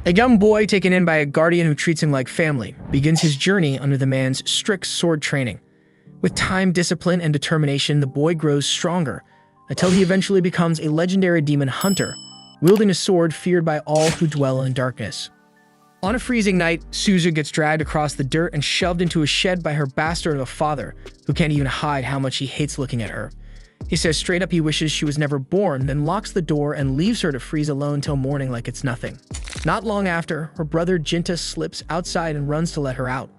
A young boy taken in by a guardian who treats him like family begins his journey under the man's strict sword training. With time, discipline, and determination, the boy grows stronger until he eventually becomes a legendary demon hunter, wielding a sword feared by all who dwell in darkness. On a freezing night, Suzu gets dragged across the dirt and shoved into a shed by her bastard of a father, who can't even hide how much he hates looking at her. He says straight up he wishes she was never born, then locks the door and leaves her to freeze alone till morning like it's nothing. Not long after, her brother Jinta slips outside and runs to let her out.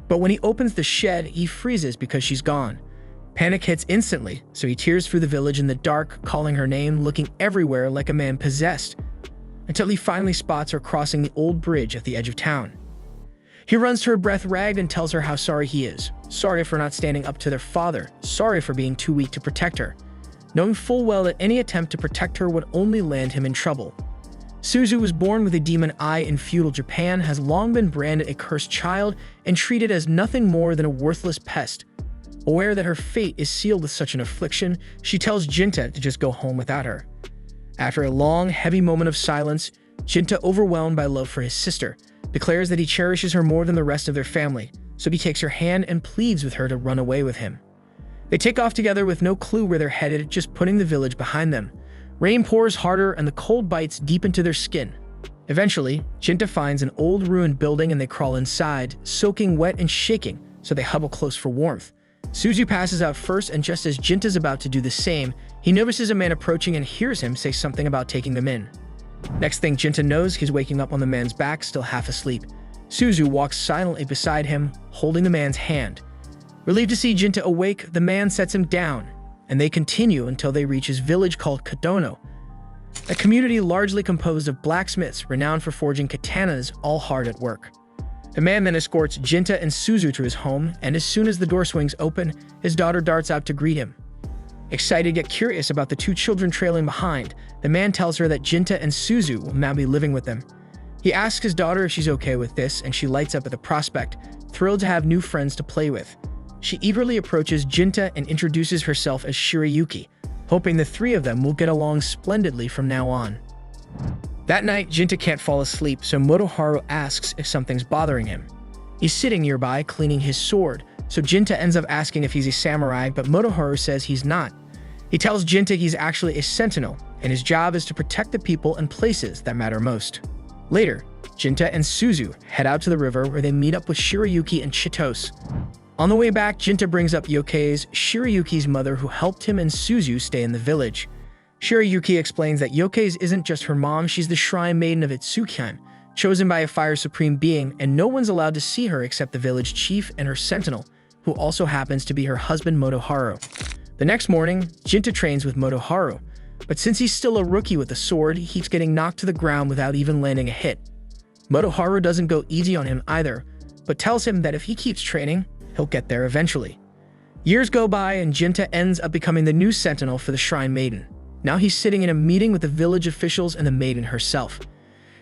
But when he opens the shed, he freezes because she's gone. Panic hits instantly, so he tears through the village in the dark, calling her name, looking everywhere like a man possessed, until he finally spots her crossing the old bridge at the edge of town. He runs to her breath ragged and tells her how sorry he is. Sorry for not standing up to their father. Sorry for being too weak to protect her, knowing full well that any attempt to protect her would only land him in trouble. Suzu was born with a demon eye in feudal Japan, has long been branded a cursed child, and treated as nothing more than a worthless pest. Aware that her fate is sealed with such an affliction, she tells Jinta to just go home without her. After a long, heavy moment of silence, Jinta, overwhelmed by love for his sister, declares that he cherishes her more than the rest of their family, so he takes her hand and pleads with her to run away with him. They take off together with no clue where they're headed, just putting the village behind them. Rain pours harder and the cold bites deep into their skin. Eventually, Jinta finds an old ruined building and they crawl inside, soaking wet and shaking, so they huddle close for warmth. Suzu passes out first, and just as Jinta's about to do the same, he notices a man approaching and hears him say something about taking them in. Next thing Jinta knows, he's waking up on the man's back, still half asleep. Suzu walks silently beside him, holding the man's hand. Relieved to see Jinta awake, the man sets him down, and they continue until they reach his village called Kadono, a community largely composed of blacksmiths renowned for forging katanas, all hard at work. The man then escorts Jinta and Suzu to his home, and as soon as the door swings open, his daughter darts out to greet him. Excited yet curious about the two children trailing behind, the man tells her that Jinta and Suzu will now be living with them. He asks his daughter if she's okay with this, and she lights up at the prospect, thrilled to have new friends to play with. She eagerly approaches Jinta and introduces herself as Shirayuki, hoping the three of them will get along splendidly from now on. That night, Jinta can't fall asleep, so Motoharu asks if something's bothering him. He's sitting nearby, cleaning his sword, so Jinta ends up asking if he's a samurai, but Motoharu says he's not. He tells Jinta he's actually a sentinel, and his job is to protect the people and places that matter most. Later, Jinta and Suzu head out to the river where they meet up with Shirayuki and Chitose. On the way back, Jinta brings up Yoke's, Shirayuki's mother, who helped him and Suzu stay in the village. Shirayuki explains that Yoke's isn't just her mom, she's the shrine maiden of Itsukihime, chosen by a fire supreme being, and no one's allowed to see her except the village chief and her sentinel, who also happens to be her husband Motoharu. The next morning, Jinta trains with Motoharu, but since he's still a rookie with a sword, he keeps getting knocked to the ground without even landing a hit. Motoharu doesn't go easy on him either, but tells him that if he keeps training, he'll get there eventually. Years go by and Jinta ends up becoming the new sentinel for the shrine maiden. Now he's sitting in a meeting with the village officials and the maiden herself.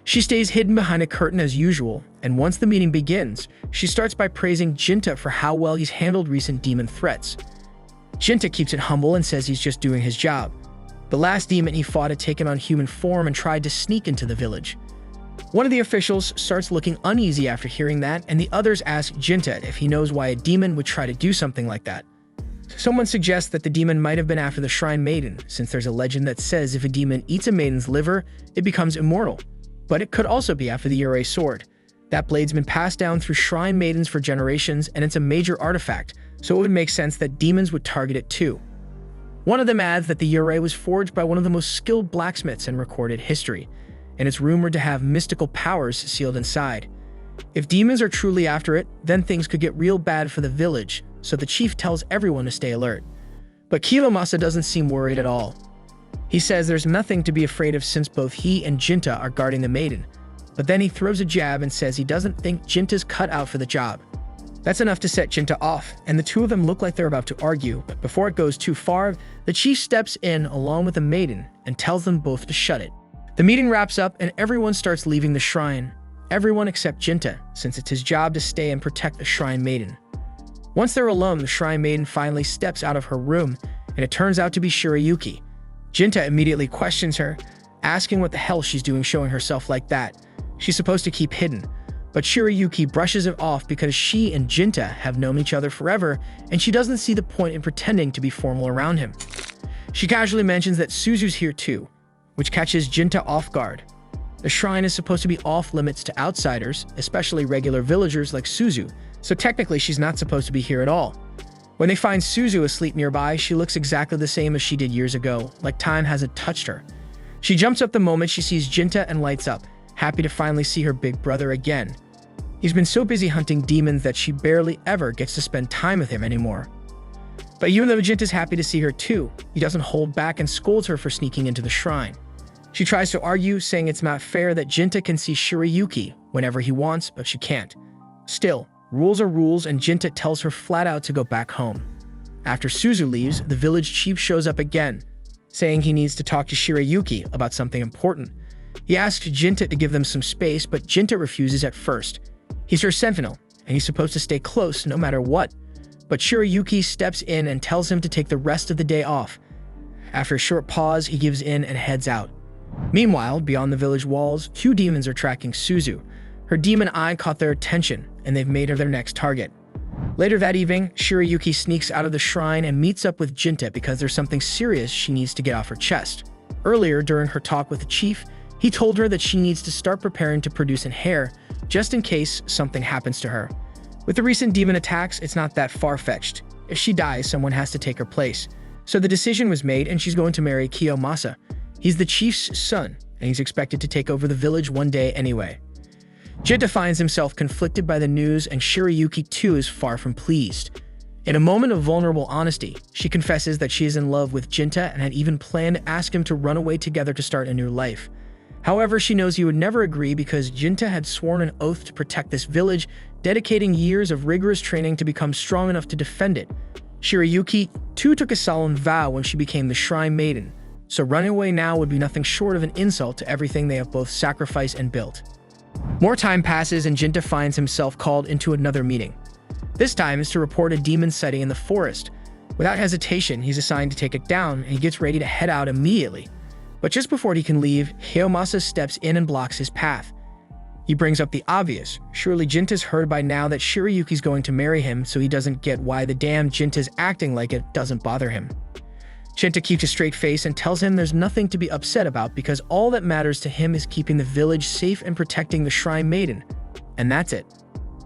She stays hidden behind a curtain as usual, and once the meeting begins, she starts by praising Jinta for how well he's handled recent demon threats. Jinta keeps it humble and says he's just doing his job. The last demon he fought had taken on human form and tried to sneak into the village. One of the officials starts looking uneasy after hearing that, and the others ask Jinta if he knows why a demon would try to do something like that. Someone suggests that the demon might have been after the shrine maiden, since there's a legend that says if a demon eats a maiden's liver, it becomes immortal. But it could also be after the Yurei sword. That blade's been passed down through shrine maidens for generations, and it's a major artifact, so it would make sense that demons would target it too. One of them adds that the Yurei was forged by one of the most skilled blacksmiths in recorded history, and it's rumored to have mystical powers sealed inside. If demons are truly after it, then things could get real bad for the village, so the chief tells everyone to stay alert. But Kiromasa doesn't seem worried at all. He says there's nothing to be afraid of since both he and Jinta are guarding the maiden, but then he throws a jab and says he doesn't think Jinta's cut out for the job. That's enough to set Jinta off, and the two of them look like they're about to argue, but before it goes too far, the chief steps in along with the maiden and tells them both to shut it. The meeting wraps up and everyone starts leaving the shrine. Everyone except Jinta, since it's his job to stay and protect the shrine maiden. Once they're alone, the shrine maiden finally steps out of her room, and it turns out to be Shirayuki. Jinta immediately questions her, asking what the hell she's doing showing herself like that. she's supposed to keep hidden. But Shirayuki brushes it off because she and Jinta have known each other forever, and she doesn't see the point in pretending to be formal around him. She casually mentions that Suzu's here too, which catches Jinta off guard. The shrine is supposed to be off limits to outsiders, especially regular villagers like Suzu, so technically she's not supposed to be here at all. When they find Suzu asleep nearby, she looks exactly the same as she did years ago, like time hasn't touched her. She jumps up the moment she sees Jinta and lights up, happy to finally see her big brother again. He's been so busy hunting demons that she barely ever gets to spend time with him anymore. But even though Jinta's happy to see her too, he doesn't hold back and scolds her for sneaking into the shrine. She tries to argue, saying it's not fair that Jinta can see Shirayuki whenever he wants, but she can't. Still, rules are rules, and Jinta tells her flat out to go back home. After Suzu leaves, the village chief shows up again, saying he needs to talk to Shirayuki about something important. He asks Jinta to give them some space, but Jinta refuses at first. He's her sentinel, and he's supposed to stay close no matter what. But Shirayuki steps in and tells him to take the rest of the day off. After a short pause, he gives in and heads out. Meanwhile, beyond the village walls, 2 demons are tracking Suzu. Her demon eye caught their attention, and they've made her their next target. Later that evening, Shirayuki sneaks out of the shrine and meets up with Jinta because there's something serious she needs to get off her chest. Earlier, during her talk with the chief, he told her that she needs to start preparing to produce an heir, just in case something happens to her. With the recent demon attacks, it's not that far-fetched. If she dies, someone has to take her place. So the decision was made, and she's going to marry Kiyomasa. He's the chief's son, and he's expected to take over the village one day anyway. Jinta finds himself conflicted by the news, and Shirayuki too is far from pleased. In a moment of vulnerable honesty, she confesses that she is in love with Jinta and had even planned to ask him to run away together to start a new life. However, she knows he would never agree because Jinta had sworn an oath to protect this village, dedicating years of rigorous training to become strong enough to defend it. Shirayuki too took a solemn vow when she became the shrine maiden, so running away now would be nothing short of an insult to everything they have both sacrificed and built. More time passes and Jinta finds himself called into another meeting. This time is to report a demon sighting in the forest. Without hesitation, he's assigned to take it down, and he gets ready to head out immediately. But just before he can leave, Kiyomasa steps in and blocks his path. He brings up the obvious. Surely Jinta's heard by now that Shirayuki's going to marry him, so he doesn't get why the damn Jinta's acting like it doesn't bother him. Jinta keeps a straight face and tells him there's nothing to be upset about because all that matters to him is keeping the village safe and protecting the shrine maiden. And that's it.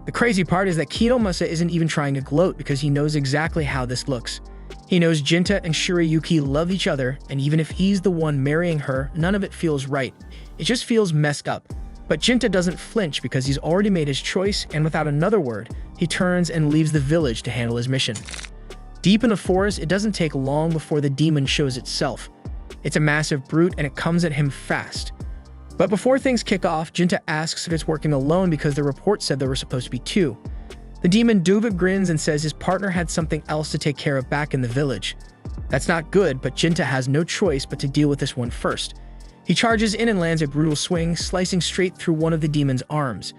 The crazy part is that Kiyomasa isn't even trying to gloat because he knows exactly how this looks. He knows Jinta and Shirayuki love each other, and even if he's the one marrying her, none of it feels right. It just feels messed up. But Jinta doesn't flinch because he's already made his choice, and without another word, he turns and leaves the village to handle his mission. Deep in the forest, it doesn't take long before the demon shows itself. It's a massive brute, and it comes at him fast. But before things kick off, Jinta asks if it's working alone because the report said there were supposed to be 2. The demon Duva grins and says his partner had something else to take care of back in the village. That's not good, but Jinta has no choice but to deal with this one first. He charges in and lands a brutal swing, slicing straight through one of the demon's arms.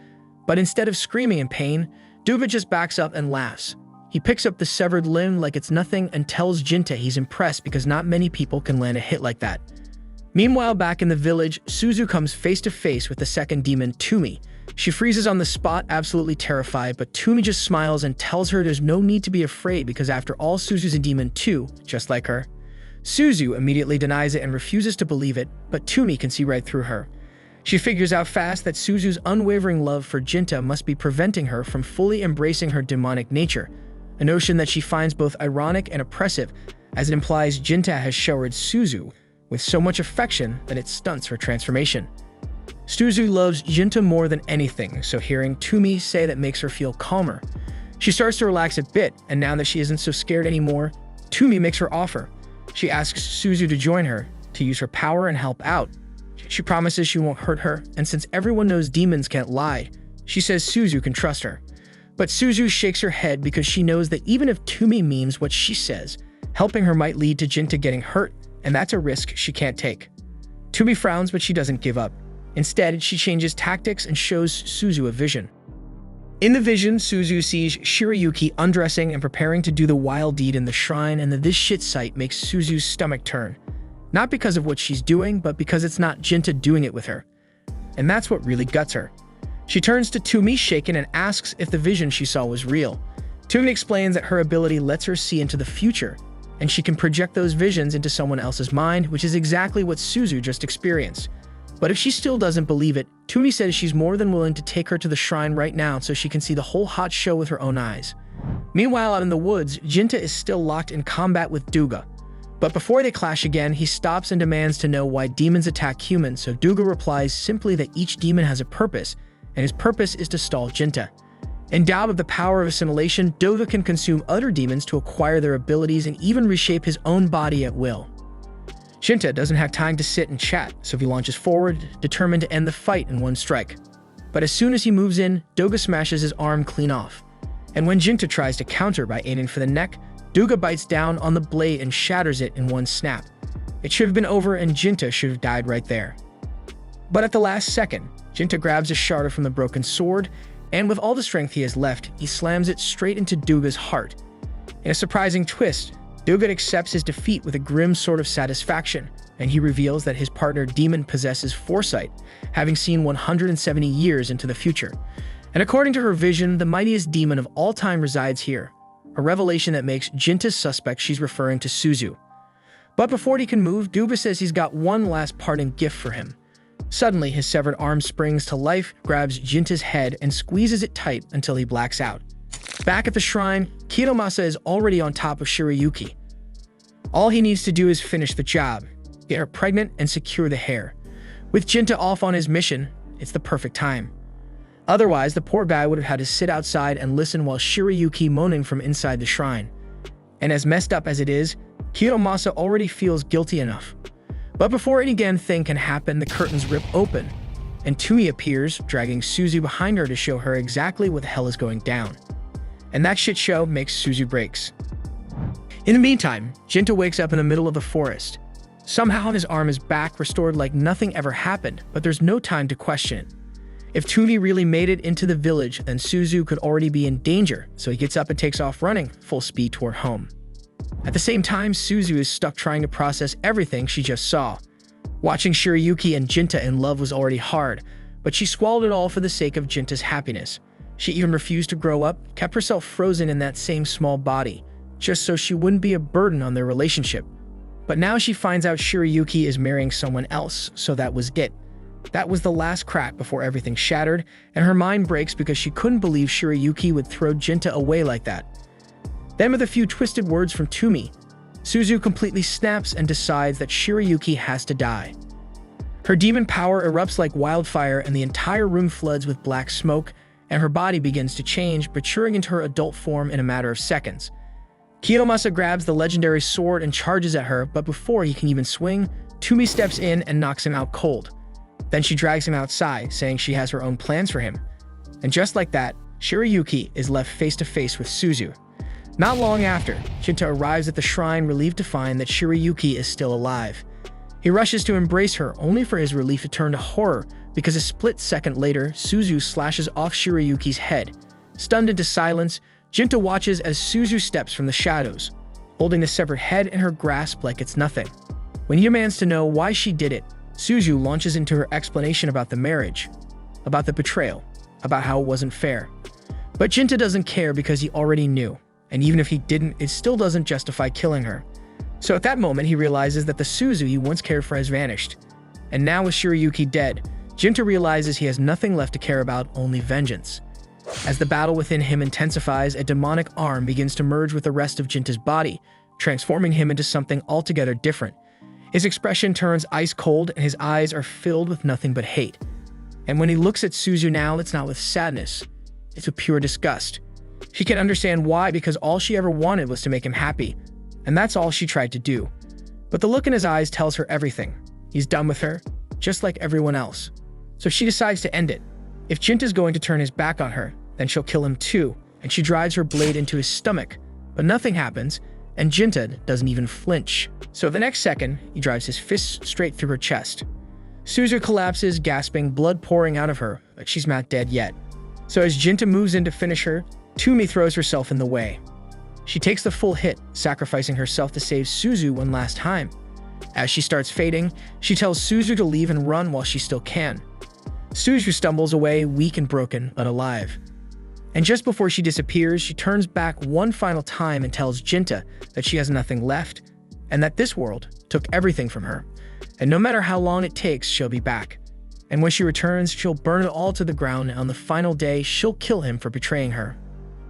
But instead of screaming in pain, Duva just backs up and laughs. He picks up the severed limb like it's nothing and tells Jinta he's impressed because not many people can land a hit like that. Meanwhile, back in the village, Suzu comes face to face with the second demon, Tumi. She freezes on the spot, absolutely terrified, but Tumi just smiles and tells her there's no need to be afraid because after all, Suzu's a demon too, just like her. Suzu immediately denies it and refuses to believe it, but Tumi can see right through her. She figures out fast that Suzu's unwavering love for Jinta must be preventing her from fully embracing her demonic nature, a notion that she finds both ironic and oppressive, as it implies Jinta has showered Suzu with so much affection that it stunts her transformation. Suzu loves Jinta more than anything, so hearing Tumi say that makes her feel calmer. She starts to relax a bit, and now that she isn't so scared anymore, Tumi makes her offer. She asks Suzu to join her, to use her power and help out. She promises she won't hurt her, and since everyone knows demons can't lie, she says Suzu can trust her. But Suzu shakes her head because she knows that even if Tumi means what she says, helping her might lead to Jinta getting hurt, and that's a risk she can't take. Tumi frowns, but she doesn't give up. Instead, she changes tactics and shows Suzu a vision. In the vision, Suzu sees Shirayuki undressing and preparing to do the wild deed in the shrine, and this shit sight makes Suzu's stomach turn. Not because of what she's doing, but because it's not Jinta doing it with her. and that's what really guts her. She turns to Tumi shaken and asks if the vision she saw was real. Tumi explains that her ability lets her see into the future, and she can project those visions into someone else's mind, which is exactly what Suzu just experienced. But if she still doesn't believe it, Tumi says she's more than willing to take her to the shrine right now so she can see the whole hot show with her own eyes. Meanwhile, out in the woods, Jinta is still locked in combat with Duga. But before they clash again, he stops and demands to know why demons attack humans, so Duga replies simply that each demon has a purpose, and his purpose is to stall Jinta. Endowed with the power of assimilation, Duga can consume other demons to acquire their abilities and even reshape his own body at will. Jinta doesn't have time to sit and chat, so he launches forward, determined to end the fight in one strike. But as soon as he moves in, Duga smashes his arm clean off. And when Jinta tries to counter by aiming for the neck, Duga bites down on the blade and shatters it in one snap. It should have been over and Jinta should have died right there. But at the last second, Jinta grabs a shard from the broken sword, and with all the strength he has left, he slams it straight into Duga's heart. In a surprising twist, Duga accepts his defeat with a grim sort of satisfaction, and he reveals that his partner Demon possesses foresight, having seen 170 years into the future. And according to her vision, the mightiest demon of all time resides here, a revelation that makes Jinta suspect she's referring to Suzu. But before he can move, Duga says he's got one last parting gift for him. Suddenly, his severed arm springs to life, grabs Jinta's head, and squeezes it tight until he blacks out. Back at the shrine, Kinomasa is already on top of Shirayuki. All he needs to do is finish the job, get her pregnant, and secure the heir. With Jinta off on his mission, it's the perfect time. Otherwise, the poor guy would have had to sit outside and listen while Shirayuki moaning from inside the shrine. And as messed up as it is, Kinomasa already feels guilty enough. But before any damn thing can happen, the curtains rip open, and Tumi appears, dragging Suzu behind her to show her exactly what the hell is going down. And that shit show makes Suzu breaks. In the meantime, Jinta wakes up in the middle of the forest. Somehow his arm is back, restored like nothing ever happened, but there's no time to question it. If Tumi really made it into the village, then Suzu could already be in danger, so he gets up and takes off running, full speed toward home. At the same time, Suzu is stuck trying to process everything she just saw. Watching Shirayuki and Jinta in love was already hard, but she swallowed it all for the sake of Jinta's happiness. She even refused to grow up, kept herself frozen in that same small body, just so she wouldn't be a burden on their relationship. But now she finds out Shirayuki is marrying someone else, so that was it. That was the last crack before everything shattered, and her mind breaks because she couldn't believe Shirayuki would throw Jinta away like that. Then with a few twisted words from Tumi, Suzu completely snaps and decides that Shirayuki has to die. Her demon power erupts like wildfire and the entire room floods with black smoke, and her body begins to change, maturing into her adult form in a matter of seconds. Kinomasa grabs the legendary sword and charges at her, but before he can even swing, Tumi steps in and knocks him out cold. Then she drags him outside, saying she has her own plans for him. And just like that, Shirayuki is left face to face with Suzu. Not long after, Jinta arrives at the shrine, relieved to find that Shirayuki is still alive. He rushes to embrace her, only for his relief to turn to horror, because a split second later, Suzu slashes off Shirayuki's head. Stunned into silence, Jinta watches as Suzu steps from the shadows, holding the severed head in her grasp like it's nothing. When he demands to know why she did it, Suzu launches into her explanation about the marriage, about the betrayal, about how it wasn't fair. But Jinta doesn't care because he already knew. And even if he didn't, it still doesn't justify killing her. So at that moment, he realizes that the Suzu he once cared for has vanished. And now with Shirayuki dead, Jinta realizes he has nothing left to care about, only vengeance. As the battle within him intensifies, a demonic arm begins to merge with the rest of Jinta's body, transforming him into something altogether different. His expression turns ice cold and his eyes are filled with nothing but hate. And when he looks at Suzu now, it's not with sadness, it's with pure disgust. She can understand why, because all she ever wanted was to make him happy, and that's all she tried to do. But the look in his eyes tells her everything. He's done with her, just like everyone else. So she decides to end it. If Jinta's going to turn his back on her, then she'll kill him too, and she drives her blade into his stomach. But nothing happens, and Jinta doesn't even flinch. So the next second, he drives his fist straight through her chest. Suzu collapses, gasping, blood pouring out of her, but she's not dead yet. So as Jinta moves in to finish her, Tumi throws herself in the way. She takes the full hit, sacrificing herself to save Suzu one last time. As she starts fading, she tells Suzu to leave and run while she still can. Suzu stumbles away, weak and broken, but alive. And just before she disappears, she turns back one final time and tells Jinta that she has nothing left, and that this world took everything from her. And no matter how long it takes, she'll be back. And when she returns, she'll burn it all to the ground, and on the final day, she'll kill him for betraying her.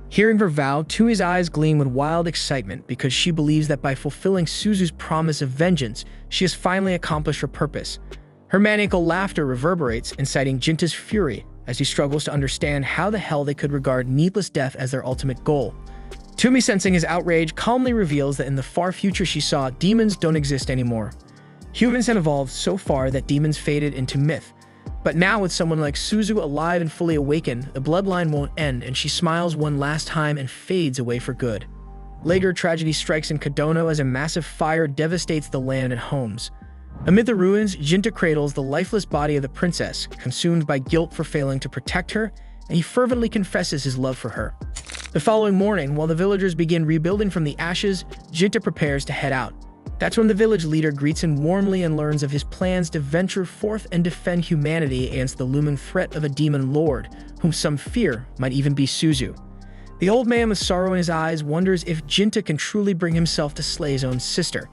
Hearing her vow, Tui's eyes gleam with wild excitement because she believes that by fulfilling Suzu's promise of vengeance, she has finally accomplished her purpose. Her maniacal laughter reverberates, inciting Jinta's fury as he struggles to understand how the hell they could regard needless death as their ultimate goal. Tumi, sensing his outrage, calmly reveals that in the far future she saw, demons don't exist anymore. Humans had evolved so far that demons faded into myth. But now with someone like Suzu alive and fully awakened, the bloodline won't end, and she smiles one last time and fades away for good. Later, tragedy strikes in Kadono as a massive fire devastates the land and homes. Amid the ruins, Jinta cradles the lifeless body of the princess, consumed by guilt for failing to protect her, and he fervently confesses his love for her. The following morning, while the villagers begin rebuilding from the ashes, Jinta prepares to head out. That's when the village leader greets him warmly and learns of his plans to venture forth and defend humanity against the looming threat of a demon lord, whom some fear might even be Suzu. The old man, with sorrow in his eyes, wonders if Jinta can truly bring himself to slay his own sister.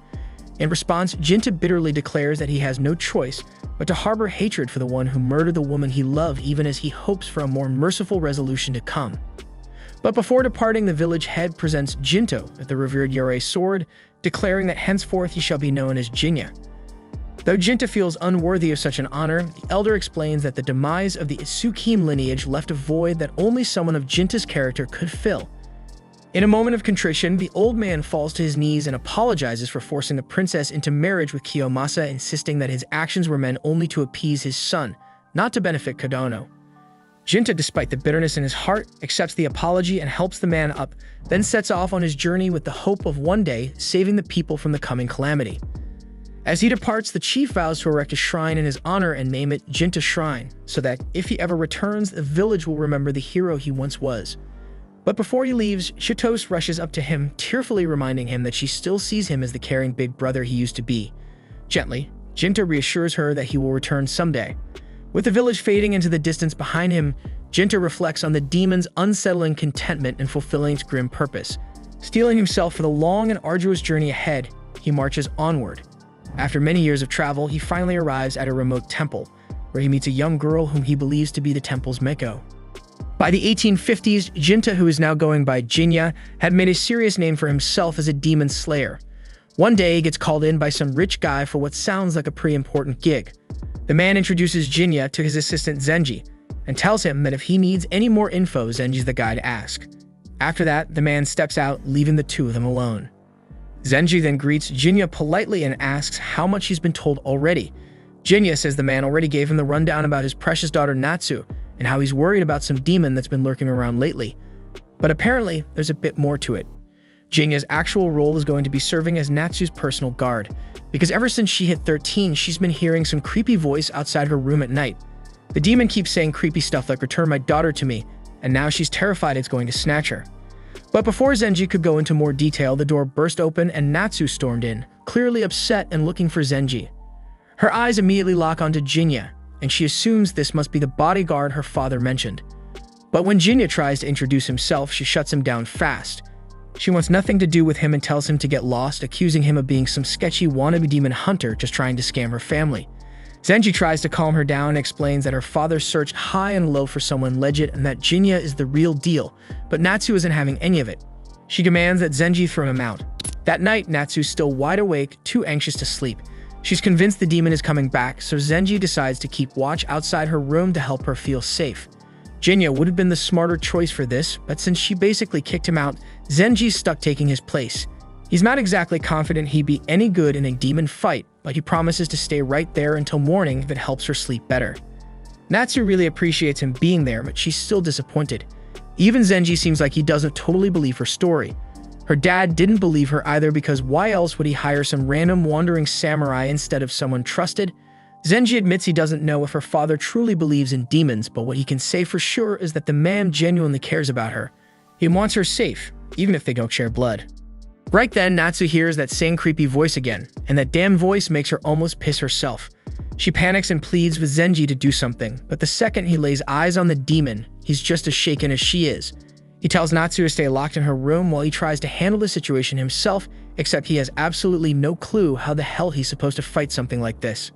In response, Jinta bitterly declares that he has no choice but to harbor hatred for the one who murdered the woman he loved, even as he hopes for a more merciful resolution to come. But before departing, the village head presents Jinto with the revered Yurei sword, declaring that henceforth he shall be known as Jinya. Though Jinta feels unworthy of such an honor, the elder explains that the demise of the Itsukihime lineage left a void that only someone of Jinta's character could fill. In a moment of contrition, the old man falls to his knees and apologizes for forcing the princess into marriage with Kiyomasa, insisting that his actions were meant only to appease his son, not to benefit Kadono. Jinta, despite the bitterness in his heart, accepts the apology and helps the man up, then sets off on his journey with the hope of one day saving the people from the coming calamity. As he departs, the chief vows to erect a shrine in his honor and name it Jinta Shrine, so that if he ever returns, the village will remember the hero he once was. But before he leaves, Shitose rushes up to him, tearfully reminding him that she still sees him as the caring big brother he used to be. Gently, Jinta reassures her that he will return someday. With the village fading into the distance behind him, Jinta reflects on the demon's unsettling contentment in fulfilling its grim purpose. Steeling himself for the long and arduous journey ahead, he marches onward. After many years of travel, he finally arrives at a remote temple, where he meets a young girl whom he believes to be the temple's Meko. By the 1850s, Jinta, who is now going by Jinya, had made a serious name for himself as a demon slayer. One day, he gets called in by some rich guy for what sounds like a pretty important gig. The man introduces Jinya to his assistant Zenji, and tells him that if he needs any more info, Zenji's the guy to ask. After that, the man steps out, leaving the two of them alone. Zenji then greets Jinya politely and asks how much he's been told already. Jinya says the man already gave him the rundown about his precious daughter Natsu, and how he's worried about some demon that's been lurking around lately. But apparently, there's a bit more to it. Jinya's actual role is going to be serving as Natsu's personal guard, because ever since she hit 13, she's been hearing some creepy voice outside her room at night. The demon keeps saying creepy stuff like, "Return my daughter to me," and now she's terrified it's going to snatch her. But before Zenji could go into more detail, the door burst open and Natsu stormed in, clearly upset and looking for Zenji. Her eyes immediately lock onto Jinya, and she assumes this must be the bodyguard her father mentioned. But when Jinya tries to introduce himself, she shuts him down fast. She wants nothing to do with him and tells him to get lost, accusing him of being some sketchy wannabe demon hunter just trying to scam her family. Zenji tries to calm her down and explains that her father searched high and low for someone legit and that Jinya is the real deal, but Natsu isn't having any of it. She demands that Zenji throw him out. That night, Natsu's still wide awake, too anxious to sleep. She's convinced the demon is coming back, so Zenji decides to keep watch outside her room to help her feel safe. Jinya would have been the smarter choice for this, but since she basically kicked him out, Zenji's stuck taking his place. He's not exactly confident he'd be any good in a demon fight, but he promises to stay right there until morning if it helps her sleep better. Natsu really appreciates him being there, but she's still disappointed. Even Zenji seems like he doesn't totally believe her story. Her dad didn't believe her either, because why else would he hire some random wandering samurai instead of someone trusted? Zenji admits he doesn't know if her father truly believes in demons, but what he can say for sure is that the man genuinely cares about her. He wants her safe, even if they don't share blood. Right then, Natsu hears that same creepy voice again, and that damn voice makes her almost piss herself. She panics and pleads with Zenji to do something, but the second he lays eyes on the demon, he's just as shaken as she is. He tells Natsu to stay locked in her room while he tries to handle the situation himself, except he has absolutely no clue how the hell he's supposed to fight something like this.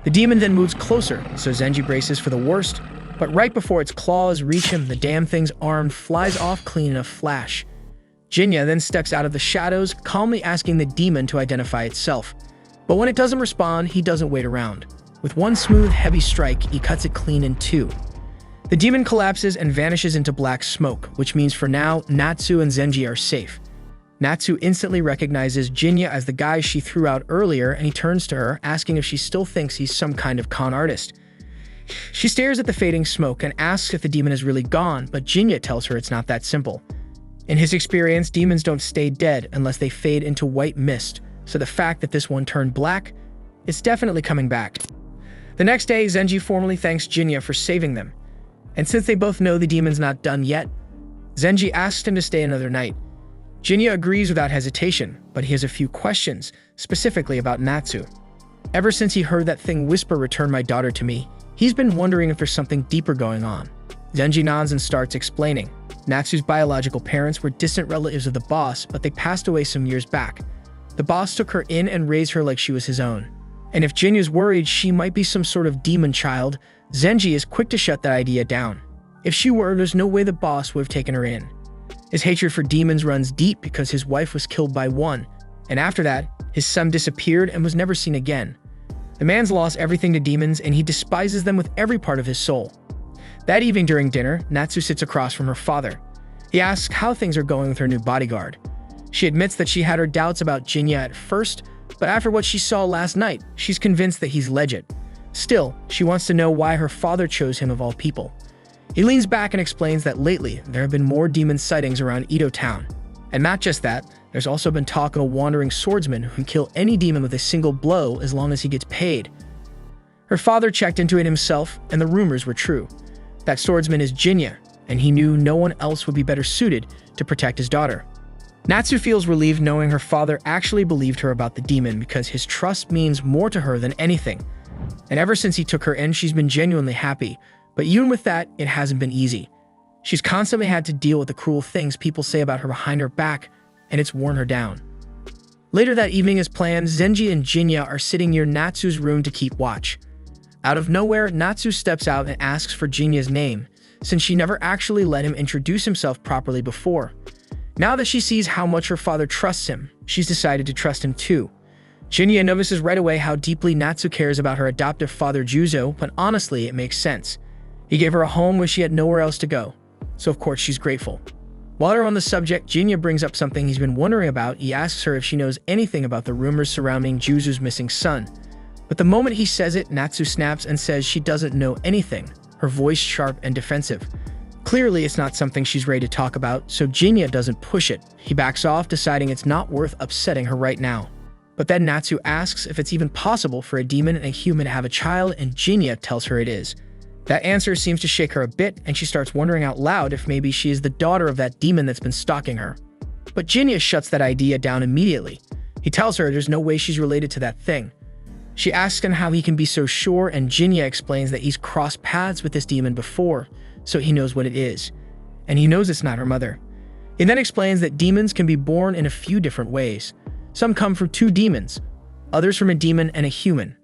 The demon then moves closer, so Zenji braces for the worst, but right before its claws reach him, the damn thing's arm flies off clean in a flash. Jinta then steps out of the shadows, calmly asking the demon to identify itself. But when it doesn't respond, he doesn't wait around. With one smooth, heavy strike, he cuts it clean in two. The demon collapses and vanishes into black smoke, which means for now, Natsu and Zenji are safe. Natsu instantly recognizes Jinta as the guy she threw out earlier, and he turns to her, asking if she still thinks he's some kind of con artist. She stares at the fading smoke and asks if the demon is really gone, but Jinta tells her it's not that simple. In his experience, demons don't stay dead unless they fade into white mist, so the fact that this one turned black is definitely coming back. The next day, Zenji formally thanks Jinta for saving them. And since they both know the demon's not done yet, Zenji asks him to stay another night. Jinta agrees without hesitation, but he has a few questions, specifically about Natsu. Ever since he heard that thing whisper "return my daughter to me," he's been wondering if there's something deeper going on. Zenji nods and starts explaining. Natsu's biological parents were distant relatives of the boss, but they passed away some years back. The boss took her in and raised her like she was his own. And if Jinya's worried she might be some sort of demon child, Zenji is quick to shut that idea down. If she were, there's no way the boss would have taken her in. His hatred for demons runs deep because his wife was killed by one, and after that, his son disappeared and was never seen again. The man's lost everything to demons, and he despises them with every part of his soul. That evening during dinner, Natsu sits across from her father. He asks how things are going with her new bodyguard. She admits that she had her doubts about Jinta at first, but after what she saw last night, she's convinced that he's legit. Still, she wants to know why her father chose him of all people. He leans back and explains that lately, there have been more demon sightings around Edo Town. And not just that, there's also been talk of a wandering swordsman who can kill any demon with a single blow as long as he gets paid. Her father checked into it himself, and the rumors were true. That swordsman is Jinta, and he knew no one else would be better suited to protect his daughter. Natsu feels relieved knowing her father actually believed her about the demon because his trust means more to her than anything. And ever since he took her in, she's been genuinely happy. But even with that, it hasn't been easy. She's constantly had to deal with the cruel things people say about her behind her back, and it's worn her down. Later that evening as planned, Zenji and Jinta are sitting near Natsu's room to keep watch. Out of nowhere, Natsu steps out and asks for Jinya's name, since she never actually let him introduce himself properly before. Now that she sees how much her father trusts him, she's decided to trust him too. Jinta notices right away how deeply Natsu cares about her adoptive father Juzo, but honestly, it makes sense. He gave her a home where she had nowhere else to go, so of course she's grateful. While they're on the subject, Jinta brings up something he's been wondering about. He asks her if she knows anything about the rumors surrounding Juzo's missing son. But the moment he says it, Natsu snaps and says she doesn't know anything, her voice sharp and defensive. Clearly, it's not something she's ready to talk about, so Jinta doesn't push it. He backs off, deciding it's not worth upsetting her right now. But then Natsu asks if it's even possible for a demon and a human to have a child, and Jinta tells her it is. That answer seems to shake her a bit, and she starts wondering out loud if maybe she is the daughter of that demon that's been stalking her. But Jinta shuts that idea down immediately. He tells her there's no way she's related to that thing. She asks him how he can be so sure, and Jinta explains that he's crossed paths with this demon before, so he knows what it is. And he knows it's not her mother. He then explains that demons can be born in a few different ways. Some come from two demons, others from a demon and a human.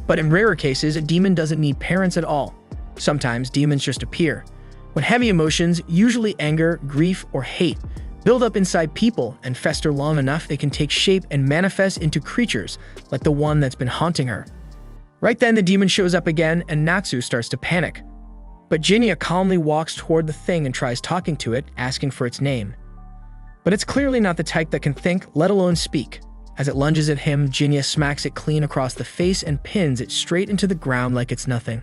But in rarer cases, a demon doesn't need parents at all. Sometimes demons just appear. When heavy emotions, usually anger, grief, or hate, build up inside people and fester long enough, they can take shape and manifest into creatures like the one that's been haunting her. Right then, the demon shows up again, and Natsu starts to panic. But Jinta calmly walks toward the thing and tries talking to it, asking for its name. But it's clearly not the type that can think, let alone speak. As it lunges at him, Jinta smacks it clean across the face and pins it straight into the ground like it's nothing.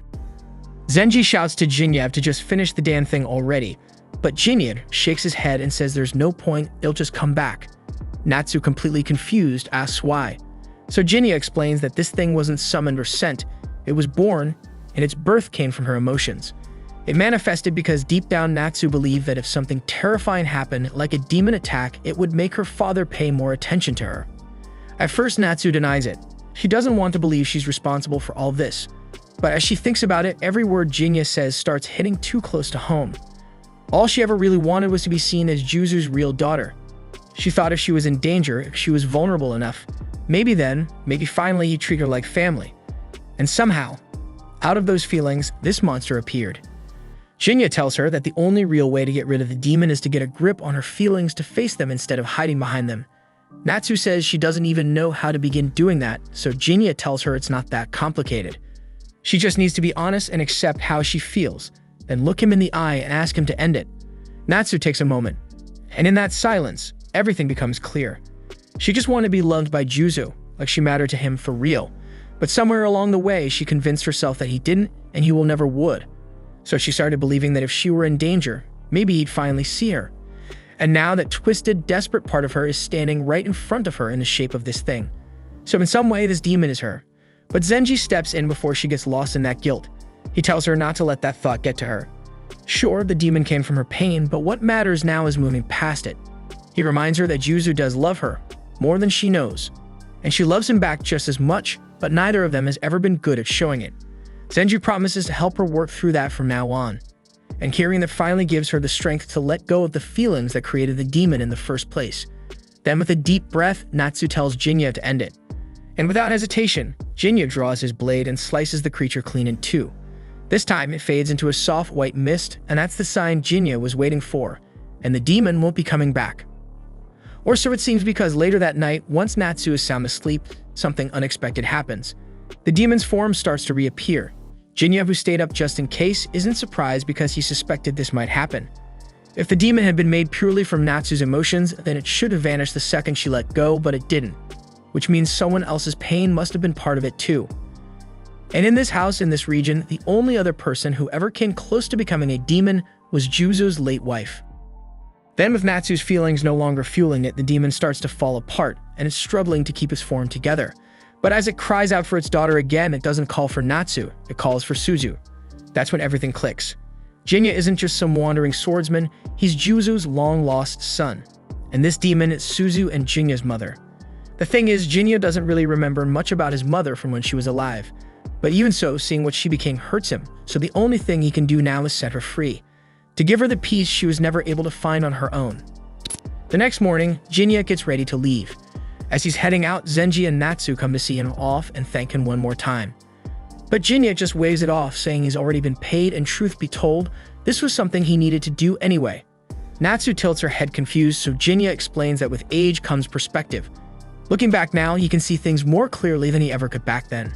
Zenji shouts to Jinta to just finish the damn thing already, but Jinta shakes his head and says there's no point, it'll just come back. Natsu, completely confused, asks why. So Jinta explains that this thing wasn't summoned or sent, it was born, and its birth came from her emotions. It manifested because deep down Natsu believed that if something terrifying happened, like a demon attack, it would make her father pay more attention to her. At first, Natsu denies it, She doesn't want to believe she's responsible for all this, but as she thinks about it, every word Jinta says starts hitting too close to home. All she ever really wanted was to be seen as Juzu's real daughter. She thought if she was in danger, if she was vulnerable enough, maybe finally he'd treat her like family. And somehow, out of those feelings, this monster appeared. Jinta tells her that the only real way to get rid of the demon is to get a grip on her feelings, to face them instead of hiding behind them. Natsu says she doesn't even know how to begin doing that, so Jinta tells her it's not that complicated. She just needs to be honest and accept how she feels, then look him in the eye and ask him to end it. Natsu takes a moment, and in that silence, everything becomes clear. She just wanted to be loved by Juzu, like she mattered to him for real. But somewhere along the way, she convinced herself that he didn't, and he will never would. So she started believing that if she were in danger, maybe he'd finally see her. And now that twisted, desperate part of her is standing right in front of her in the shape of this thing. So in some way, this demon is her. But Zenji steps in before she gets lost in that guilt. He tells her not to let that thought get to her. Sure, the demon came from her pain, but what matters now is moving past it. He reminds her that Juzu does love her, more than she knows. And she loves him back just as much, but neither of them has ever been good at showing it. Zenji promises to help her work through that from now on. And hearing that finally gives her the strength to let go of the feelings that created the demon in the first place. Then with a deep breath, Natsu tells Jinta to end it. And without hesitation, Jinta draws his blade and slices the creature clean in two. This time it fades into a soft white mist, and that's the sign Jinta was waiting for, and the demon won't be coming back. Or so it seems, because later that night, once Natsu is sound asleep, something unexpected happens. The demon's form starts to reappear. Jinta, who stayed up just in case, isn't surprised because he suspected this might happen. If the demon had been made purely from Natsu's emotions, then it should have vanished the second she let go, but it didn't. Which means someone else's pain must have been part of it too. And in this house, in this region, the only other person who ever came close to becoming a demon was Juzu's late wife. Then with Natsu's feelings no longer fueling it, the demon starts to fall apart, and it's struggling to keep its form together. But as it cries out for its daughter again, it doesn't call for Natsu, it calls for Suzu. That's when everything clicks. Jinta isn't just some wandering swordsman, he's Juzu's long-lost son. And this demon is Suzu and Jinta's mother. The thing is, Jinta doesn't really remember much about his mother from when she was alive. But even so, seeing what she became hurts him, so the only thing he can do now is set her free, to give her the peace she was never able to find on her own. The next morning, Jinta gets ready to leave. As he's heading out, Zenji and Natsu come to see him off and thank him one more time. But Jinta just waves it off, saying he's already been paid, and truth be told, this was something he needed to do anyway. Natsu tilts her head confused, so Jinta explains that with age comes perspective. Looking back now, he can see things more clearly than he ever could back then.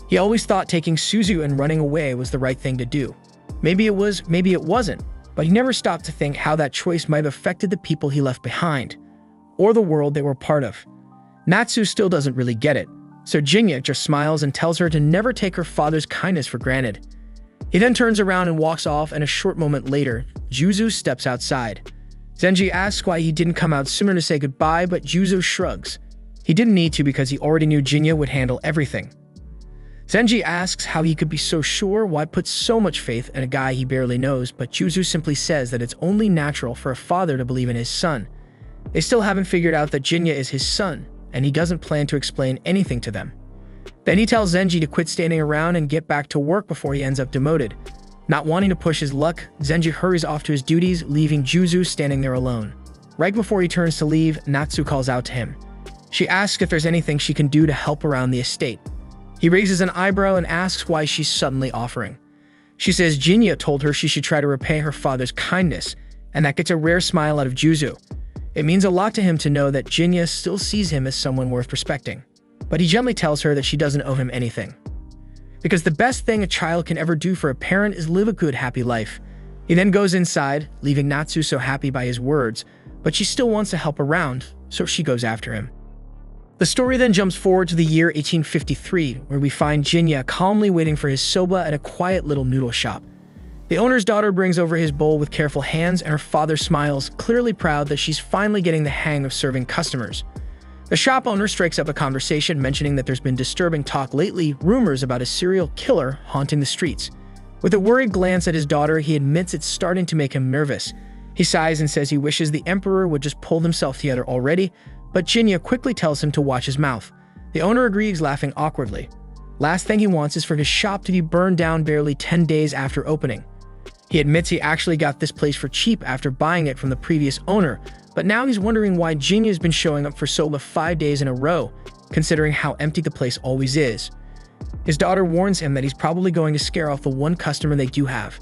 He always thought taking Suzu and running away was the right thing to do. Maybe it was, maybe it wasn't, but he never stopped to think how that choice might have affected the people he left behind, or the world they were part of. Natsu still doesn't really get it, so Jinta just smiles and tells her to never take her father's kindness for granted. He then turns around and walks off, and a short moment later, Juzu steps outside. Zenji asks why he didn't come out sooner to say goodbye, but Juzu shrugs. He didn't need to because he already knew Jinta would handle everything. Zenji asks how he could be so sure, why put so much faith in a guy he barely knows, but Juzu simply says that it's only natural for a father to believe in his son. They still haven't figured out that Jinta is his son, and he doesn't plan to explain anything to them. Then he tells Zenji to quit standing around and get back to work before he ends up demoted. Not wanting to push his luck, Zenji hurries off to his duties, leaving Juzu standing there alone. Right before he turns to leave, Natsu calls out to him. She asks if there's anything she can do to help around the estate. He raises an eyebrow and asks why she's suddenly offering. She says Jinta told her she should try to repay her father's kindness, and that gets a rare smile out of Juzu. It means a lot to him to know that Jinta still sees him as someone worth respecting. But he gently tells her that she doesn't owe him anything. Because the best thing a child can ever do for a parent is live a good, happy life. He then goes inside, leaving Natsu so happy by his words, but she still wants to help around, so she goes after him. The story then jumps forward to the year 1853, where we find Jinta calmly waiting for his soba at a quiet little noodle shop. The owner's daughter brings over his bowl with careful hands, and her father smiles, clearly proud that she's finally getting the hang of serving customers. The shop owner strikes up a conversation, mentioning that there's been disturbing talk lately, rumors about a serial killer haunting the streets. With a worried glance at his daughter, he admits it's starting to make him nervous. He sighs and says he wishes the emperor would just pull himself together already, but Jinta quickly tells him to watch his mouth. The owner agrees, laughing awkwardly. Last thing he wants is for his shop to be burned down barely 10 days after opening. He admits he actually got this place for cheap after buying it from the previous owner, but now he's wondering why Jinta has been showing up for soba 5 days in a row, considering how empty the place always is. His daughter warns him that he's probably going to scare off the one customer they do have,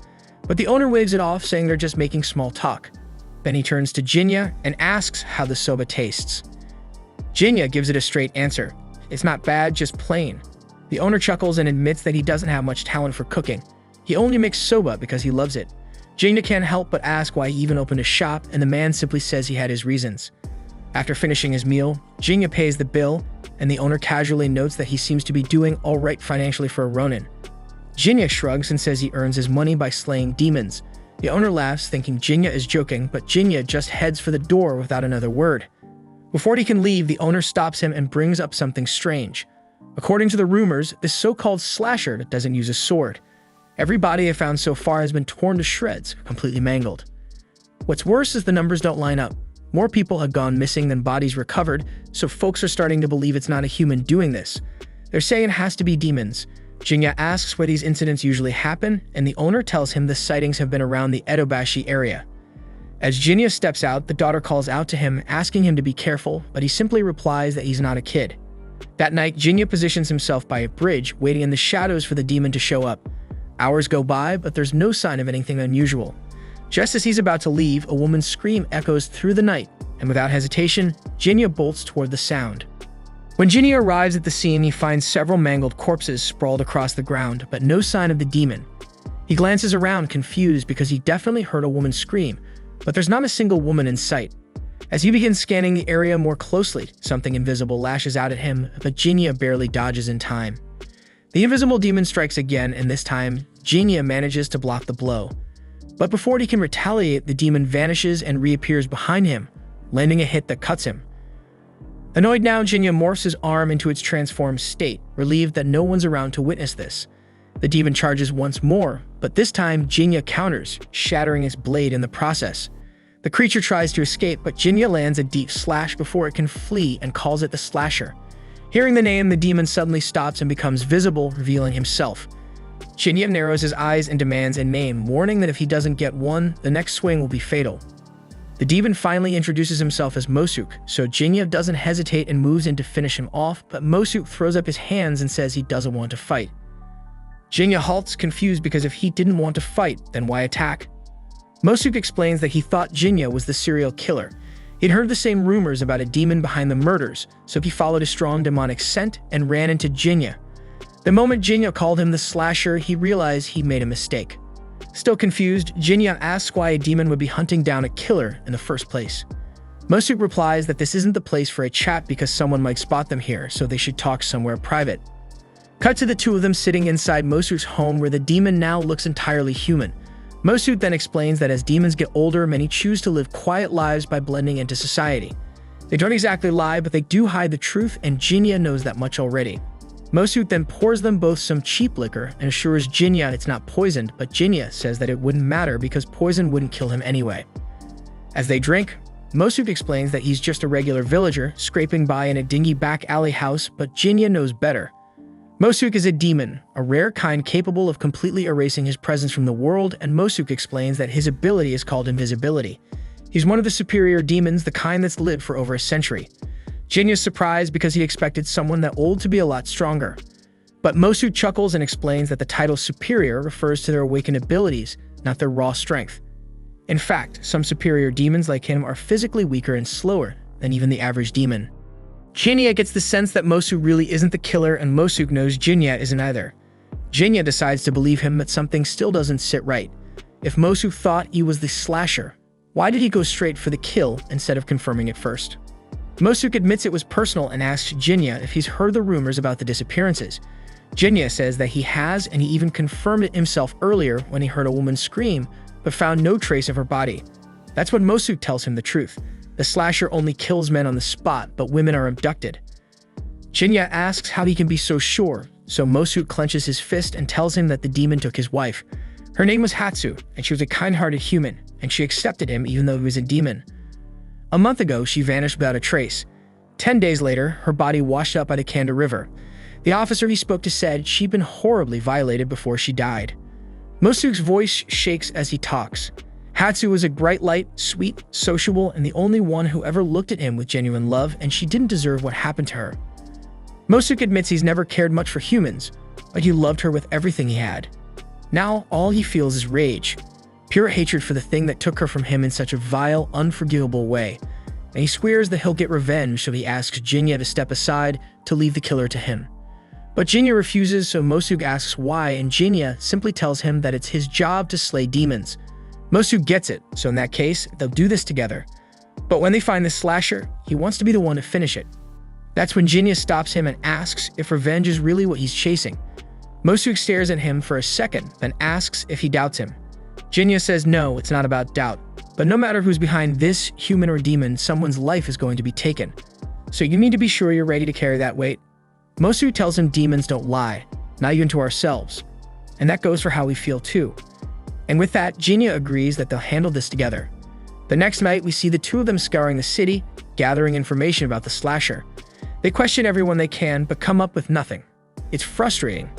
but the owner waves it off, saying they're just making small talk. Then he turns to Jinta and asks how the soba tastes. Jinta gives it a straight answer. It's not bad, just plain. The owner chuckles and admits that he doesn't have much talent for cooking. He only makes soba because he loves it. Jinta can't help but ask why he even opened a shop, and the man simply says he had his reasons. After finishing his meal, Jinta pays the bill, and the owner casually notes that he seems to be doing alright financially for a ronin. Jinta shrugs and says he earns his money by slaying demons. The owner laughs, thinking Jinta is joking, but Jinta just heads for the door without another word. Before he can leave, the owner stops him and brings up something strange. According to the rumors, this so-called slasher doesn't use a sword. Every body I've found so far has been torn to shreds, completely mangled. What's worse is the numbers don't line up. More people have gone missing than bodies recovered, so folks are starting to believe it's not a human doing this. They're saying it has to be demons. Jinta asks where these incidents usually happen, and the owner tells him the sightings have been around the Edobashi area. As Jinta steps out, the daughter calls out to him, asking him to be careful, but he simply replies that he's not a kid. That night, Jinta positions himself by a bridge, waiting in the shadows for the demon to show up. Hours go by, but there's no sign of anything unusual. Just as he's about to leave, a woman's scream echoes through the night, and without hesitation, Jinta bolts toward the sound. When Jinta arrives at the scene, he finds several mangled corpses sprawled across the ground, but no sign of the demon. He glances around, confused because he definitely heard a woman scream, but there's not a single woman in sight. As he begins scanning the area more closely, something invisible lashes out at him, but Jinta barely dodges in time. The invisible demon strikes again, and this time, Jinta manages to block the blow. But before he can retaliate, the demon vanishes and reappears behind him, landing a hit that cuts him. Annoyed now, Jinta morphs his arm into its transformed state, relieved that no one's around to witness this. The demon charges once more, but this time Jinta counters, shattering its blade in the process. The creature tries to escape, but Jinta lands a deep slash before it can flee and calls it the Slasher. Hearing the name, the demon suddenly stops and becomes visible, revealing himself. Jinta narrows his eyes and demands a name, warning that if he doesn't get one, the next swing will be fatal. The demon finally introduces himself as Mosuke, so Jinta doesn't hesitate and moves in to finish him off, but Mosuke throws up his hands and says he doesn't want to fight. Jinta halts, confused because if he didn't want to fight, then why attack? Mosuke explains that he thought Jinta was the serial killer. He'd heard the same rumors about a demon behind the murders, so he followed a strong demonic scent and ran into Jinta. The moment Jinta called him the Slasher, he realized he made a mistake. Still confused, Jinta asks why a demon would be hunting down a killer in the first place. Mosuke replies that this isn't the place for a chat because someone might spot them here, so they should talk somewhere private. Cut to the two of them sitting inside Mosuke's home, where the demon now looks entirely human. Mosuke then explains that as demons get older, many choose to live quiet lives by blending into society. They don't exactly lie, but they do hide the truth, and Jinta knows that much already. Mosuke then pours them both some cheap liquor and assures Jinta it's not poisoned, but Jinta says that it wouldn't matter because poison wouldn't kill him anyway. As they drink, Mosuke explains that he's just a regular villager, scraping by in a dingy back alley house, but Jinta knows better. Mosuke is a demon, a rare kind capable of completely erasing his presence from the world, and Mosuke explains that his ability is called invisibility. He's one of the superior demons, the kind that's lived for over a century. Jinta's surprised because he expected someone that old to be a lot stronger. But Mosuke chuckles and explains that the title superior refers to their awakened abilities, not their raw strength. In fact, some superior demons like him are physically weaker and slower than even the average demon. Jinta gets the sense that Mosuke really isn't the killer, and Mosuke knows Jinta isn't either. Jinta decides to believe him, but something still doesn't sit right. If Mosuke thought he was the Slasher, why did he go straight for the kill instead of confirming it first? Mosuke admits it was personal and asks Jinta if he's heard the rumors about the disappearances. Jinta says that he has, and he even confirmed it himself earlier when he heard a woman scream, but found no trace of her body. That's when Mosuke tells him the truth. The Slasher only kills men on the spot, but women are abducted. Jinta asks how he can be so sure, so Mosuke clenches his fist and tells him that the demon took his wife. Her name was Hatsu, and she was a kind-hearted human, and she accepted him even though he was a demon. A month ago, she vanished without a trace. 10 days later, her body washed up by the Kanda River. The officer he spoke to said she'd been horribly violated before she died. Mosuke's voice shakes as he talks. Hatsu was a bright light, sweet, sociable, and the only one who ever looked at him with genuine love, and she didn't deserve what happened to her. Mosuke admits he's never cared much for humans, but he loved her with everything he had. Now, all he feels is rage, pure hatred for the thing that took her from him in such a vile, unforgivable way, and he swears that he'll get revenge, so he asks Jinta to step aside to leave the killer to him. But Jinta refuses, so Mosuke asks why, and Jinta simply tells him that it's his job to slay demons. Mosuke gets it, so in that case, they'll do this together. But when they find the slasher, he wants to be the one to finish it. That's when Jinta stops him and asks if revenge is really what he's chasing. Mosuke stares at him for a second, then asks if he doubts him. Jinta says no, it's not about doubt. But no matter who's behind this, human or demon, someone's life is going to be taken. So you need to be sure you're ready to carry that weight. Mosuke tells him demons don't lie, not even to ourselves. And that goes for how we feel too. And with that, Jinta agrees that they'll handle this together. The next night, we see the two of them scouring the city, gathering information about the slasher. They question everyone they can, but come up with nothing. It's frustrating,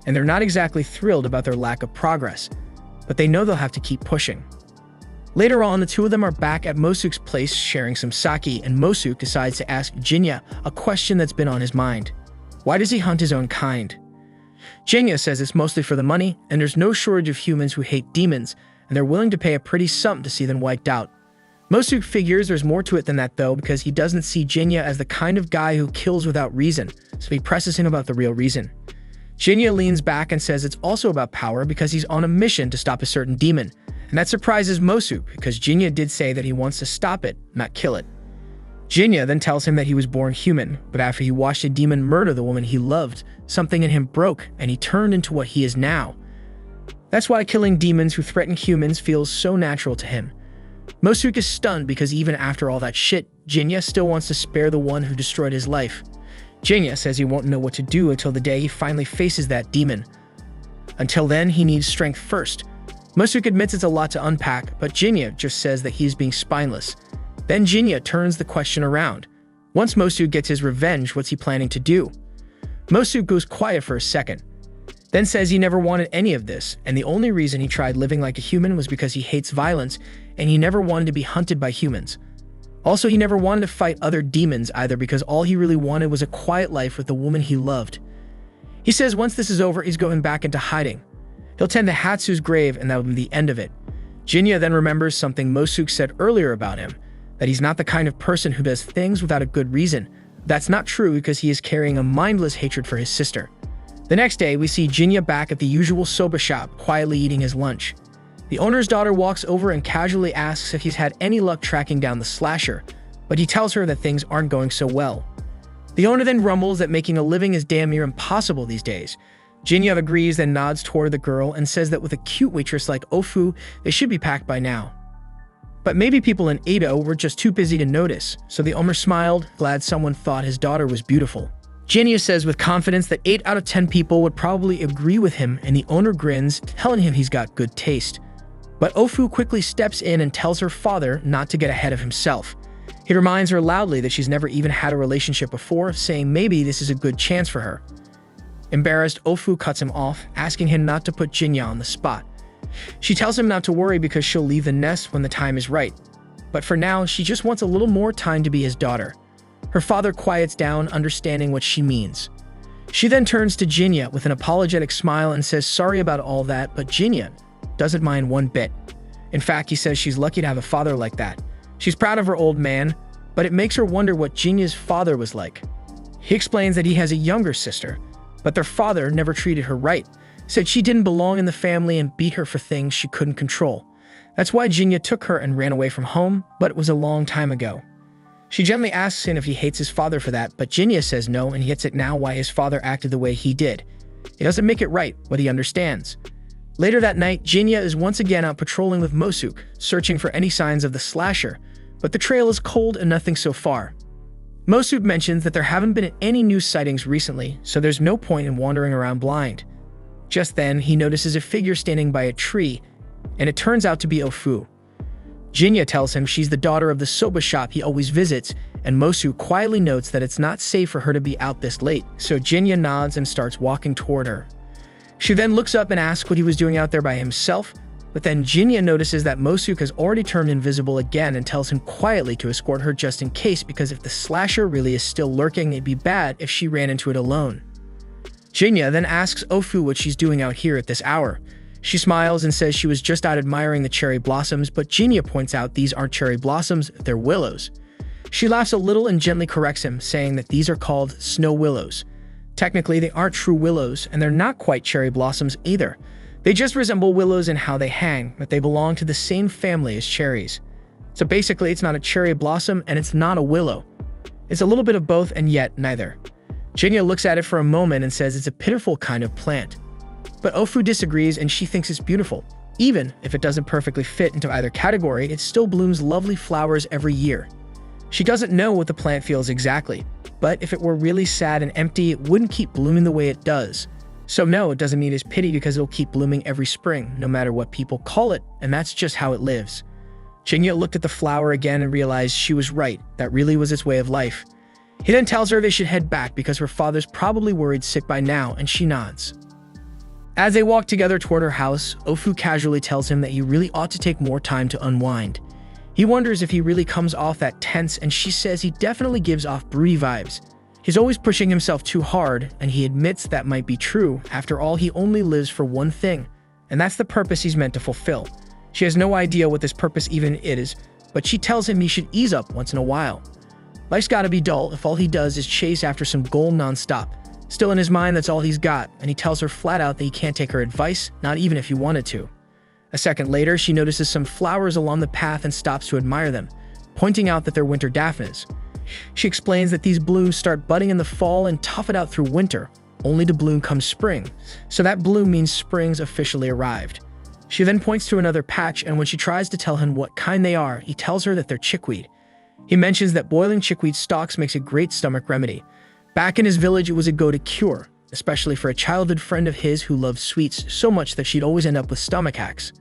and they're not exactly thrilled about their lack of progress, but they know they'll have to keep pushing. Later on, the two of them are back at Mosuke's place sharing some sake, and Mosuke decides to ask Jinta a question that's been on his mind. Why does he hunt his own kind? Jinta says it's mostly for the money, and there's no shortage of humans who hate demons, and they're willing to pay a pretty sum to see them wiped out. Mosuke figures there's more to it than that though, because he doesn't see Jinta as the kind of guy who kills without reason, so he presses him about the real reason. Jinta leans back and says it's also about power because he's on a mission to stop a certain demon, and that surprises Mosuke because Jinta did say that he wants to stop it, not kill it. Jinta then tells him that he was born human, but after he watched a demon murder the woman he loved, something in him broke and he turned into what he is now. That's why killing demons who threaten humans feels so natural to him. Mosuke is stunned because even after all that shit, Jinta still wants to spare the one who destroyed his life. Jinta says he won't know what to do until the day he finally faces that demon. Until then, he needs strength first. Mosuke admits it's a lot to unpack, but Jinta just says that he's being spineless. Then Jinta turns the question around. Once Mosuke gets his revenge, what's he planning to do? Mosuke goes quiet for a second, then says he never wanted any of this, and the only reason he tried living like a human was because he hates violence, and he never wanted to be hunted by humans. Also, he never wanted to fight other demons either because all he really wanted was a quiet life with the woman he loved. He says once this is over, he's going back into hiding. He'll tend to Hatsu's grave, and that will be the end of it. Jinta then remembers something Mosuke said earlier about him, that he's not the kind of person who does things without a good reason. That's not true because he is carrying a mindless hatred for his sister. The next day, we see Jinta back at the usual soba shop, quietly eating his lunch. The owner's daughter walks over and casually asks if he's had any luck tracking down the slasher, but he tells her that things aren't going so well. The owner then rumbles that making a living is damn near impossible these days. Jinta agrees, then nods toward the girl and says that with a cute waitress like Ofu, they should be packed by now. But maybe people in Edo were just too busy to notice, so the owner smiled, glad someone thought his daughter was beautiful. Jinta says with confidence that 8 out of 10 people would probably agree with him, and the owner grins, telling him he's got good taste. But Ofu quickly steps in and tells her father not to get ahead of himself. He reminds her loudly that she's never even had a relationship before, saying maybe this is a good chance for her. Embarrassed, Ofu cuts him off, asking him not to put Jinta on the spot. She tells him not to worry because she'll leave the nest when the time is right. But for now, she just wants a little more time to be his daughter. Her father quiets down, understanding what she means. She then turns to Jinta with an apologetic smile and says sorry about all that, but Jinta doesn't mind one bit. In fact, he says she's lucky to have a father like that. She's proud of her old man, but it makes her wonder what Jinta's father was like. He explains that he has a younger sister, but their father never treated her right, said she didn't belong in the family and beat her for things she couldn't control. That's why Jinta took her and ran away from home, but it was a long time ago. She gently asks him if he hates his father for that, but Jinta says no, and he gets it now why his father acted the way he did. It doesn't make it right, but he understands. Later that night, Jinta is once again out patrolling with Mosuke, searching for any signs of the slasher, but the trail is cold and nothing so far. Mosuke mentions that there haven't been any new sightings recently, so there's no point in wandering around blind. Just then, he notices a figure standing by a tree, and it turns out to be Ofu. Jinta tells him she's the daughter of the soba shop he always visits, and Mosu quietly notes that it's not safe for her to be out this late, so Jinta nods and starts walking toward her. She then looks up and asks what he was doing out there by himself, but then Jinta notices that Mosu has already turned invisible again and tells him quietly to escort her just in case, because if the slasher really is still lurking, it'd be bad if she ran into it alone. Jinta then asks Ofu what she's doing out here at this hour. She smiles and says she was just out admiring the cherry blossoms, but Jinta points out these aren't cherry blossoms, they're willows. She laughs a little and gently corrects him, saying that these are called snow willows. Technically, they aren't true willows, and they're not quite cherry blossoms either. They just resemble willows in how they hang, but they belong to the same family as cherries. So basically, it's not a cherry blossom and it's not a willow. It's a little bit of both and yet neither. Jinta looks at it for a moment and says it's a pitiful kind of plant. But Ofu disagrees and she thinks it's beautiful. Even if it doesn't perfectly fit into either category, it still blooms lovely flowers every year. She doesn't know what the plant feels exactly, but if it were really sad and empty, it wouldn't keep blooming the way it does. So no, it doesn't need his pity because it'll keep blooming every spring, no matter what people call it, and that's just how it lives. Jinta looked at the flower again and realized she was right, that really was its way of life. He then tells her they should head back because her father's probably worried sick by now, and she nods. As they walk together toward her house, Ofu casually tells him that he really ought to take more time to unwind. He wonders if he really comes off that tense, and she says he definitely gives off broody vibes. He's always pushing himself too hard, and he admits that might be true. After all, he only lives for one thing, and that's the purpose he's meant to fulfill. She has no idea what this purpose even is, but she tells him he should ease up once in a while. Life's gotta be dull if all he does is chase after some goal nonstop. Still in his mind, that's all he's got, and he tells her flat out that he can't take her advice, not even if he wanted to. A second later, she notices some flowers along the path and stops to admire them, pointing out that they're winter daphnes. She explains that these blooms start budding in the fall and tough it out through winter, only to bloom come spring, so that bloom means spring's officially arrived. She then points to another patch, and when she tries to tell him what kind they are, he tells her that they're chickweed. He mentions that boiling chickweed stalks makes a great stomach remedy. Back in his village, it was a go-to cure, especially for a childhood friend of his who loved sweets so much that she'd always end up with stomach hacks.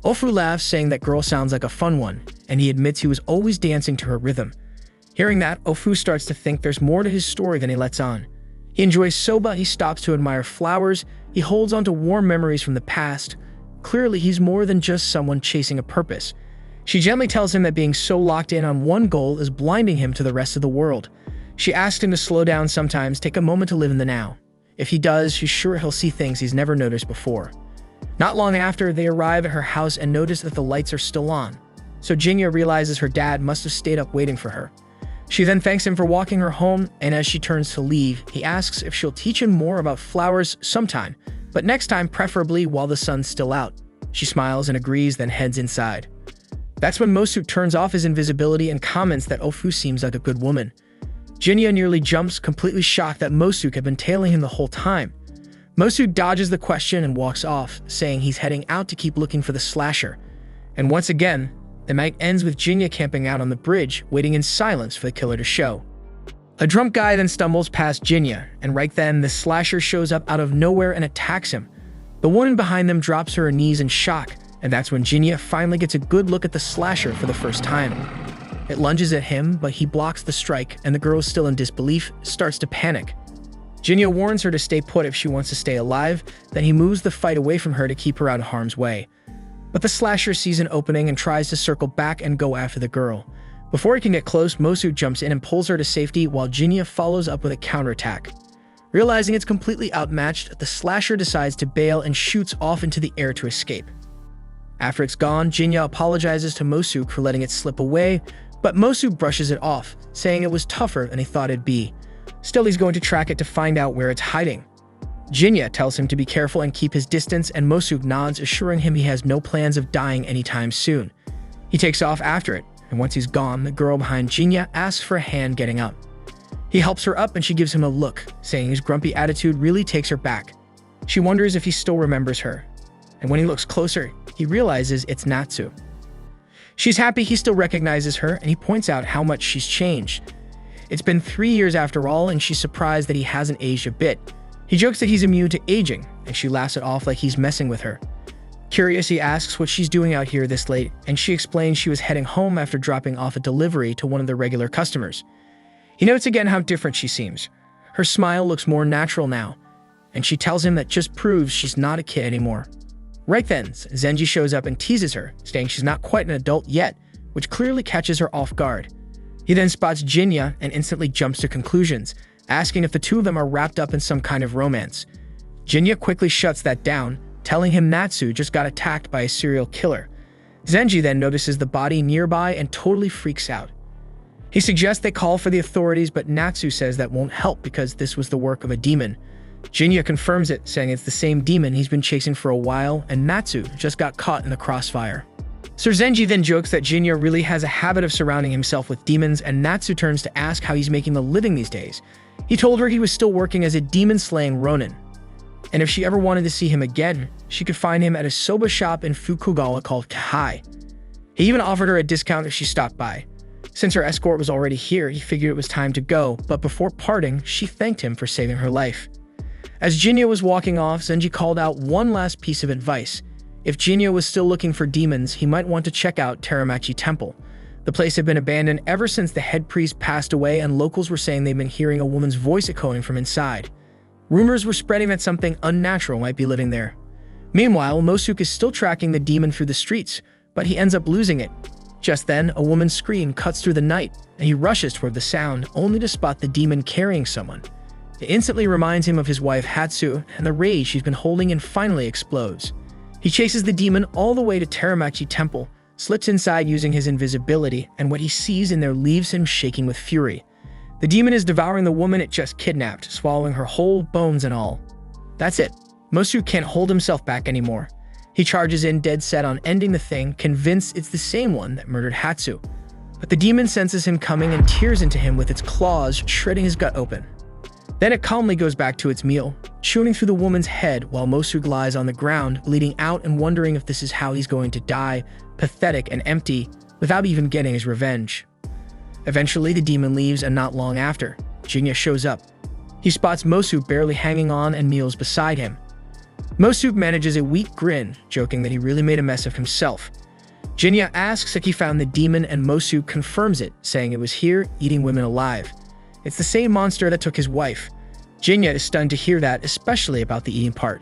Ofu laughs, saying that girl sounds like a fun one, and he admits he was always dancing to her rhythm. Hearing that, Ofu starts to think there's more to his story than he lets on. He enjoys soba, he stops to admire flowers, he holds on to warm memories from the past. Clearly, he's more than just someone chasing a purpose. She gently tells him that being so locked in on one goal is blinding him to the rest of the world. She asks him to slow down sometimes, take a moment to live in the now. If he does, she's sure he'll see things he's never noticed before. Not long after, they arrive at her house and notice that the lights are still on. So Jinta realizes her dad must have stayed up waiting for her. She then thanks him for walking her home, and as she turns to leave, he asks if she'll teach him more about flowers sometime, but next time preferably while the sun's still out. She smiles and agrees, then heads inside. That's when Mosu turns off his invisibility and comments that Ofu seems like a good woman. Jinta nearly jumps, completely shocked that Mosu had been tailing him the whole time. Mosu dodges the question and walks off, saying he's heading out to keep looking for the slasher. And once again, the night ends with Jinta camping out on the bridge, waiting in silence for the killer to show. A drunk guy then stumbles past Jinta, and right then, the slasher shows up out of nowhere and attacks him. The woman behind them drops to her knees in shock, and that's when Jinta finally gets a good look at the slasher for the first time. It lunges at him, but he blocks the strike, and the girl, still in disbelief, starts to panic. Jinta warns her to stay put if she wants to stay alive, then he moves the fight away from her to keep her out of harm's way. But the slasher sees an opening and tries to circle back and go after the girl. Before he can get close, Mosu jumps in and pulls her to safety while Jinta follows up with a counterattack. Realizing it's completely outmatched, the slasher decides to bail and shoots off into the air to escape. After it's gone, Jinta apologizes to Mosu for letting it slip away, but Mosu brushes it off, saying it was tougher than he thought it'd be. Still, he's going to track it to find out where it's hiding. Jinta tells him to be careful and keep his distance, and Mosu nods, assuring him he has no plans of dying anytime soon. He takes off after it, and once he's gone, the girl behind Jinta asks for a hand getting up. He helps her up and she gives him a look, saying his grumpy attitude really takes her back. She wonders if he still remembers her, and when he looks closer, he realizes it's Natsu. She's happy he still recognizes her, and he points out how much she's changed. It's been 3 years after all, and she's surprised that he hasn't aged a bit. He jokes that he's immune to aging, and she laughs it off like he's messing with her. Curious, he asks what she's doing out here this late, and she explains she was heading home after dropping off a delivery to one of the regular customers. He notes again how different she seems. Her smile looks more natural now, and she tells him that just proves she's not a kid anymore. Right then, Zenji shows up and teases her, saying she's not quite an adult yet, which clearly catches her off guard. He then spots Jinta and instantly jumps to conclusions, asking if the two of them are wrapped up in some kind of romance. Jinta quickly shuts that down, telling him Natsu just got attacked by a serial killer. Zenji then notices the body nearby and totally freaks out. He suggests they call for the authorities, but Natsu says that won't help because this was the work of a demon. Jinta confirms it, saying it's the same demon he's been chasing for a while, and Natsu just got caught in the crossfire. Sir Zenji then jokes that Jinta really has a habit of surrounding himself with demons, and Natsu turns to ask how he's making a living these days. He told her he was still working as a demon-slaying Ronin, and if she ever wanted to see him again, she could find him at a soba shop in Fukugawa called Kahai. He even offered her a discount if she stopped by. Since her escort was already here, he figured it was time to go, but before parting, she thanked him for saving her life. As Jinta was walking off, Zenji called out one last piece of advice. If Jinta was still looking for demons, he might want to check out Teramachi Temple. The place had been abandoned ever since the head priest passed away, and locals were saying they'd been hearing a woman's voice echoing from inside. Rumors were spreading that something unnatural might be living there. Meanwhile, Mosuke is still tracking the demon through the streets, but he ends up losing it. Just then, a woman's scream cuts through the night, and he rushes toward the sound, only to spot the demon carrying someone. It instantly reminds him of his wife Hatsu, and the rage she's been holding and finally explodes. He chases the demon all the way to Teramachi Temple, slips inside using his invisibility, and what he sees in there leaves him shaking with fury. The demon is devouring the woman it just kidnapped, swallowing her whole, bones and all. That's it. Mosuke can't hold himself back anymore. He charges in, dead set on ending the thing, convinced it's the same one that murdered Hatsu. But the demon senses him coming and tears into him with its claws, shredding his gut open. Then it calmly goes back to its meal, chewing through the woman's head while Mosuke lies on the ground, bleeding out and wondering if this is how he's going to die, pathetic and empty, without even getting his revenge. Eventually, the demon leaves, and not long after, Jinta shows up. He spots Mosuke barely hanging on and kneels beside him. Mosuke manages a weak grin, joking that he really made a mess of himself. Jinta asks if he found the demon, and Mosuke confirms it, saying it was here, eating women alive. It's the same monster that took his wife. Jinta is stunned to hear that, especially about the eating part.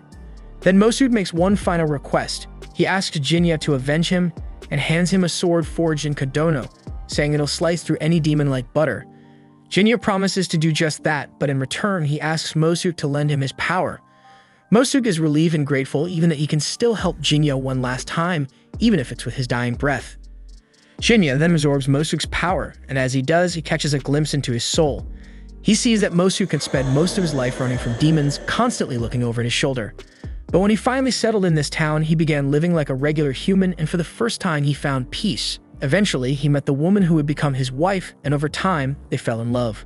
Then Mosuke makes one final request. He asks Jinta to avenge him and hands him a sword forged in Kadono, saying it'll slice through any demon like butter. Jinta promises to do just that, but in return, he asks Mosuke to lend him his power. Mosuke is relieved and grateful, even that he can still help Jinta one last time, even if it's with his dying breath. Jinta then absorbs Mosuke's power, and as he does, he catches a glimpse into his soul. He sees that Mosuke had spent most of his life running from demons, constantly looking over his shoulder. But when he finally settled in this town, he began living like a regular human, and for the first time, he found peace. Eventually, he met the woman who would become his wife, and over time, they fell in love.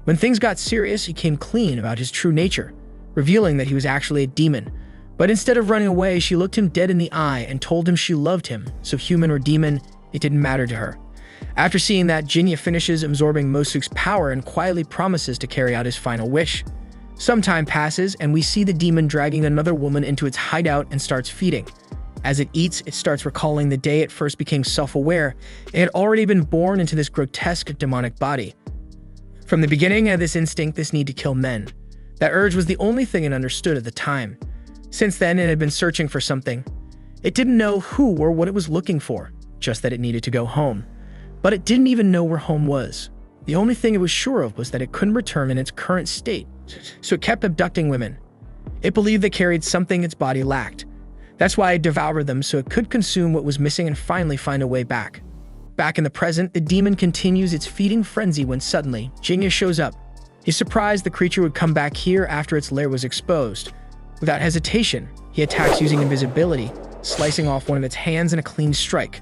When things got serious, he came clean about his true nature, revealing that he was actually a demon. But instead of running away, she looked him dead in the eye and told him she loved him, so human or demon, it didn't matter to her. After seeing that, Jinta finishes absorbing Mosuke's power and quietly promises to carry out his final wish. Some time passes, and we see the demon dragging another woman into its hideout and starts feeding. As it eats, it starts recalling the day it first became self-aware. It had already been born into this grotesque demonic body. From the beginning, it had this instinct, this need to kill men. That urge was the only thing it understood at the time. Since then, it had been searching for something. It didn't know who or what it was looking for, just that it needed to go home. But it didn't even know where home was. The only thing it was sure of was that it couldn't return in its current state, so it kept abducting women. It believed they carried something its body lacked. That's why it devoured them, so it could consume what was missing and finally find a way back. Back in the present, the demon continues its feeding frenzy when suddenly, Jinta shows up. He's surprised the creature would come back here after its lair was exposed. Without hesitation, he attacks using invisibility, slicing off one of its hands in a clean strike.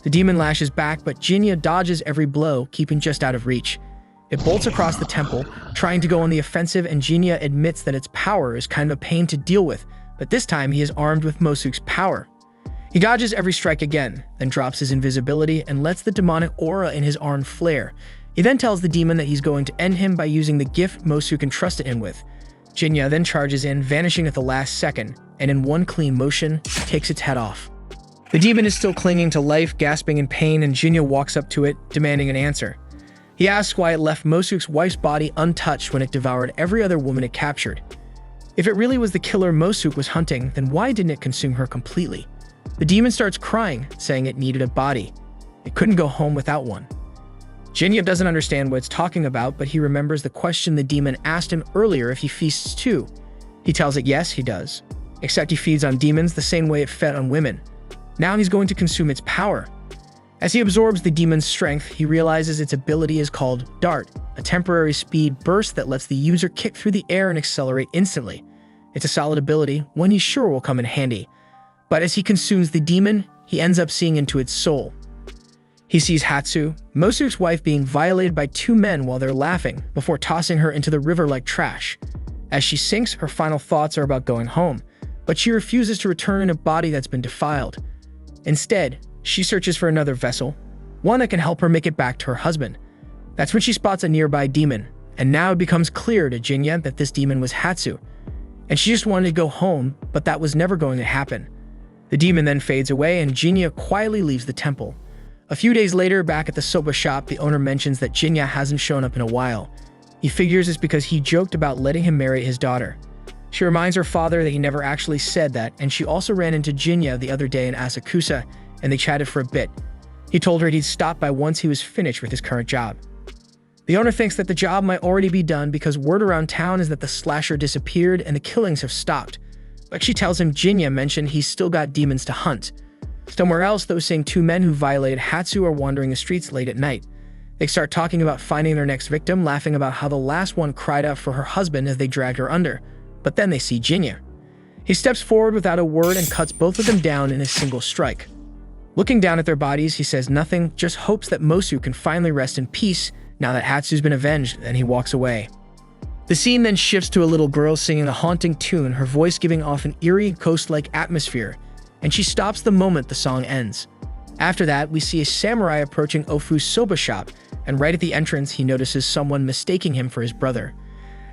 The demon lashes back, but Jinta dodges every blow, keeping just out of reach. It bolts across the temple, trying to go on the offensive, and Jinta admits that its power is kind of a pain to deal with, but this time he is armed with Mosuke's power. He dodges every strike again, then drops his invisibility and lets the demonic aura in his arm flare. He then tells the demon that he's going to end him by using the gift Mosuke entrusted him with. Jinta then charges in, vanishing at the last second, and in one clean motion, takes its head off. The demon is still clinging to life, gasping in pain, and Jinta walks up to it, demanding an answer. He asks why it left Mosuke's wife's body untouched when it devoured every other woman it captured. If it really was the killer Mosuke was hunting, then why didn't it consume her completely? The demon starts crying, saying it needed a body. It couldn't go home without one. Jinta doesn't understand what it's talking about, but he remembers the question the demon asked him earlier if he feasts too. He tells it yes, he does. Except he feeds on demons the same way it fed on women. Now he's going to consume its power. As he absorbs the demon's strength, he realizes its ability is called Dart, a temporary speed burst that lets the user kick through the air and accelerate instantly. It's a solid ability, one he's sure will come in handy. But as he consumes the demon, he ends up seeing into its soul. He sees Hatsu, Mosuke's wife, being violated by two men while they're laughing, before tossing her into the river like trash. As she sinks, her final thoughts are about going home, but she refuses to return in a body that's been defiled. Instead, she searches for another vessel, one that can help her make it back to her husband. That's when she spots a nearby demon, and now it becomes clear to Jinta that this demon was Hatsu, and she just wanted to go home, but that was never going to happen. The demon then fades away, and Jinta quietly leaves the temple. A few days later, back at the soba shop, the owner mentions that Jinta hasn't shown up in a while. He figures it's because he joked about letting him marry his daughter. She reminds her father that he never actually said that, and she also ran into Jinta the other day in Asakusa, and they chatted for a bit. He told her he'd stop by once he was finished with his current job. The owner thinks that the job might already be done because word around town is that the slasher disappeared and the killings have stopped. But she tells him Jinta mentioned he's still got demons to hunt. Somewhere else, those same two men who violated Hatsu are wandering the streets late at night. They start talking about finding their next victim, laughing about how the last one cried out for her husband as they dragged her under. But then they see Jinta. He steps forward without a word and cuts both of them down in a single strike. Looking down at their bodies, he says nothing, just hopes that Mosu can finally rest in peace now that Hatsu's been avenged, and he walks away. The scene then shifts to a little girl singing a haunting tune, her voice giving off an eerie, ghost-like atmosphere, and she stops the moment the song ends. After that, we see a samurai approaching Ofu's soba shop, and right at the entrance, he notices someone mistaking him for his brother.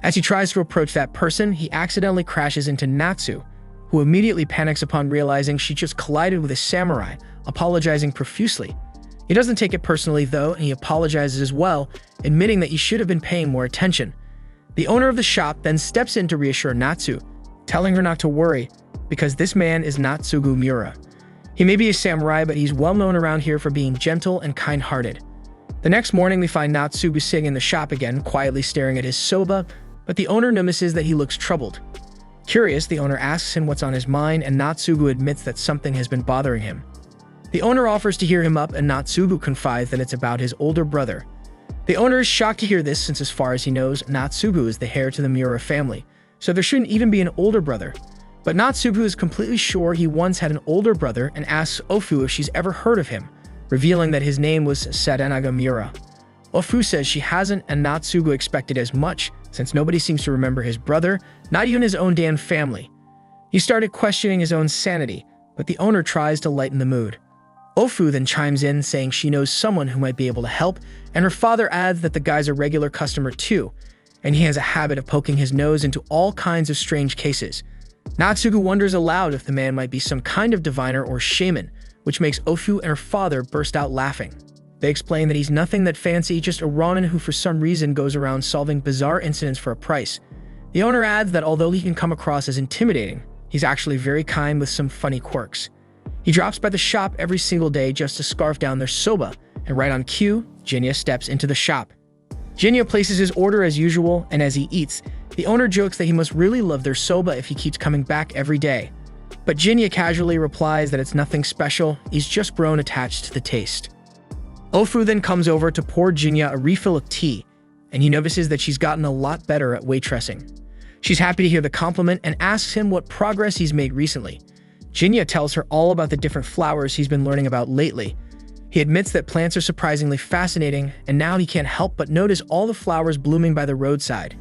As he tries to approach that person, he accidentally crashes into Natsu, who immediately panics upon realizing she just collided with a samurai, apologizing profusely. He doesn't take it personally though, and he apologizes as well, admitting that he should have been paying more attention. The owner of the shop then steps in to reassure Natsu, telling her not to worry, because this man is Natsugu Miura. He may be a samurai, but he's well known around here for being gentle and kind-hearted. The next morning, we find Natsugu sitting in the shop again, quietly staring at his soba, but the owner notices that he looks troubled. Curious, the owner asks him what's on his mind, and Natsugu admits that something has been bothering him. The owner offers to hear him up, and Natsugu confides that it's about his older brother. The owner is shocked to hear this since, as far as he knows, Natsugu is the heir to the Miura family, so there shouldn't even be an older brother. But Natsugu is completely sure he once had an older brother and asks Ofu if she's ever heard of him, revealing that his name was Sadanaga Miura. Ofu says she hasn't, and Natsugu expected as much, since nobody seems to remember his brother, not even his own damn family. He started questioning his own sanity, but the owner tries to lighten the mood. Ofu then chimes in, saying she knows someone who might be able to help, and her father adds that the guy's a regular customer too, and he has a habit of poking his nose into all kinds of strange cases. Natsugu wonders aloud if the man might be some kind of diviner or shaman, which makes Ofu and her father burst out laughing. They explain that he's nothing that fancy, just a Ronin who for some reason goes around solving bizarre incidents for a price. The owner adds that although he can come across as intimidating, he's actually very kind with some funny quirks. He drops by the shop every single day just to scarf down their soba, and right on cue, Jinta steps into the shop. Jinta places his order as usual, and as he eats, the owner jokes that he must really love their soba if he keeps coming back every day. But Jinta casually replies that it's nothing special, he's just grown attached to the taste. Ofu then comes over to pour Jinta a refill of tea, and he notices that she's gotten a lot better at waitressing. She's happy to hear the compliment and asks him what progress he's made recently. Jinta tells her all about the different flowers he's been learning about lately. He admits that plants are surprisingly fascinating, and now he can't help but notice all the flowers blooming by the roadside.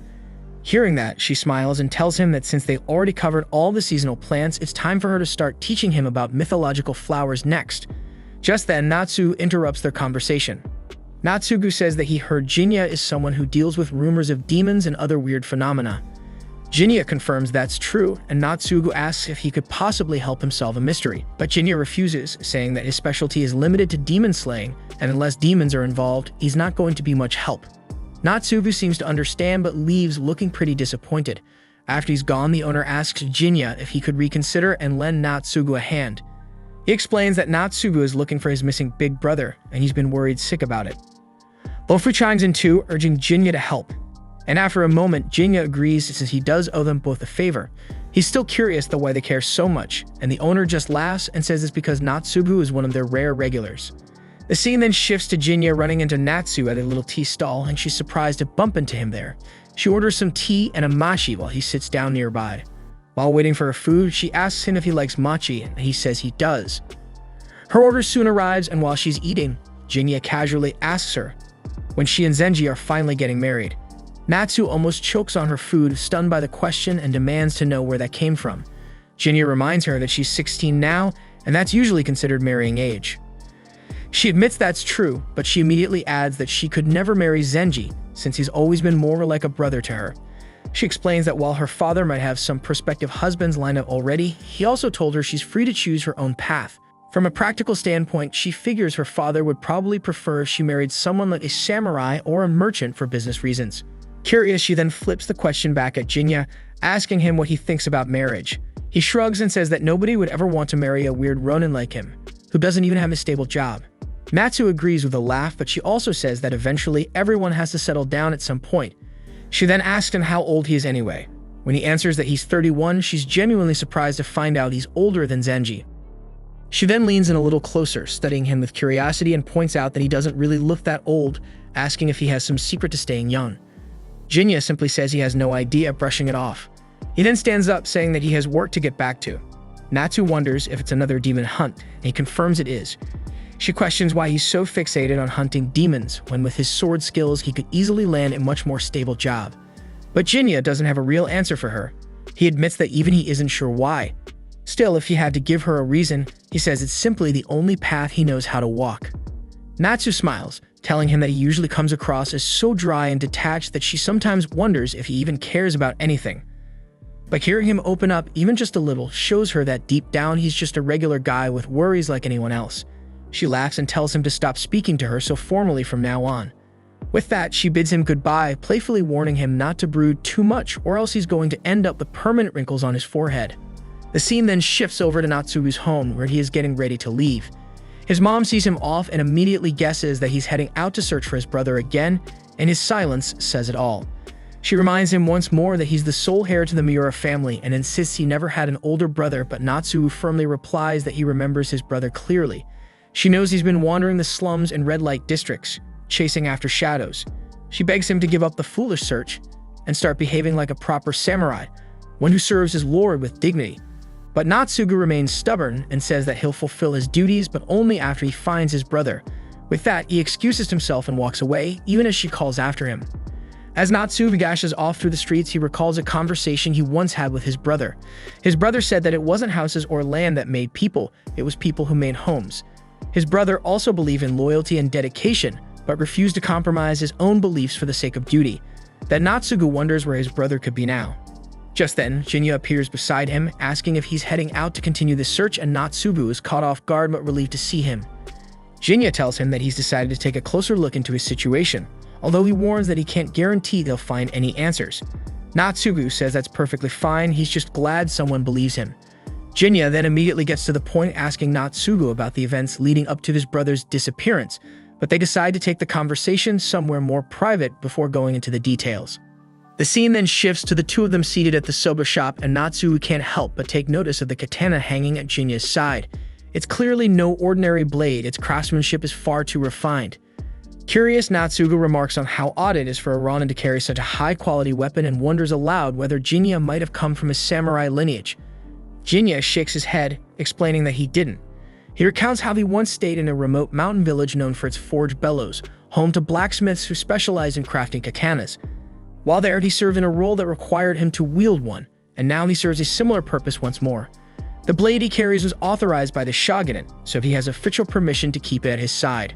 Hearing that, she smiles and tells him that since they've already covered all the seasonal plants, it's time for her to start teaching him about mythological flowers next. Just then, Natsu interrupts their conversation. Natsugu says that he heard Jinta is someone who deals with rumors of demons and other weird phenomena. Jinya confirms that's true, and Natsugu asks if he could possibly help him solve a mystery. But Jinya refuses, saying that his specialty is limited to demon slaying, and unless demons are involved, he's not going to be much help. Natsugu seems to understand but leaves looking pretty disappointed. After he's gone, the owner asks Jinya if he could reconsider and lend Natsugu a hand. He explains that Natsugu is looking for his missing big brother, and he's been worried sick about it. Bofu chimes in too, urging Jinya to help. And after a moment, Jinya agrees since he does owe them both a favor. He's still curious though why they care so much, and the owner just laughs and says it's because Natsugu is one of their rare regulars. The scene then shifts to Jinya running into Natsu at a little tea stall, and she's surprised to bump into him there. She orders some tea and a machi while he sits down nearby. While waiting for her food, she asks him if he likes machi, and he says he does. Her order soon arrives, and while she's eating, Jinya casually asks her when she and Zenji are finally getting married. Natsu almost chokes on her food, stunned by the question, and demands to know where that came from. Jinya reminds her that she's 16 now, and that's usually considered marrying age. She admits that's true, but she immediately adds that she could never marry Zenji, since he's always been more like a brother to her. She explains that while her father might have some prospective husbands lined up already, he also told her she's free to choose her own path. From a practical standpoint, she figures her father would probably prefer if she married someone like a samurai or a merchant for business reasons. Curious, she then flips the question back at Jinya, asking him what he thinks about marriage. He shrugs and says that nobody would ever want to marry a weird ronin like him, who doesn't even have a stable job. Natsu agrees with a laugh, but she also says that eventually everyone has to settle down at some point. She then asks him how old he is anyway. When he answers that he's 31, she's genuinely surprised to find out he's older than Zenji. She then leans in a little closer, studying him with curiosity, and points out that he doesn't really look that old, asking if he has some secret to staying young. Jinya simply says he has no idea, brushing it off. He then stands up, saying that he has work to get back to. Natsu wonders if it's another demon hunt, and he confirms it is. She questions why he's so fixated on hunting demons, when with his sword skills he could easily land a much more stable job. But Jinya doesn't have a real answer for her. He admits that even he isn't sure why. Still, if he had to give her a reason, he says it's simply the only path he knows how to walk. Natsu smiles, telling him that he usually comes across as so dry and detached that she sometimes wonders if he even cares about anything. But hearing him open up even just a little shows her that deep down he's just a regular guy with worries like anyone else. She laughs and tells him to stop speaking to her so formally from now on. With that, she bids him goodbye, playfully warning him not to brood too much or else he's going to end up with permanent wrinkles on his forehead. The scene then shifts over to Natsugu's home, where he is getting ready to leave. His mom sees him off and immediately guesses that he's heading out to search for his brother again, and his silence says it all. She reminds him once more that he's the sole heir to the Miura family and insists he never had an older brother, but Natsugu firmly replies that he remembers his brother clearly. She knows he's been wandering the slums and red light districts, chasing after shadows. She begs him to give up the foolish search and start behaving like a proper samurai, one who serves his lord with dignity. But Natsugu remains stubborn and says that he'll fulfill his duties, but only after he finds his brother. With that, he excuses himself and walks away, even as she calls after him. As Natsugu dashes off through the streets, he recalls a conversation he once had with his brother. His brother said that it wasn't houses or land that made people, it was people who made homes. His brother also believed in loyalty and dedication, but refused to compromise his own beliefs for the sake of duty. That Natsugu wonders where his brother could be now. Just then, Jinya appears beside him, asking if he's heading out to continue the search, and Natsugu is caught off guard but relieved to see him. Jinya tells him that he's decided to take a closer look into his situation, although he warns that he can't guarantee they'll find any answers. Natsugu says that's perfectly fine, he's just glad someone believes him. Jinya then immediately gets to the point, asking Natsugu about the events leading up to his brother's disappearance, but they decide to take the conversation somewhere more private before going into the details. The scene then shifts to the two of them seated at the soba shop, and Natsugu can't help but take notice of the katana hanging at Jinya's side. It's clearly no ordinary blade, its craftsmanship is far too refined. Curious, Natsugu remarks on how odd it is for a ronin to carry such a high-quality weapon and wonders aloud whether Jinya might have come from a samurai lineage. Jinya shakes his head, explaining that he didn't. He recounts how he once stayed in a remote mountain village known for its forged bellows, home to blacksmiths who specialized in crafting katanas. While there, he served in a role that required him to wield one, and now he serves a similar purpose once more. The blade he carries was authorized by the shogunate, so he has official permission to keep it at his side.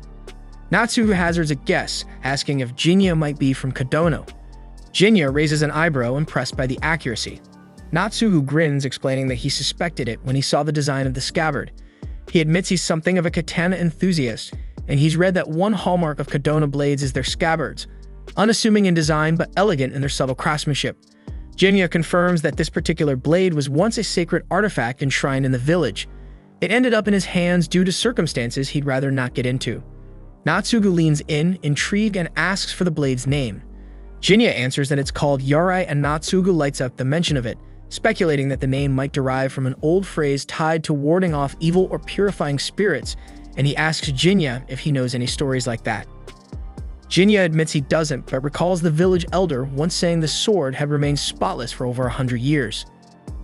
Natsugu hazards a guess, asking if Jinya might be from Kadono. Jinya raises an eyebrow, impressed by the accuracy. Natsugu grins, explaining that he suspected it when he saw the design of the scabbard. He admits he's something of a katana enthusiast, and he's read that one hallmark of Kadono blades is their scabbards, unassuming in design but elegant in their subtle craftsmanship. Jinya confirms that this particular blade was once a sacred artifact enshrined in the village. It ended up in his hands due to circumstances he'd rather not get into. Natsugu leans in, intrigued, and asks for the blade's name. Jinya answers that it's called Yarai, and Natsugu lights up the mention of it, speculating that the name might derive from an old phrase tied to warding off evil or purifying spirits, and he asks Jinya if he knows any stories like that. Jinya admits he doesn't, but recalls the village elder once saying the sword had remained spotless for over 100 years.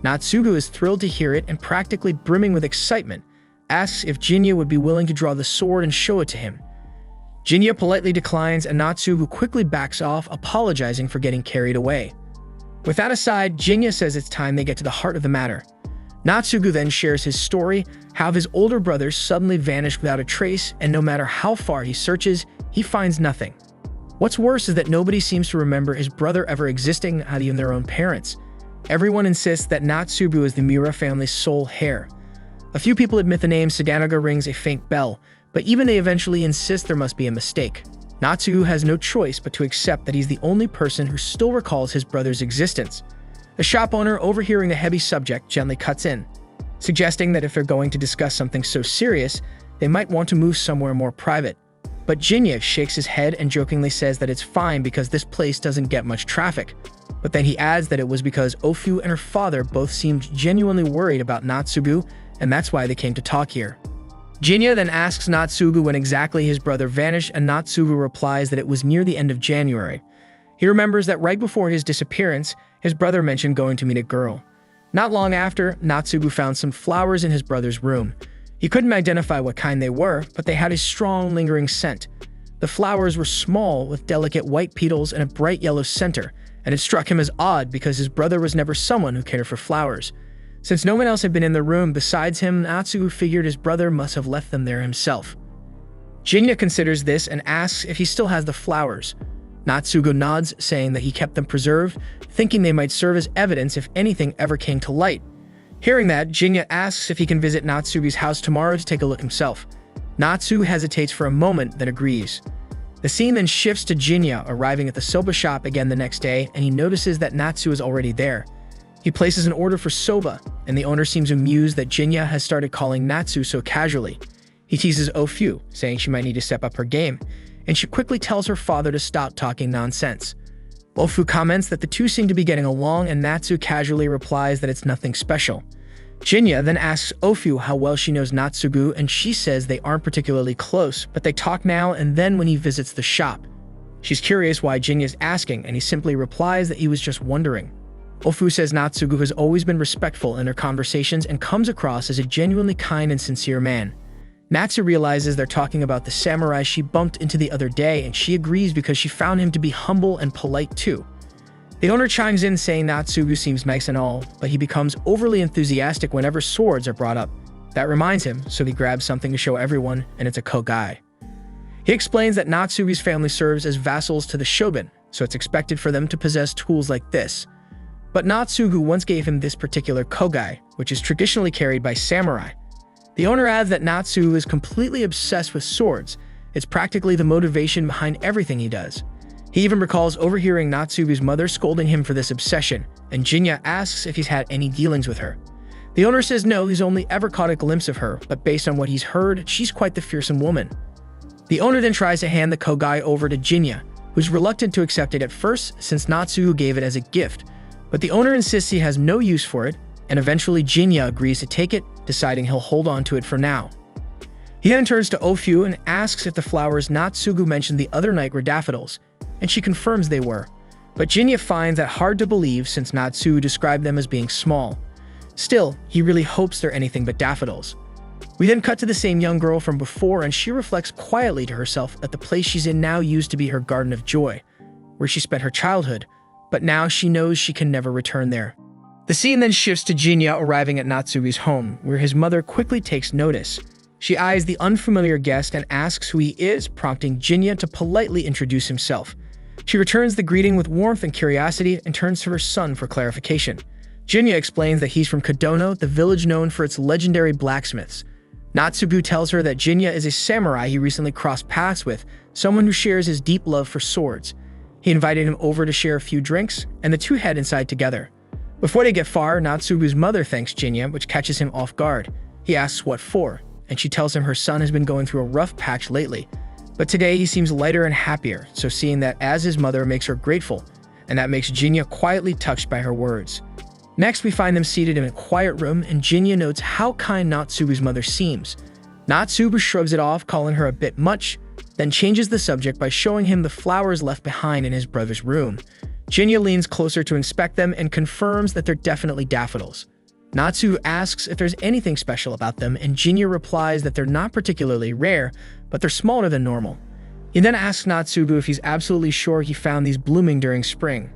Natsugu is thrilled to hear it and, practically brimming with excitement, asks if Jinya would be willing to draw the sword and show it to him. Jinya politely declines, and Natsugu quickly backs off, apologizing for getting carried away. With that aside, Jinya says it's time they get to the heart of the matter. Natsugu then shares his story, how his older brother suddenly vanished without a trace, and no matter how far he searches, he finds nothing. What's worse is that nobody seems to remember his brother ever existing, not even their own parents. Everyone insists that Natsugu is the Miura family's sole heir. A few people admit the name Saganaga rings a faint bell, but even they eventually insist there must be a mistake. Natsugu has no choice but to accept that he's the only person who still recalls his brother's existence. The shop owner, overhearing the heavy subject, gently cuts in, suggesting that if they're going to discuss something so serious, they might want to move somewhere more private. But Jinya shakes his head and jokingly says that it's fine because this place doesn't get much traffic. But then he adds that it was because Ofu and her father both seemed genuinely worried about Natsugu, and that's why they came to talk here. Jinya then asks Natsugu when exactly his brother vanished, and Natsugu replies that it was near the end of January. He remembers that right before his disappearance, his brother mentioned going to meet a girl. Not long after, Natsugu found some flowers in his brother's room. He couldn't identify what kind they were, but they had a strong, lingering scent. The flowers were small, with delicate white petals and a bright yellow center, and it struck him as odd because his brother was never someone who cared for flowers. Since no one else had been in the room besides him, Natsugu figured his brother must have left them there himself. Jinya considers this and asks if he still has the flowers. Natsugu nods, saying that he kept them preserved, thinking they might serve as evidence if anything ever came to light. Hearing that, Jinya asks if he can visit Natsugu's house tomorrow to take a look himself. Natsugu hesitates for a moment, then agrees. The scene then shifts to Jinya arriving at the soba shop again the next day, and he notices that Natsu is already there. He places an order for soba, and the owner seems amused that Jinya has started calling Natsu so casually. He teases Ofu, saying she might need to step up her game, and she quickly tells her father to stop talking nonsense. Ofu comments that the two seem to be getting along, and Natsu casually replies that it's nothing special. Jinya then asks Ofu how well she knows Natsugu, and she says they aren't particularly close, but they talk now and then when he visits the shop. She's curious why Jinya's asking, and he simply replies that he was just wondering. Ofu says Natsugu has always been respectful in her conversations and comes across as a genuinely kind and sincere man. Natsu realizes they're talking about the samurai she bumped into the other day, and she agrees because she found him to be humble and polite too. The owner chimes in, saying Natsugu seems nice and all, but he becomes overly enthusiastic whenever swords are brought up. That reminds him, so he grabs something to show everyone, and it's a kogai. He explains that Natsugu's family serves as vassals to the shogun, so it's expected for them to possess tools like this. But Natsugu once gave him this particular kogai, which is traditionally carried by samurai. The owner adds that Natsugu is completely obsessed with swords. It's practically the motivation behind everything he does. He even recalls overhearing Natsugu's mother scolding him for this obsession, and Jinya asks if he's had any dealings with her. The owner says no, he's only ever caught a glimpse of her, but based on what he's heard, she's quite the fearsome woman. The owner then tries to hand the kogai over to Jinya, who's reluctant to accept it at first since Natsugu gave it as a gift, but the owner insists he has no use for it, and eventually Jinya agrees to take it, deciding he'll hold on to it for now. He then turns to Ofu and asks if the flowers Natsugu mentioned the other night were daffodils, and she confirms they were. But Jinya finds that hard to believe since Natsugu described them as being small. Still, he really hopes they're anything but daffodils. We then cut to the same young girl from before, and she reflects quietly to herself that the place she's in now used to be her garden of joy, where she spent her childhood, but now she knows she can never return there. The scene then shifts to Jinya arriving at Natsugu's home, where his mother quickly takes notice. She eyes the unfamiliar guest and asks who he is, prompting Jinya to politely introduce himself. She returns the greeting with warmth and curiosity and turns to her son for clarification. Jinta explains that he's from Kadono, the village known for its legendary blacksmiths. Natsugu tells her that Jinta is a samurai he recently crossed paths with, someone who shares his deep love for swords. He invited him over to share a few drinks, and the two head inside together. Before they get far, Natsugu's mother thanks Jinta, which catches him off guard. He asks what for, and she tells him her son has been going through a rough patch lately. But today he seems lighter and happier, so seeing that as his mother makes her grateful, and that makes Jinta quietly touched by her words. Next, we find them seated in a quiet room, and Jinta notes how kind Natsugu's mother seems. Natsugu shrugs it off, calling her a bit much, then changes the subject by showing him the flowers left behind in his brother's room. Jinta leans closer to inspect them and confirms that they're definitely daffodils. Natsugu asks if there's anything special about them, and Jinta replies that they're not particularly rare, but they're smaller than normal. He then asks Natsugu if he's absolutely sure he found these blooming during spring.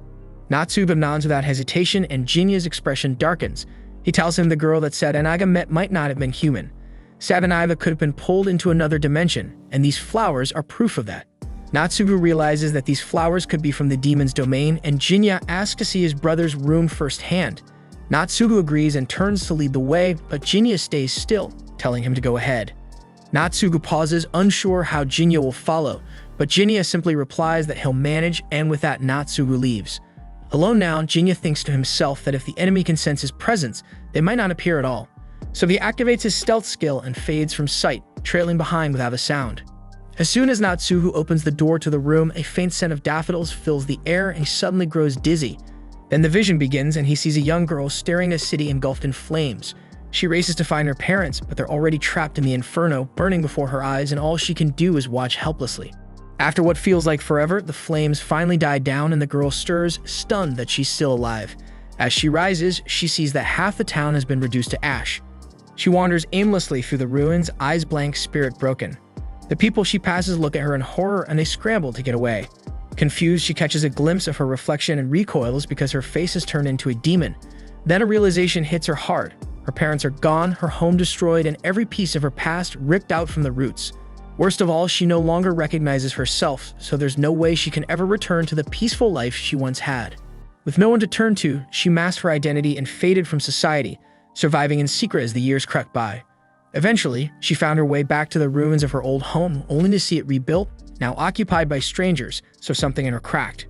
Natsugu nods without hesitation, and Jinta's expression darkens. He tells him the girl that Sadanaga met might not have been human. Sadanaga could have been pulled into another dimension, and these flowers are proof of that. Natsugu realizes that these flowers could be from the demon's domain, and Jinta asks to see his brother's room firsthand. Natsugu agrees and turns to lead the way, but Jinta stays still, telling him to go ahead. Natsugu pauses, unsure how Jinta will follow, but Jinta simply replies that he'll manage, and with that Natsugu leaves. Alone now, Jinta thinks to himself that if the enemy can sense his presence, they might not appear at all. So he activates his stealth skill and fades from sight, trailing behind without a sound. As soon as Natsugu opens the door to the room, a faint scent of daffodils fills the air and he suddenly grows dizzy. Then the vision begins and he sees a young girl staring at a city engulfed in flames. She races to find her parents, but they're already trapped in the inferno, burning before her eyes, and all she can do is watch helplessly. After what feels like forever, the flames finally die down and the girl stirs, stunned that she's still alive. As she rises, she sees that half the town has been reduced to ash. She wanders aimlessly through the ruins, eyes blank, spirit broken. The people she passes look at her in horror and they scramble to get away. Confused, she catches a glimpse of her reflection and recoils because her face has turned into a demon. Then a realization hits her hard. Her parents are gone, her home destroyed, and every piece of her past ripped out from the roots. Worst of all, she no longer recognizes herself, so there's no way she can ever return to the peaceful life she once had. With no one to turn to, she masked her identity and faded from society, surviving in secret as the years crept by. Eventually, she found her way back to the ruins of her old home, only to see it rebuilt, now occupied by strangers, so something in her cracked.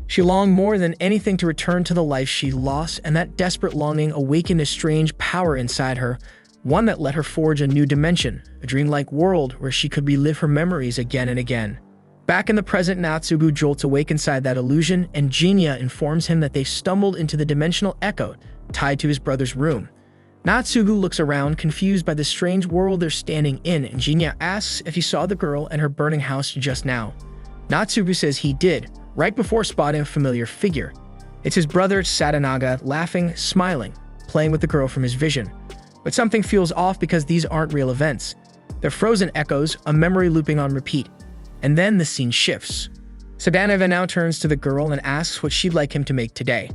She longed more than anything to return to the life she lost, and that desperate longing awakened a strange power inside her, one that let her forge a new dimension, a dreamlike world where she could relive her memories again and again. Back in the present, Natsugu jolts awake inside that illusion, and Jinta informs him that they stumbled into the dimensional echo tied to his brother's room. Natsugu looks around, confused by the strange world they're standing in, and Jinta asks if he saw the girl and her burning house just now. Natsugu says he did, right before spotting a familiar figure. It's his brother Sadanaga, laughing, smiling, playing with the girl from his vision. But something feels off because these aren't real events. They're frozen echoes, a memory looping on repeat. And then the scene shifts. Sadanaga now turns to the girl and asks what she'd like him to make today.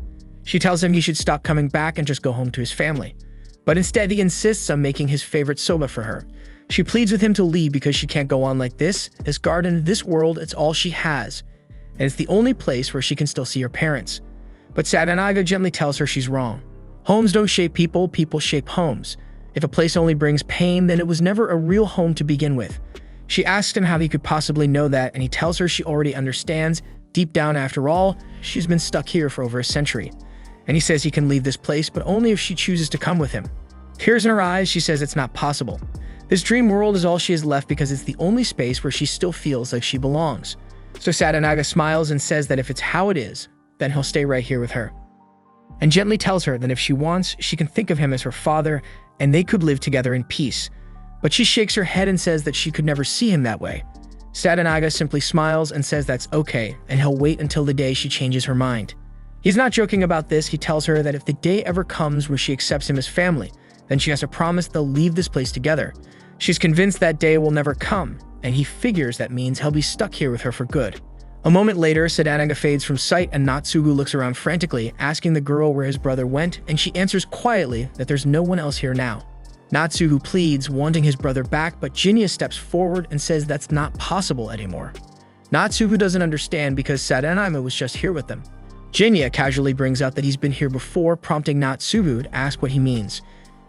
She tells him he should stop coming back and just go home to his family. But instead he insists on making his favorite soba for her. She pleads with him to leave because she can't go on like this. This garden, this world, it's all she has. And it's the only place where she can still see her parents. But Sadanaga gently tells her she's wrong. Homes don't shape people, people shape homes. If a place only brings pain, then it was never a real home to begin with. She asks him how he could possibly know that, and he tells her she already understands. Deep down, after all, she's been stuck here for over a century. And he says he can leave this place, but only if she chooses to come with him. Tears in her eyes, she says it's not possible. This dream world is all she has left because it's the only space where she still feels like she belongs. So Sadanaga smiles and says that if it's how it is, then he'll stay right here with her. And gently tells her that if she wants, she can think of him as her father, and they could live together in peace. But she shakes her head and says that she could never see him that way. Sadanaga simply smiles and says that's okay, and he'll wait until the day she changes her mind. He's not joking about this. He tells her that if the day ever comes where she accepts him as family, then she has to promise they'll leave this place together. She's convinced that day will never come, and he figures that means he'll be stuck here with her for good. A moment later, Sadanaga fades from sight and Natsugu looks around frantically, asking the girl where his brother went, and she answers quietly that there's no one else here now. Natsugu pleads, wanting his brother back, but Jinta steps forward and says that's not possible anymore. Natsubu doesn't understand because Sadanime was just here with them. Jinta casually brings up that he's been here before, prompting Natsubu to ask what he means.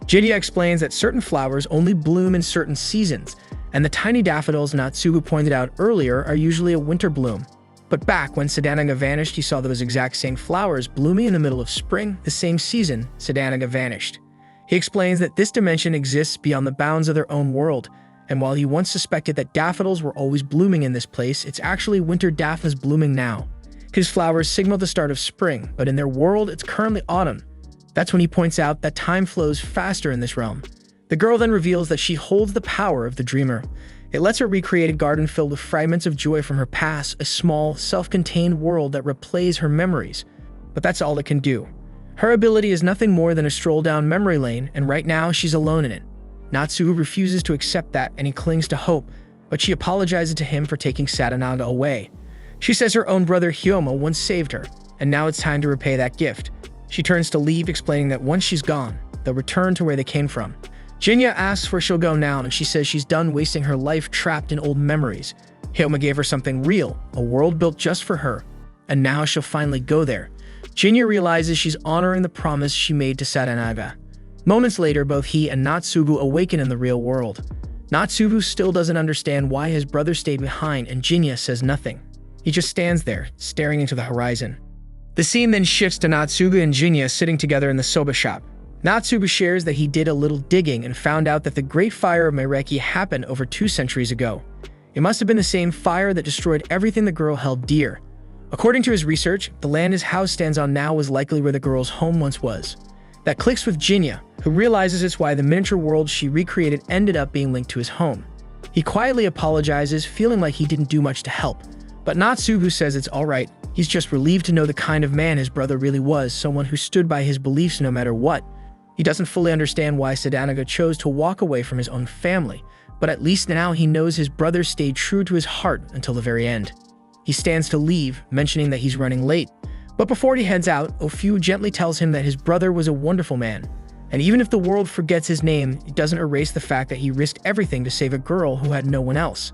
Jinta explains that certain flowers only bloom in certain seasons, and the tiny daffodils Natsubu pointed out earlier are usually a winter bloom. But back when Sadanaga vanished, he saw those exact same flowers blooming in the middle of spring, the same season Sadanaga vanished. He explains that this dimension exists beyond the bounds of their own world, and while he once suspected that daffodils were always blooming in this place, it's actually winter daffodils blooming now. His flowers signal the start of spring, but in their world, it's currently autumn. That's when he points out that time flows faster in this realm. The girl then reveals that she holds the power of the dreamer. It lets her recreate a garden filled with fragments of joy from her past, a small, self-contained world that replays her memories. But that's all it can do. Her ability is nothing more than a stroll down memory lane, and right now she's alone in it. Natsubu refuses to accept that, and he clings to hope, but she apologizes to him for taking Sadanaga away. She says her own brother Hyoma once saved her, and now it's time to repay that gift. She turns to leave, explaining that once she's gone, they'll return to where they came from. Jinta asks where she'll go now, and she says she's done wasting her life trapped in old memories. Hyoma gave her something real, a world built just for her, and now she'll finally go there. Jinta realizes she's honoring the promise she made to Sadanaga. Moments later, both he and Natsubu awaken in the real world. Natsubu still doesn't understand why his brother stayed behind, and Jinta says nothing. He just stands there, staring into the horizon. The scene then shifts to Natsubu and Jinta sitting together in the soba shop. Natsubu shares that he did a little digging and found out that the Great Fire of Maireki happened over 2 centuries ago. It must have been the same fire that destroyed everything the girl held dear. According to his research, the land his house stands on now was likely where the girl's home once was. That clicks with Jinta, who realizes it's why the miniature world she recreated ended up being linked to his home. He quietly apologizes, feeling like he didn't do much to help. But Natsubu says it's alright. He's just relieved to know the kind of man his brother really was, someone who stood by his beliefs no matter what. He doesn't fully understand why Sadanaga chose to walk away from his own family, but at least now he knows his brother stayed true to his heart until the very end. He stands to leave, mentioning that he's running late. But before he heads out, Ofu gently tells him that his brother was a wonderful man. And even if the world forgets his name, it doesn't erase the fact that he risked everything to save a girl who had no one else.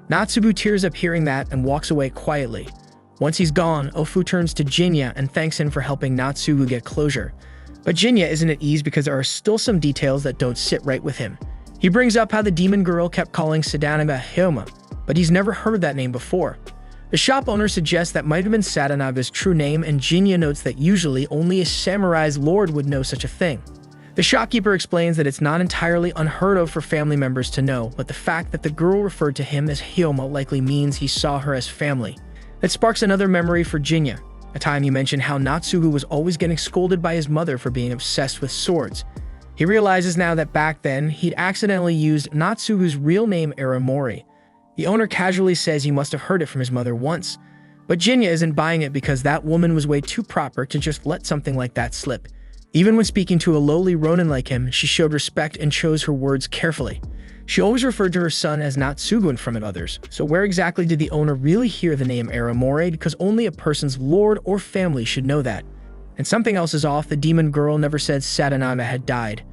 Natsubu tears up hearing that and walks away quietly. Once he's gone, Ofu turns to Jinta and thanks him for helping Natsubu get closure. But Jinta isn't at ease because there are still some details that don't sit right with him. He brings up how the demon girl kept calling Sadanaga Hyoma, but he's never heard that name before. The shop owner suggests that might have been Sadanaga's true name, and Jinta notes that usually only a samurai's lord would know such a thing. The shopkeeper explains that it's not entirely unheard of for family members to know, but the fact that the girl referred to him as Hyoma likely means he saw her as family. That sparks another memory for Jinta, a time he mentioned how Natsubu was always getting scolded by his mother for being obsessed with swords. He realizes now that back then, he'd accidentally used Natsubu's real name Aramori. The owner casually says he must have heard it from his mother once, but Jinta isn't buying it because that woman was way too proper to just let something like that slip. Even when speaking to a lowly ronin like him, she showed respect and chose her words carefully. She always referred to her son as Natsugu in front of others, so where exactly did the owner really hear the name Aramori? Because only a person's lord or family should know that. And something else is off. The demon girl never said Sadanaga had died,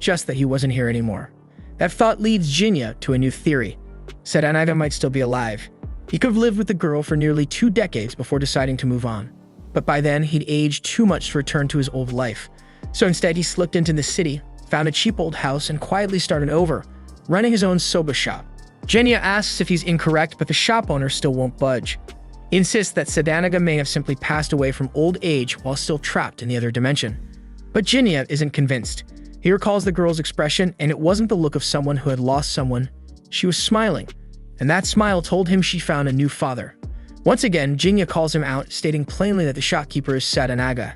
just that he wasn't here anymore. That thought leads Jinta to a new theory. Sadanaga might still be alive. He could have lived with the girl for nearly 2 decades before deciding to move on. But by then, he'd aged too much to return to his old life. So instead, he slipped into the city, found a cheap old house, and quietly started over, running his own soba shop. Jinta asks if he's incorrect, but the shop owner still won't budge. He insists that Sadanaga may have simply passed away from old age while still trapped in the other dimension. But Jinta isn't convinced. He recalls the girl's expression, and it wasn't the look of someone who had lost someone. She was smiling, and that smile told him she found a new father. Once again, Jinta calls him out, stating plainly that the shopkeeper is Sadanaga.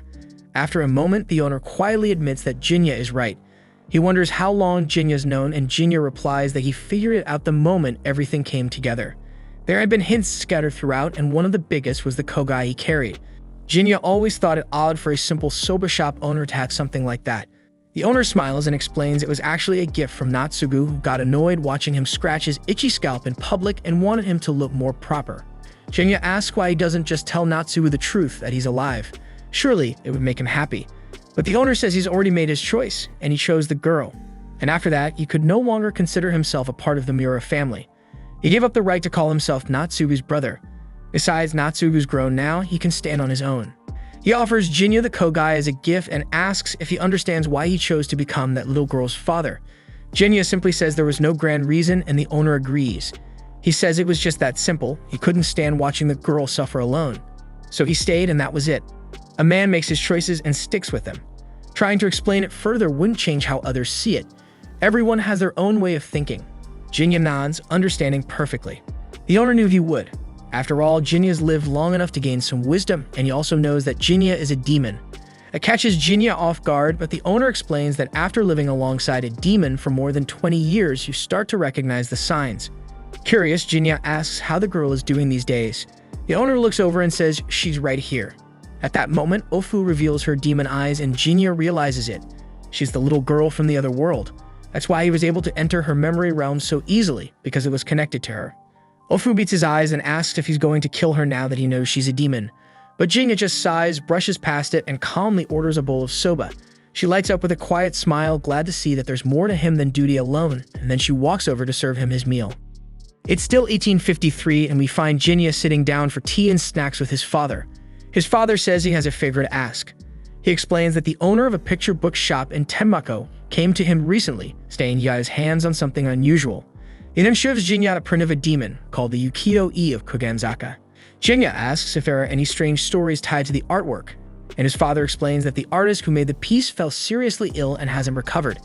After a moment, the owner quietly admits that Jinta is right. He wonders how long Jinta's known, and Jinta replies that he figured it out the moment everything came together. There had been hints scattered throughout, and one of the biggest was the kogai he carried. Jinta always thought it odd for a simple soba shop owner to have something like that. The owner smiles and explains it was actually a gift from Natsugu, who got annoyed watching him scratch his itchy scalp in public and wanted him to look more proper. Jinta asks why he doesn't just tell Natsugu the truth that he's alive. Surely it would make him happy. But the owner says he's already made his choice, and he chose the girl. And after that, he could no longer consider himself a part of the Miura family. He gave up the right to call himself Natsugu's brother. Besides, Natsugu's grown now, he can stand on his own. He offers Jinya the Kogai as a gift and asks if he understands why he chose to become that little girl's father. Jinya simply says there was no grand reason, and the owner agrees. He says it was just that simple. He couldn't stand watching the girl suffer alone. So he stayed, and that was it. A man makes his choices and sticks with them. Trying to explain it further wouldn't change how others see it. Everyone has their own way of thinking. Jinya nods, understanding perfectly. The owner knew he would. After all, Jinya's lived long enough to gain some wisdom, and he also knows that Jinya is a demon. It catches Jinya off guard, but the owner explains that after living alongside a demon for more than 20 years, you start to recognize the signs. Curious, Jinya asks how the girl is doing these days. The owner looks over and says she's right here. At that moment, Ofu reveals her demon eyes and Jinya realizes it. She's the little girl from the other world. That's why he was able to enter her memory realm so easily, because it was connected to her. Ofu beats his eyes and asks if he's going to kill her now that he knows she's a demon. But Jinya just sighs, brushes past it, and calmly orders a bowl of soba. She lights up with a quiet smile, glad to see that there's more to him than duty alone, and then she walks over to serve him his meal. It's still 1853, and we find Jinya sitting down for tea and snacks with his father. His father says he has a favor to ask. He explains that the owner of a picture book shop in Tenmako came to him recently, saying he got his hands on something unusual. He then shows Jinya a print of a demon called the Ukiyo-e of Kogenzaka. Jinya asks if there are any strange stories tied to the artwork, and his father explains that the artist who made the piece fell seriously ill and hasn't recovered.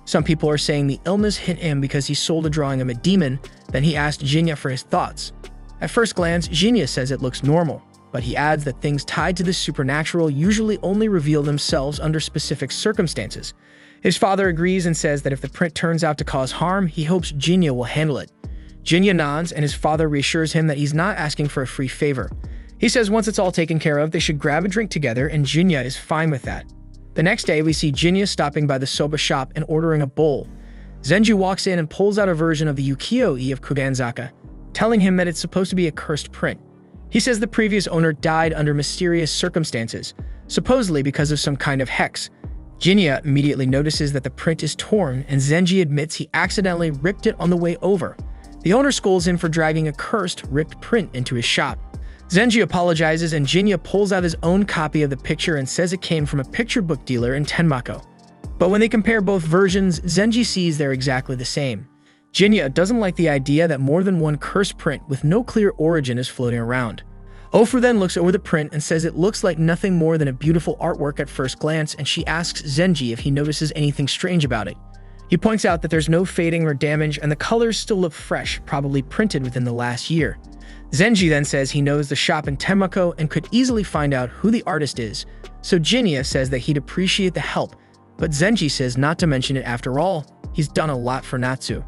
Some people are saying the illness hit him because he sold a drawing of a demon. Then he asked Jinya for his thoughts. At first glance, Jinya says it looks normal, but he adds that things tied to the supernatural usually only reveal themselves under specific circumstances. His father agrees and says that if the print turns out to cause harm, he hopes Jinya will handle it. Jinya nods, and his father reassures him that he's not asking for a free favor. He says once it's all taken care of, they should grab a drink together, and Jinya is fine with that. The next day, we see Jinya stopping by the soba shop and ordering a bowl. Zenji walks in and pulls out a version of the Ukiyo-e of Kogenzaka, telling him that it's supposed to be a cursed print. He says the previous owner died under mysterious circumstances, supposedly because of some kind of hex. Jinya immediately notices that the print is torn, and Zenji admits he accidentally ripped it on the way over. The owner scolds him for dragging a cursed, ripped print into his shop. Zenji apologizes, and Jinya pulls out his own copy of the picture and says it came from a picture book dealer in Tenmako. But when they compare both versions, Zenji sees they're exactly the same. Jinya doesn't like the idea that more than one cursed print with no clear origin is floating around. Ofu then looks over the print and says it looks like nothing more than a beautiful artwork at first glance, and she asks Zenji if he notices anything strange about it. He points out that there's no fading or damage, and the colors still look fresh, probably printed within the last year. Zenji then says he knows the shop in Tenmako and could easily find out who the artist is, so Jinya says that he'd appreciate the help, but Zenji says not to mention it after all. He's done a lot for Natsu.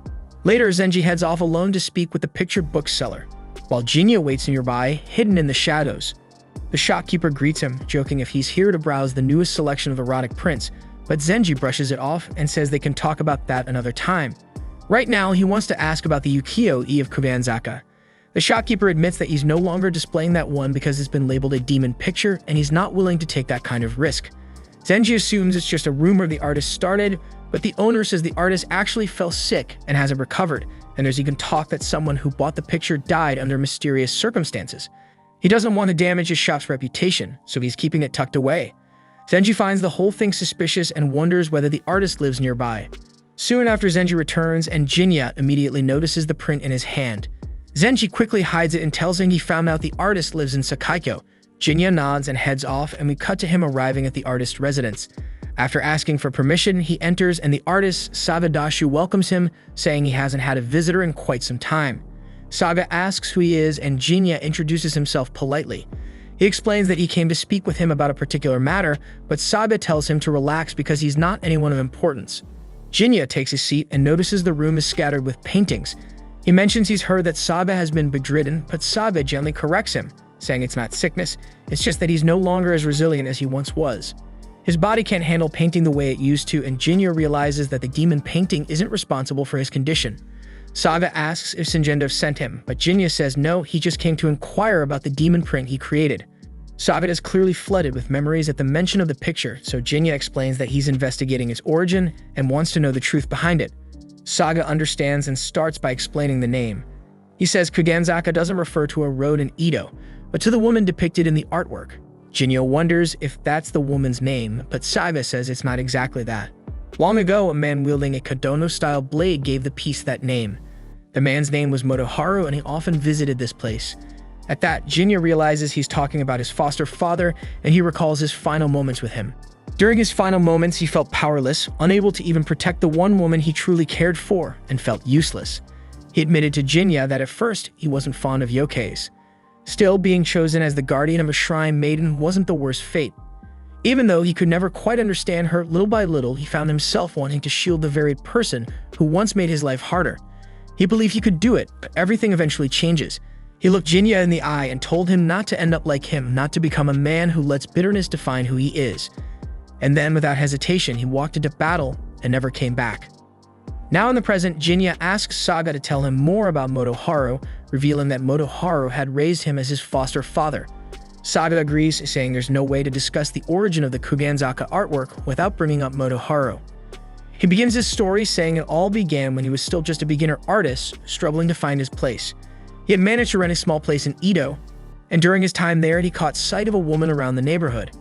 Later, Zenji heads off alone to speak with the picture bookseller, while Jinya waits nearby, hidden in the shadows. The shopkeeper greets him, joking if he's here to browse the newest selection of erotic prints, but Zenji brushes it off and says they can talk about that another time. Right now, he wants to ask about the Ukiyo-e of Kogenzaka. The shopkeeper admits that he's no longer displaying that one because it's been labeled a demon picture, and he's not willing to take that kind of risk. Zenji assumes it's just a rumor the artist started, but the owner says the artist actually fell sick and hasn't recovered, and there's even talk that someone who bought the picture died under mysterious circumstances. He doesn't want to damage his shop's reputation, so he's keeping it tucked away. Zenji finds the whole thing suspicious and wonders whether the artist lives nearby. Soon after Zenji returns, and Jinya immediately notices the print in his hand. Zenji quickly hides it and tells him he found out the artist lives in Sakaikyo. Jinya nods and heads off, and we cut to him arriving at the artist's residence. After asking for permission, he enters, and the artist, Saga Dashu, welcomes him, saying he hasn't had a visitor in quite some time. Saga asks who he is, and Jinya introduces himself politely. He explains that he came to speak with him about a particular matter, but Saga tells him to relax because he's not anyone of importance. Jinya takes his seat and notices the room is scattered with paintings. He mentions he's heard that Saga has been bedridden, but Saga gently corrects him, saying it's not sickness, it's just that he's no longer as resilient as he once was. His body can't handle painting the way it used to, and Jinya realizes that the demon painting isn't responsible for his condition. Saga asks if Shinjendo sent him, but Jinya says no, he just came to inquire about the demon print he created. Saga is clearly flooded with memories at the mention of the picture, so Jinya explains that he's investigating its origin and wants to know the truth behind it. Saga understands and starts by explaining the name. He says Kuganzaka doesn't refer to a road in Edo, but to the woman depicted in the artwork. Jinyo wonders if that's the woman's name, but Saiba says it's not exactly that. Long ago, a man wielding a Kadono-style blade gave the piece that name. The man's name was Motoharu, and he often visited this place. At that, Jinyo realizes he's talking about his foster father, and he recalls his final moments with him. During his final moments, he felt powerless, unable to even protect the one woman he truly cared for, and felt useless. He admitted to Jinya that at first, he wasn't fond of yokais. Still, being chosen as the guardian of a shrine maiden wasn't the worst fate. Even though he could never quite understand her, little by little, he found himself wanting to shield the very person who once made his life harder. He believed he could do it, but everything eventually changes. He looked Jinya in the eye and told him not to end up like him, not to become a man who lets bitterness define who he is. And then, without hesitation, he walked into battle and never came back. Now in the present, Jinya asks Saga to tell him more about Motoharu, revealing that Motoharu had raised him as his foster father. Saga agrees, saying there's no way to discuss the origin of the Kuganzaka artwork without bringing up Motoharu. He begins his story saying it all began when he was still just a beginner artist, struggling to find his place. He had managed to rent a small place in Edo, and during his time there, he caught sight of a woman around the neighborhood.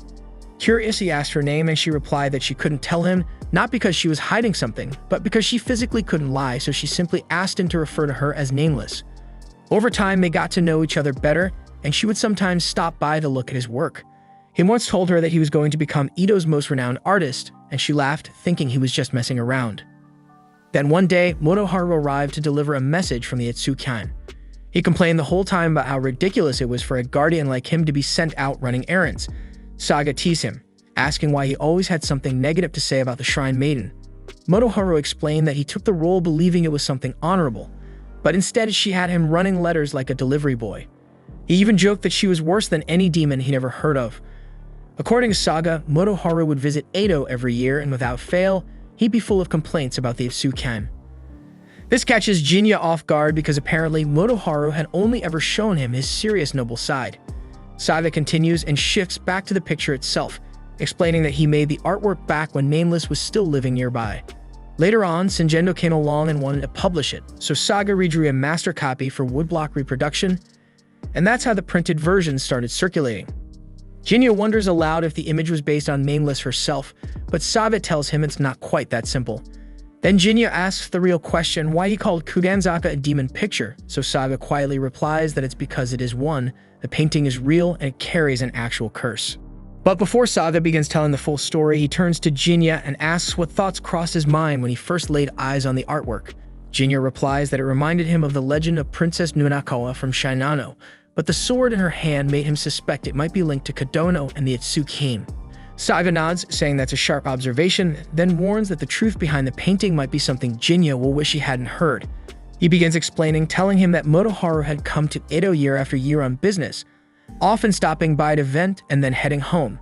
Curious, he asked her name, and she replied that she couldn't tell him, not because she was hiding something, but because she physically couldn't lie, so she simply asked him to refer to her as Nameless. Over time, they got to know each other better, and she would sometimes stop by to look at his work. He once told her that he was going to become Edo's most renowned artist, and she laughed, thinking he was just messing around. Then one day, Motoharu arrived to deliver a message from the Itsukihime. He complained the whole time about how ridiculous it was for a guardian like him to be sent out running errands. Saga teased him, asking why he always had something negative to say about the Shrine Maiden. Motoharu explained that he took the role believing it was something honorable, but instead she had him running letters like a delivery boy. He even joked that she was worse than any demon he never heard of. According to Saga, Motoharu would visit Edo every year, and without fail, he'd be full of complaints about the Itsukihime. This catches Jinya off guard because apparently Motoharu had only ever shown him his serious noble side. Saga continues and shifts back to the picture itself, explaining that he made the artwork back when Nameless was still living nearby. Later on, Senjendo came along and wanted to publish it, so Saga redrew a master copy for woodblock reproduction, and that's how the printed version started circulating. Jinya wonders aloud if the image was based on Nameless herself, but Saga tells him it's not quite that simple. Then Jinya asks the real question why he called Kuganzaka a demon picture, so Saga quietly replies that it's because it is one, the painting is real, and it carries an actual curse. But before Saga begins telling the full story, he turns to Jinya and asks what thoughts crossed his mind when he first laid eyes on the artwork. Jinya replies that it reminded him of the legend of Princess Nunakawa from Shinano, but the sword in her hand made him suspect it might be linked to Kadono and the Itsukihime. Saga nods, saying that's a sharp observation, then warns that the truth behind the painting might be something Jinya will wish he hadn't heard. He begins explaining, telling him that Motoharu had come to Edo year after year on business, often stopping by to vent and then heading home.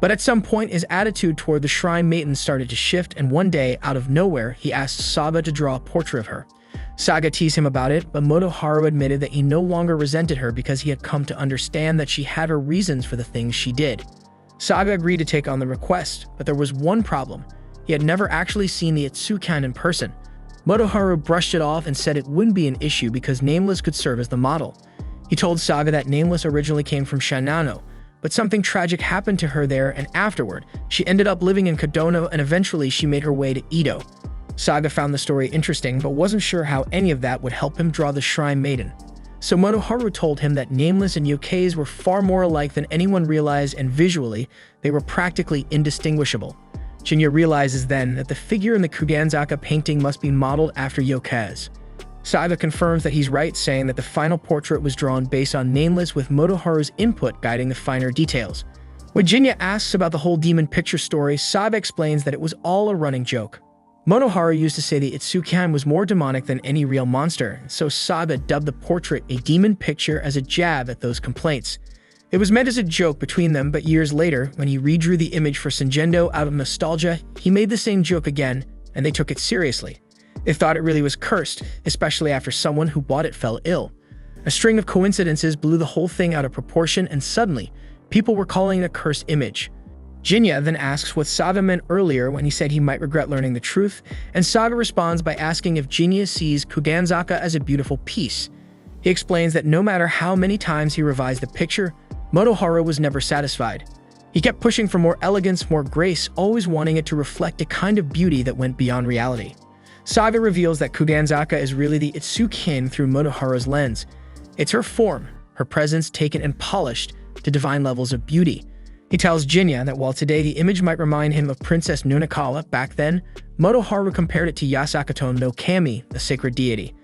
But at some point, his attitude toward the Shrine Maiden started to shift, and one day, out of nowhere, he asked Saga to draw a portrait of her. Saga teased him about it, but Motoharu admitted that he no longer resented her because he had come to understand that she had her reasons for the things she did. Saga agreed to take on the request, but there was one problem. He had never actually seen the Itsukihime in person. Motoharu brushed it off and said it wouldn't be an issue because Nameless could serve as the model. He told Saga that Nameless originally came from Shinano, but something tragic happened to her there, and afterward, she ended up living in Kadono, and eventually she made her way to Edo. Saga found the story interesting, but wasn't sure how any of that would help him draw the Shrine Maiden. So Motoharu told him that Nameless and yokais were far more alike than anyone realized, and visually, they were practically indistinguishable. Jinya realizes then that the figure in the Kuganzaka painting must be modeled after yokais. Saga confirms that he's right, saying that the final portrait was drawn based on Nameless with Motoharu's input guiding the finer details. When Jinya asks about the whole demon picture story, Saga explains that it was all a running joke. Motoharu used to say the Itsukihime was more demonic than any real monster, so Saga dubbed the portrait a demon picture as a jab at those complaints. It was meant as a joke between them, but years later, when he redrew the image for Senjendo out of nostalgia, he made the same joke again, and they took it seriously. They thought it really was cursed, especially after someone who bought it fell ill. A string of coincidences blew the whole thing out of proportion, and suddenly, people were calling it a cursed image. Jinya then asks what Saga meant earlier when he said he might regret learning the truth, and Saga responds by asking if Jinya sees Kuganzaka as a beautiful piece. He explains that no matter how many times he revised the picture, Motoharu was never satisfied. He kept pushing for more elegance, more grace, always wanting it to reflect a kind of beauty that went beyond reality. Saga reveals that Kuganzaka is really the Itsukihime through Motoharu's lens. It's her form, her presence taken and polished to divine levels of beauty. He tells Jinta that while today the image might remind him of Princess Nunakawa, back then, Motoharu compared it to Yasakato no Kami, the sacred deity.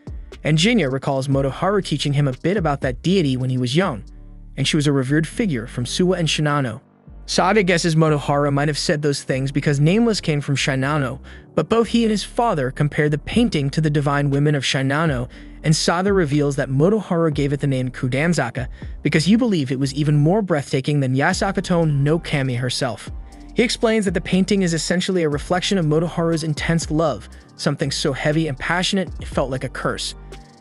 And Jinta recalls Motoharu teaching him a bit about that deity when he was young, and she was a revered figure from Suwa and Shinano. Saga guesses Motoharu might have said those things because Nameless came from Shinano, but both he and his father compared the painting to the divine women of Shinano, and Saga reveals that Motoharu gave it the name Kuganzaka because he believed it was even more breathtaking than Yasakato no Kami herself. He explains that the painting is essentially a reflection of Motoharu's intense love, something so heavy and passionate it felt like a curse.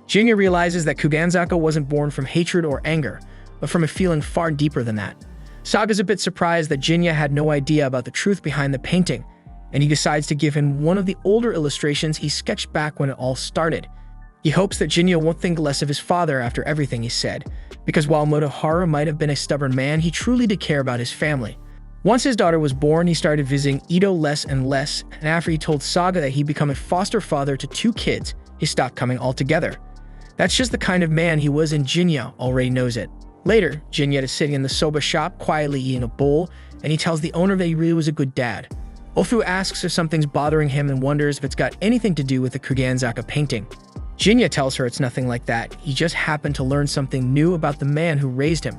Jinta realizes that Kuganzaka wasn't born from hatred or anger, but from a feeling far deeper than that. Saga's a bit surprised that Jinta had no idea about the truth behind the painting, and he decides to give him one of the older illustrations he sketched back when it all started. He hopes that Jinta won't think less of his father after everything he said, because while Motoharu might have been a stubborn man, he truly did care about his family. Once his daughter was born, he started visiting Ito less and less, and after he told Saga that he'd become a foster father to 2 kids, he stopped coming altogether. That's just the kind of man he was, and Jinta already knows it. Later, Jinta is sitting in the soba shop, quietly eating a bowl, and he tells the owner that he really was a good dad. Ofu asks if something's bothering him and wonders if it's got anything to do with the Kuganzaka painting. Jinta tells her it's nothing like that, he just happened to learn something new about the man who raised him.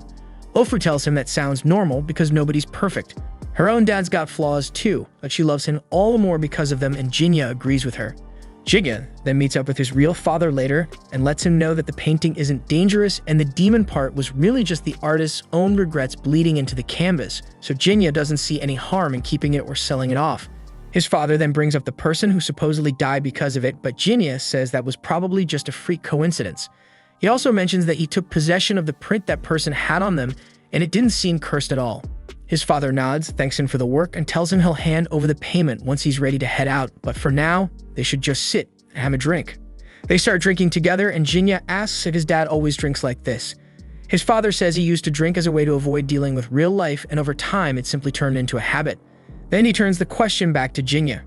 Ofu tells him that sounds normal because nobody's perfect. Her own dad's got flaws too, but she loves him all the more because of them, and Jinta agrees with her. Jinta then meets up with his real father later and lets him know that the painting isn't dangerous and the demon part was really just the artist's own regrets bleeding into the canvas, so Jinta doesn't see any harm in keeping it or selling it off. His father then brings up the person who supposedly died because of it, but Jinta says that was probably just a freak coincidence. He also mentions that he took possession of the print that person had on them and it didn't seem cursed at all. His father nods, thanks him for the work, and tells him he'll hand over the payment once he's ready to head out, but for now, they should just sit and have a drink. They start drinking together, and Jinta asks if his dad always drinks like this. His father says he used to drink as a way to avoid dealing with real life, and over time, it simply turned into a habit. Then he turns the question back to Jinta.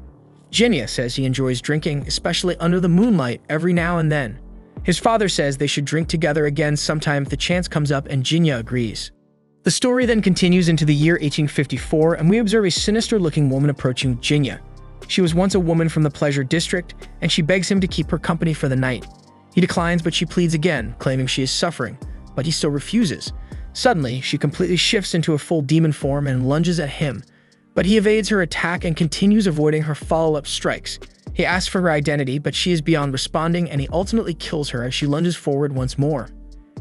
Jinta says he enjoys drinking, especially under the moonlight, every now and then. His father says they should drink together again sometime if the chance comes up, and Jinta agrees. The story then continues into the year 1854, and we observe a sinister-looking woman approaching Jinta. She was once a woman from the Pleasure District, and she begs him to keep her company for the night. He declines, but she pleads again, claiming she is suffering, but he still refuses. Suddenly, she completely shifts into a full demon form and lunges at him, but he evades her attack and continues avoiding her follow-up strikes. He asks for her identity, but she is beyond responding, and he ultimately kills her as she lunges forward once more.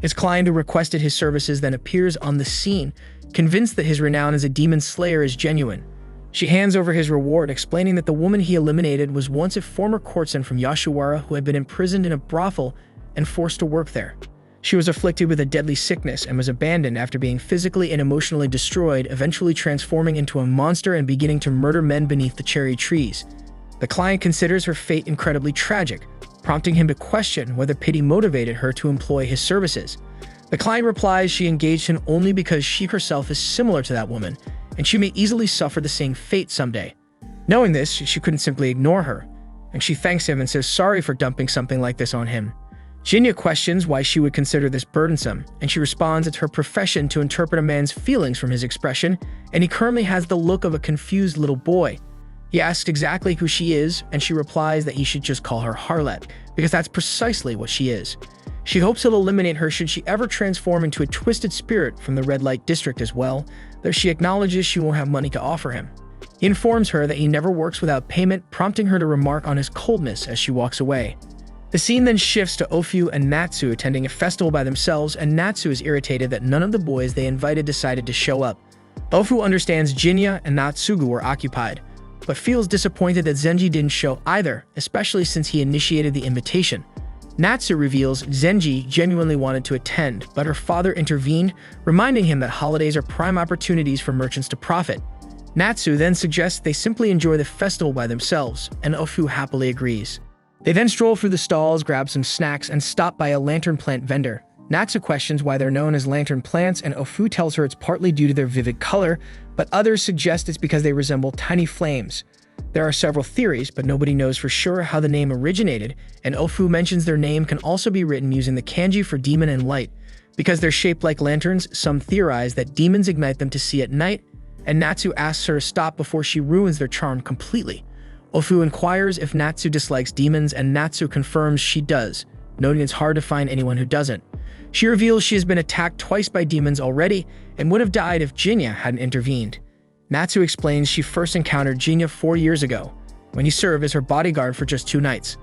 His client who requested his services then appears on the scene, convinced that his renown as a demon slayer is genuine. She hands over his reward, explaining that the woman he eliminated was once a former courtesan from Yashiwara who had been imprisoned in a brothel and forced to work there. She was afflicted with a deadly sickness and was abandoned after being physically and emotionally destroyed, eventually transforming into a monster and beginning to murder men beneath the cherry trees. The client considers her fate incredibly tragic, prompting him to question whether pity motivated her to employ his services. The client replies she engaged him only because she herself is similar to that woman, and she may easily suffer the same fate someday. Knowing this, she couldn't simply ignore her, and she thanks him and says sorry for dumping something like this on him. Jinta questions why she would consider this burdensome, and she responds it's her profession to interpret a man's feelings from his expression, and he currently has the look of a confused little boy. He asks exactly who she is, and she replies that he should just call her Harlot, because that's precisely what she is. She hopes he'll eliminate her should she ever transform into a twisted spirit from the red light district as well, though she acknowledges she won't have money to offer him. He informs her that he never works without payment, prompting her to remark on his coldness as she walks away. The scene then shifts to Ofu and Natsu attending a festival by themselves, and Natsu is irritated that none of the boys they invited decided to show up. Ofu understands Jinta and Natsugu were occupied, but feels disappointed that Zenji didn't show either, especially since he initiated the invitation. Natsu reveals Zenji genuinely wanted to attend, but her father intervened, reminding him that holidays are prime opportunities for merchants to profit. Natsu then suggests they simply enjoy the festival by themselves, and Ofu happily agrees. They then stroll through the stalls, grab some snacks, and stop by a lantern plant vendor. Natsu questions why they're known as lantern plants, and Ofu tells her it's partly due to their vivid color, but others suggest it's because they resemble tiny flames. There are several theories, but nobody knows for sure how the name originated, and Ofu mentions their name can also be written using the kanji for demon and light. Because they're shaped like lanterns, some theorize that demons ignite them to see at night, and Natsu asks her to stop before she ruins their charm completely. Ofu inquires if Natsu dislikes demons, and Natsu confirms she does, noting it's hard to find anyone who doesn't. She reveals she has been attacked twice by demons already and would have died if Jinta hadn't intervened. Natsu explains she first encountered Jinta 4 years ago, when he served as her bodyguard for just 2 nights.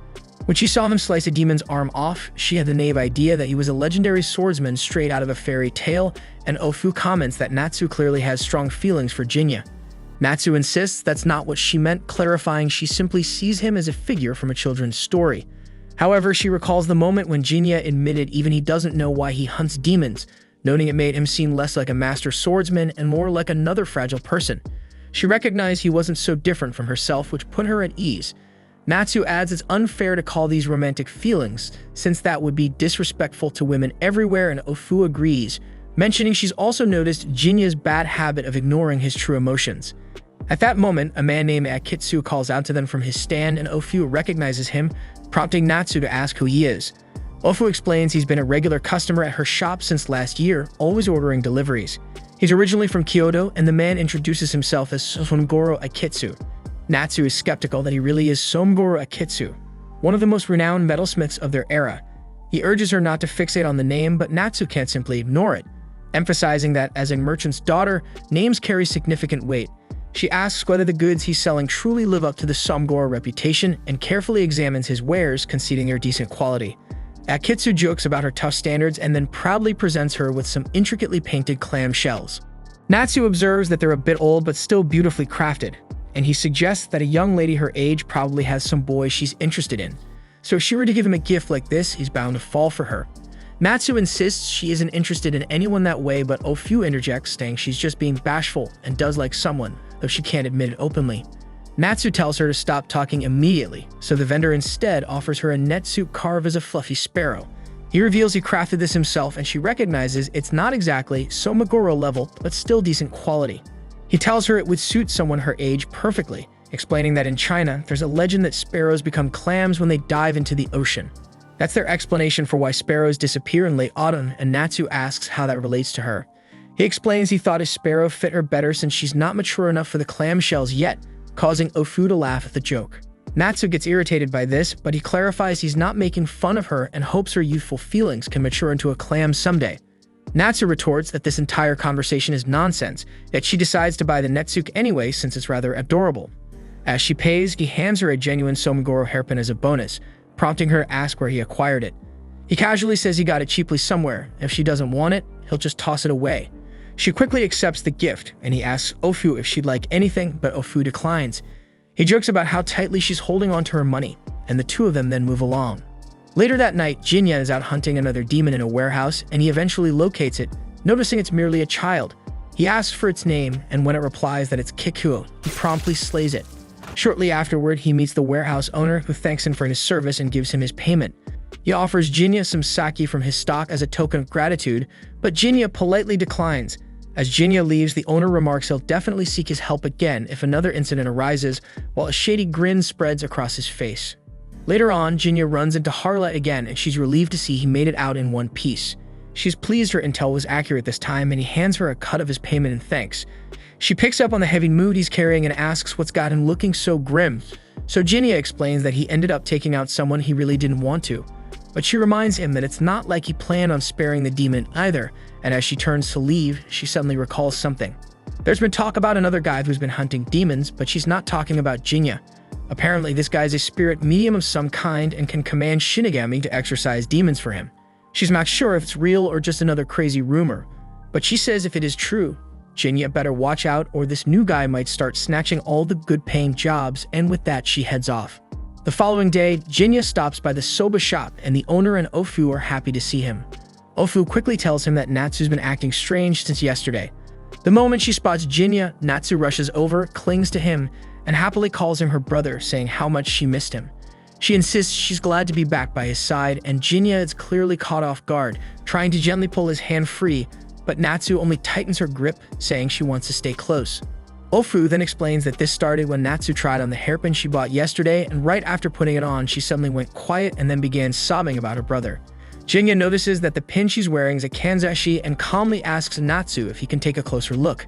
When she saw him slice a demon's arm off, she had the naive idea that he was a legendary swordsman straight out of a fairy tale, and Ofu comments that Natsu clearly has strong feelings for Jinta. Natsu insists that's not what she meant, clarifying she simply sees him as a figure from a children's story. However, she recalls the moment when Jinta admitted even he doesn't know why he hunts demons, noting it made him seem less like a master swordsman and more like another fragile person. She recognized he wasn't so different from herself, which put her at ease. Natsu adds it's unfair to call these romantic feelings, since that would be disrespectful to women everywhere, and Ofu agrees, mentioning she's also noticed Jinya's bad habit of ignoring his true emotions. At that moment, a man named Akitsu calls out to them from his stand, and Ofu recognizes him, prompting Natsu to ask who he is. Ofu explains he's been a regular customer at her shop since last year, always ordering deliveries. He's originally from Kyoto, and the man introduces himself as Somgoro Akitsu. Natsu is skeptical that he really is Somgoro Akitsu, one of the most renowned metalsmiths of their era. He urges her not to fixate on the name, but Natsu can't simply ignore it, emphasizing that as a merchant's daughter, names carry significant weight. She asks whether the goods he's selling truly live up to the Somgoro reputation and carefully examines his wares, conceding their decent quality. Akitsu jokes about her tough standards and then proudly presents her with some intricately painted clam shells. Natsu observes that they're a bit old but still beautifully crafted, and he suggests that a young lady her age probably has some boy she's interested in. So if she were to give him a gift like this, he's bound to fall for her. Natsu insists she isn't interested in anyone that way, but Ofu interjects, saying she's just being bashful and does like someone, though she can't admit it openly. Natsu tells her to stop talking immediately, so the vendor instead offers her a net suit carved as a fluffy sparrow. He reveals he crafted this himself, and she recognizes it's not exactly Somogoro level, but still decent quality. He tells her it would suit someone her age perfectly, explaining that in China, there's a legend that sparrows become clams when they dive into the ocean. That's their explanation for why sparrows disappear in late autumn, and Natsu asks how that relates to her. He explains he thought his sparrow fit her better since she's not mature enough for the clamshells yet, causing Ofu to laugh at the joke. Natsu gets irritated by this, but he clarifies he's not making fun of her and hopes her youthful feelings can mature into a clam someday. Natsu retorts that this entire conversation is nonsense, yet she decides to buy the netsuke anyway since it's rather adorable. As she pays, he hands her a genuine Somogoro hairpin as a bonus, prompting her to ask where he acquired it. He casually says he got it cheaply somewhere. If she doesn't want it, he'll just toss it away. She quickly accepts the gift, and he asks Ofu if she'd like anything, but Ofu declines. He jokes about how tightly she's holding onto her money, and the two of them then move along. Later that night, Jinta is out hunting another demon in a warehouse, and he eventually locates it, noticing it's merely a child. He asks for its name, and when it replies that it's Kikuo, he promptly slays it. Shortly afterward, he meets the warehouse owner, who thanks him for his service and gives him his payment. He offers Jinta some sake from his stock as a token of gratitude, but Jinta politely declines. As Jinta leaves, the owner remarks he'll definitely seek his help again if another incident arises, while a shady grin spreads across his face. Later on, Jinta runs into Harlot again, and she's relieved to see he made it out in one piece. She's pleased her intel was accurate this time, and he hands her a cut of his payment in thanks. She picks up on the heavy mood he's carrying and asks what's got him looking so grim. So Jinta explains that he ended up taking out someone he really didn't want to. But she reminds him that it's not like he planned on sparing the demon either, and as she turns to leave, she suddenly recalls something. There's been talk about another guy who's been hunting demons, but she's not talking about Jinta. Apparently, this guy's a spirit medium of some kind and can command Shinigami to exorcise demons for him. She's not sure if it's real or just another crazy rumor, but she says if it is true, Jinta better watch out or this new guy might start snatching all the good-paying jobs, and with that, she heads off. The following day, Jinta stops by the soba shop, and the owner and Ofu are happy to see him. Ofu quickly tells him that Natsu's been acting strange since yesterday. The moment she spots Jinta, Natsu rushes over, clings to him, and happily calls him her brother, saying how much she missed him. She insists she's glad to be back by his side, and Jinta is clearly caught off guard, trying to gently pull his hand free, but Natsu only tightens her grip, saying she wants to stay close. Ofu then explains that this started when Natsu tried on the hairpin she bought yesterday, and right after putting it on, she suddenly went quiet and then began sobbing about her brother. Jinta notices that the pin she's wearing is a kanzashi and calmly asks Natsu if he can take a closer look.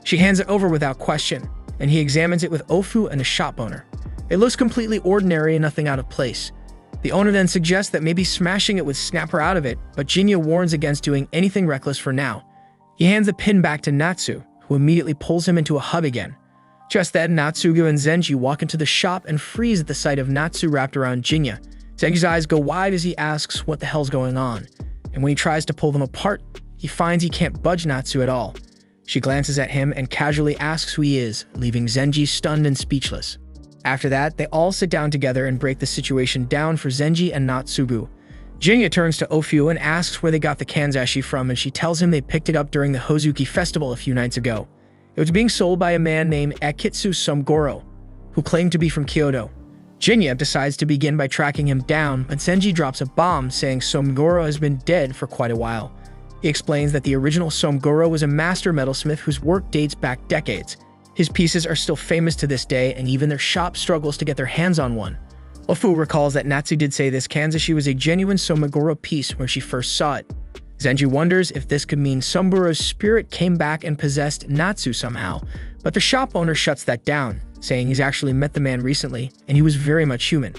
She hands it over without question, and he examines it with Ofu and a shop owner. It looks completely ordinary and nothing out of place. The owner then suggests that maybe smashing it would snap her out of it, but Jinta warns against doing anything reckless for now. He hands the pin back to Natsu, who immediately pulls him into a hug again. Just then, Natsugo and Zenji walk into the shop and freeze at the sight of Natsu wrapped around Jinta. Zenji's eyes go wide as he asks what the hell's going on, and when he tries to pull them apart, he finds he can't budge Natsu at all. She glances at him and casually asks who he is, leaving Zenji stunned and speechless. After that, they all sit down together and break the situation down for Zenji and Natsugu. Jinta turns to Ofu and asks where they got the kanzashi from, and she tells him they picked it up during the Hozuki festival a few nights ago. It was being sold by a man named Akitsu Sumgoro, who claimed to be from Kyoto. Jinta decides to begin by tracking him down, but Zenji drops a bomb saying Sumgoro has been dead for quite a while. He explains that the original Sumgoro was a master metalsmith whose work dates back decades. His pieces are still famous to this day, and even their shop struggles to get their hands on one. Ofu recalls that Natsu did say this kanzashi was a genuine Sumgoro piece when she first saw it. Zenji wonders if this could mean Sumgoro's spirit came back and possessed Natsu somehow, but the shop owner shuts that down, saying he's actually met the man recently, and he was very much human.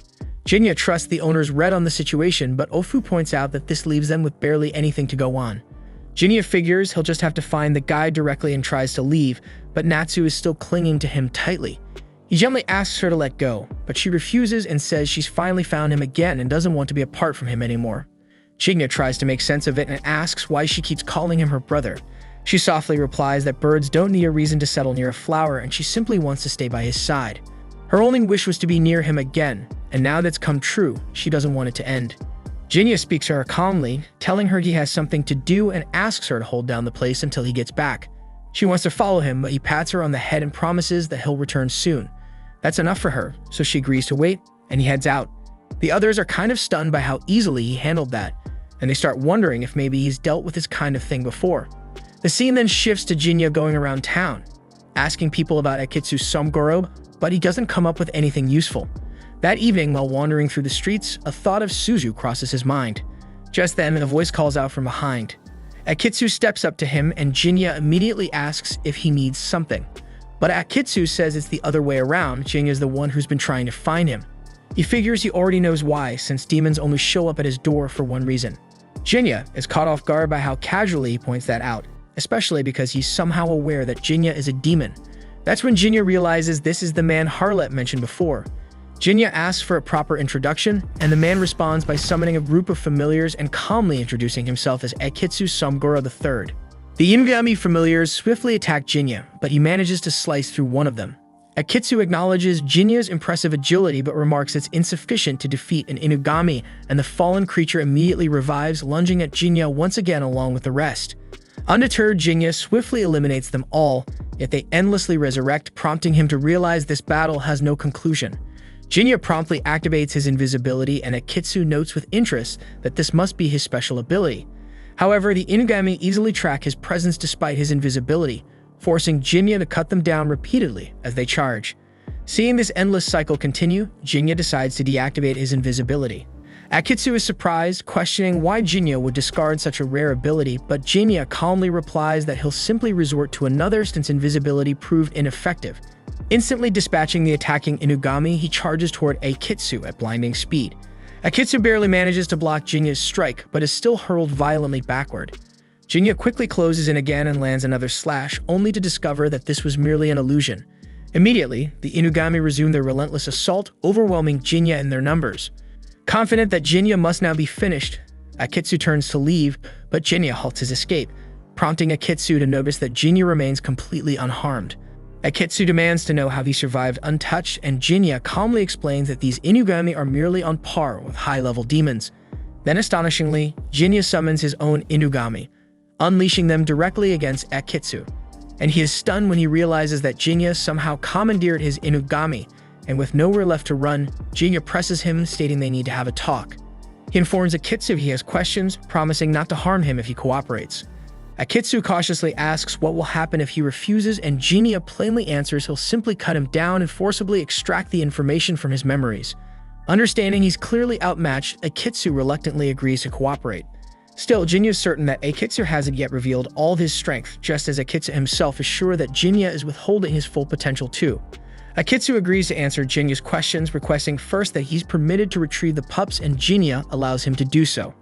Jinta trusts the owner's read on the situation, but Ofu points out that this leaves them with barely anything to go on. Jinta figures he'll just have to find the guy directly and tries to leave, but Natsu is still clinging to him tightly. He gently asks her to let go, but she refuses and says she's finally found him again and doesn't want to be apart from him anymore. Jinta tries to make sense of it and asks why she keeps calling him her brother. She softly replies that birds don't need a reason to settle near a flower, and she simply wants to stay by his side. Her only wish was to be near him again, and now that's come true, she doesn't want it to end. Jinta speaks to her calmly, telling her he has something to do and asks her to hold down the place until he gets back. She wants to follow him, but he pats her on the head and promises that he'll return soon. That's enough for her, so she agrees to wait, and he heads out. The others are kind of stunned by how easily he handled that, and they start wondering if maybe he's dealt with this kind of thing before. The scene then shifts to Jinta going around town, asking people about Akitsu Sumgoro, but he doesn't come up with anything useful. That evening, while wandering through the streets, a thought of Suzu crosses his mind. Just then, a voice calls out from behind. Akitsu steps up to him, and Jinta immediately asks if he needs something. But Akitsu says it's the other way around. Jinta is the one who's been trying to find him. He figures he already knows why, since demons only show up at his door for one reason. Jinta is caught off guard by how casually he points that out, especially because he's somehow aware that Jinta is a demon. That's when Jinta realizes this is the man Harlet mentioned before. Jinta asks for a proper introduction, and the man responds by summoning a group of familiars and calmly introducing himself as Akitsu Sumgoro III. The Inugami familiars swiftly attack Jinta, but he manages to slice through one of them. Akitsu acknowledges Jinya's impressive agility but remarks it's insufficient to defeat an Inugami, and the fallen creature immediately revives, lunging at Jinya once again along with the rest. Undeterred, Jinya swiftly eliminates them all, yet they endlessly resurrect, prompting him to realize this battle has no conclusion. Jinya promptly activates his invisibility, and Akitsu notes with interest that this must be his special ability. However, the Inugami easily track his presence despite his invisibility, forcing Jinya to cut them down repeatedly as they charge. Seeing this endless cycle continue, Jinya decides to deactivate his invisibility. Akitsu is surprised, questioning why Jinya would discard such a rare ability, but Jinya calmly replies that he'll simply resort to another since invisibility proved ineffective. Instantly dispatching the attacking Inugami, he charges toward Akitsu at blinding speed. Akitsu barely manages to block Jinya's strike, but is still hurled violently backward. Jinya quickly closes in again and lands another slash, only to discover that this was merely an illusion. Immediately, the Inugami resume their relentless assault, overwhelming Jinya in their numbers. Confident that Jinya must now be finished, Akitsu turns to leave, but Jinya halts his escape, prompting Akitsu to notice that Jinya remains completely unharmed. Akitsu demands to know how he survived untouched, and Jinya calmly explains that these Inugami are merely on par with high-level demons. Then astonishingly, Jinya summons his own Inugami, unleashing them directly against Akitsu. And he is stunned when he realizes that Jinya somehow commandeered his Inugami, and with nowhere left to run, Jinta presses him, stating they need to have a talk. He informs Akitsu he has questions, promising not to harm him if he cooperates. Akitsu cautiously asks what will happen if he refuses, and Jinta plainly answers he'll simply cut him down and forcibly extract the information from his memories. Understanding he's clearly outmatched, Akitsu reluctantly agrees to cooperate. Still, Jinta is certain that Akitsu hasn't yet revealed all of his strength, just as Akitsu himself is sure that Jinta is withholding his full potential too. Akitsu agrees to answer Jinta's questions, requesting first that he's permitted to retrieve the pups, and Jinta allows him to do so.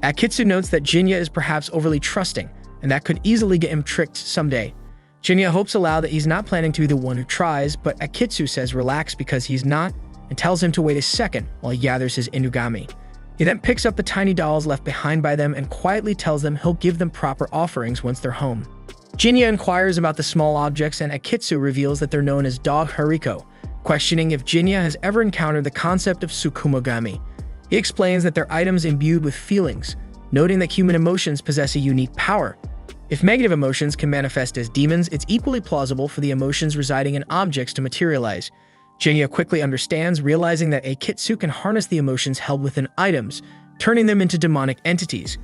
Akitsu notes that Jinta is perhaps overly trusting, and that could easily get him tricked someday. Jinta hopes aloud that he's not planning to be the one who tries, but Akitsu says relax because he's not, and tells him to wait a second while he gathers his inugami. He then picks up the tiny dolls left behind by them and quietly tells them he'll give them proper offerings once they're home. Jinta inquires about the small objects, and Akitsu reveals that they're known as dog hariko, questioning if Jinta has ever encountered the concept of tsukumogami. He explains that they're items imbued with feelings, noting that human emotions possess a unique power. If negative emotions can manifest as demons, it's equally plausible for the emotions residing in objects to materialize. Jinta quickly understands, realizing that Akitsu can harness the emotions held within items, turning them into demonic entities.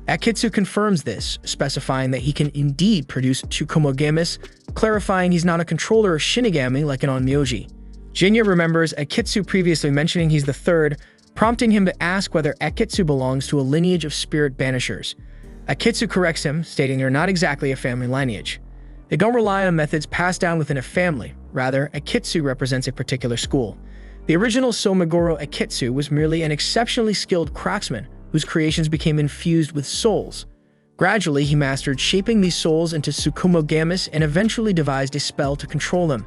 Akitsu confirms this, specifying that he can indeed produce tsukumogamis, clarifying he's not a controller or shinigami like an onmyoji. Jinta remembers Akitsu previously mentioning he's the third, prompting him to ask whether Akitsu belongs to a lineage of spirit banishers. Akitsu corrects him, stating they're not exactly a family lineage. They don't rely on methods passed down within a family. Rather, Akitsu represents a particular school. The original Somogoro Akitsu was merely an exceptionally skilled craftsman whose creations became infused with souls. Gradually, he mastered shaping these souls into tsukumogamis and eventually devised a spell to control them.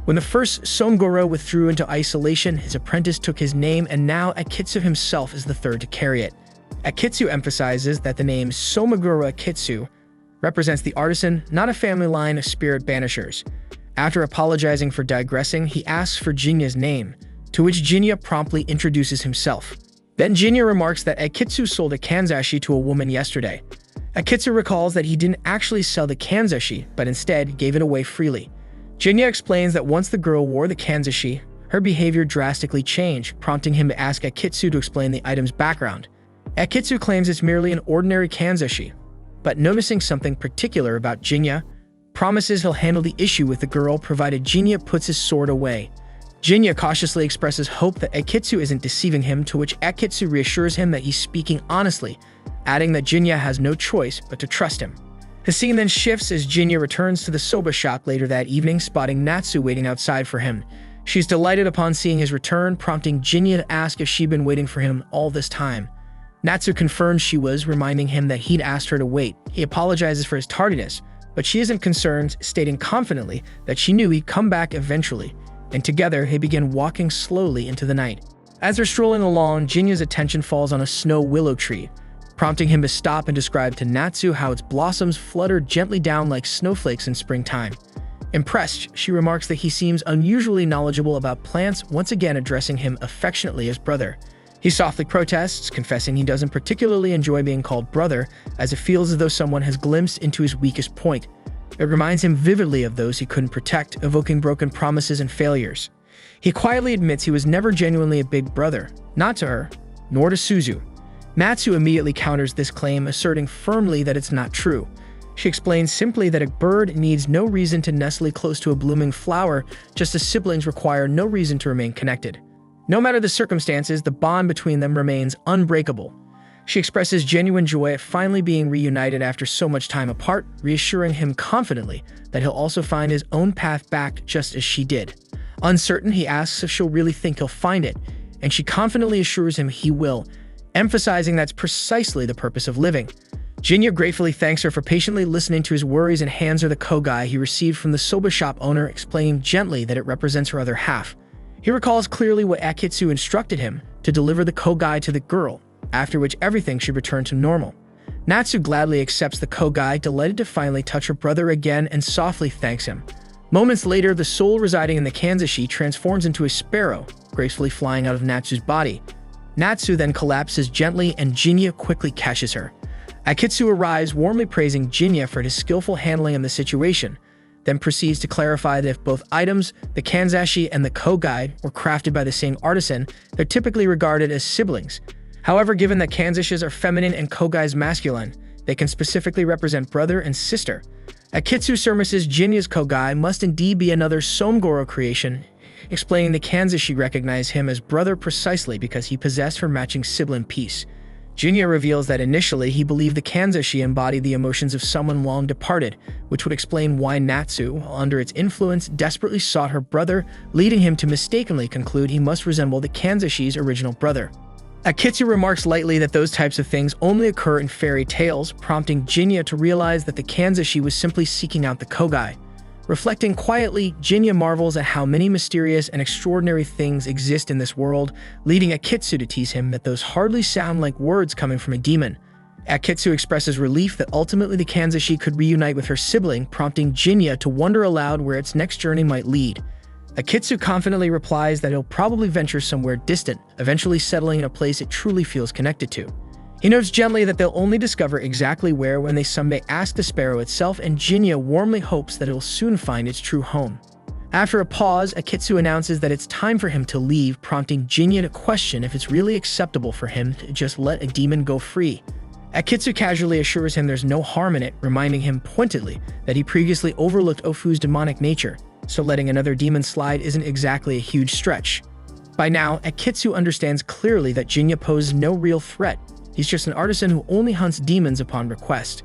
When the first Somogoro withdrew into isolation, his apprentice took his name, and now Akitsu himself is the third to carry it. Akitsu emphasizes that the name Somogoro Akitsu represents the artisan, not a family line of spirit banishers. After apologizing for digressing, he asks for Jinta's name, to which Jinta promptly introduces himself. Then Jinta remarks that Akitsu sold a kanzashi to a woman yesterday. Akitsu recalls that he didn't actually sell the kanzashi, but instead gave it away freely. Jinta explains that once the girl wore the kanzashi, her behavior drastically changed, prompting him to ask Akitsu to explain the item's background. Akitsu claims it's merely an ordinary kanzashi, but noticing something particular about Jinta, promises he'll handle the issue with the girl provided Jinta puts his sword away. Jinta cautiously expresses hope that Akitsu isn't deceiving him, to which Akitsu reassures him that he's speaking honestly, adding that Jinta has no choice but to trust him. The scene then shifts as Jinta returns to the soba shop later that evening, spotting Natsu waiting outside for him. She's delighted upon seeing his return, prompting Jinta to ask if she'd been waiting for him all this time. Natsu confirms she was, reminding him that he'd asked her to wait. He apologizes for his tardiness, but she isn't concerned, stating confidently that she knew he'd come back eventually, and together they begin walking slowly into the night. As they're strolling along, Jinta's attention falls on a snow willow tree, prompting him to stop and describe to Natsu how its blossoms flutter gently down like snowflakes in springtime. Impressed, she remarks that he seems unusually knowledgeable about plants, once again addressing him affectionately as brother. He softly protests, confessing he doesn't particularly enjoy being called brother, as it feels as though someone has glimpsed into his weakest point. It reminds him vividly of those he couldn't protect, evoking broken promises and failures. He quietly admits he was never genuinely a big brother, not to her, nor to Suzu. Natsu immediately counters this claim, asserting firmly that it's not true. She explains simply that a bird needs no reason to nestle close to a blooming flower, just as siblings require no reason to remain connected. No matter the circumstances, the bond between them remains unbreakable. She expresses genuine joy at finally being reunited after so much time apart, reassuring him confidently that he'll also find his own path back just as she did. Uncertain, he asks if she'll really think he'll find it, and she confidently assures him he will, emphasizing that's precisely the purpose of living. Jinta gratefully thanks her for patiently listening to his worries and hands her the kogai he received from the soba shop owner, explaining gently that it represents her other half. He recalls clearly what Akitsu instructed him, to deliver the kogai to the girl, after which everything should return to normal. Natsu gladly accepts the kogai, delighted to finally touch her brother again, and softly thanks him. Moments later, the soul residing in the kanzashi transforms into a sparrow, gracefully flying out of Natsu's body. Natsu then collapses gently, and Jinta quickly catches her. Akitsu arrives, warmly praising Jinta for his skillful handling of the situation. then proceeds to clarify that if both items, the kanzashi and the kogai, were crafted by the same artisan, they're typically regarded as siblings. However, given that kanzashis are feminine and kogais masculine, they can specifically represent brother and sister. Akitsu surmises Jinya's kogai must indeed be another Somegoro creation, explaining the kanzashi recognize him as brother precisely because he possessed her matching sibling piece. Jinya reveals that initially he believed the kanzashi embodied the emotions of someone long departed, which would explain why Natsu, while under its influence, desperately sought her brother, leading him to mistakenly conclude he must resemble the kanzashi's original brother. Akitsu remarks lightly that those types of things only occur in fairy tales, prompting Jinya to realize that the kanzashi was simply seeking out the kogai. Reflecting quietly, Jinya marvels at how many mysterious and extraordinary things exist in this world, leading Akitsu to tease him that those hardly sound like words coming from a demon. Akitsu expresses relief that ultimately the kanzashi could reunite with her sibling, prompting Jinya to wonder aloud where its next journey might lead. Akitsu confidently replies that he'll probably venture somewhere distant, eventually settling in a place it truly feels connected to. He notes gently that they'll only discover exactly where when they someday ask the sparrow itself, and Jinya warmly hopes that it'll soon find its true home. After a pause, Akitsu announces that it's time for him to leave, prompting Jinya to question if it's really acceptable for him to just let a demon go free. Akitsu casually assures him there's no harm in it, reminding him pointedly that he previously overlooked Ofu's demonic nature, so letting another demon slide isn't exactly a huge stretch. By now, Akitsu understands clearly that Jinya poses no real threat. He's just an artisan who only hunts demons upon request.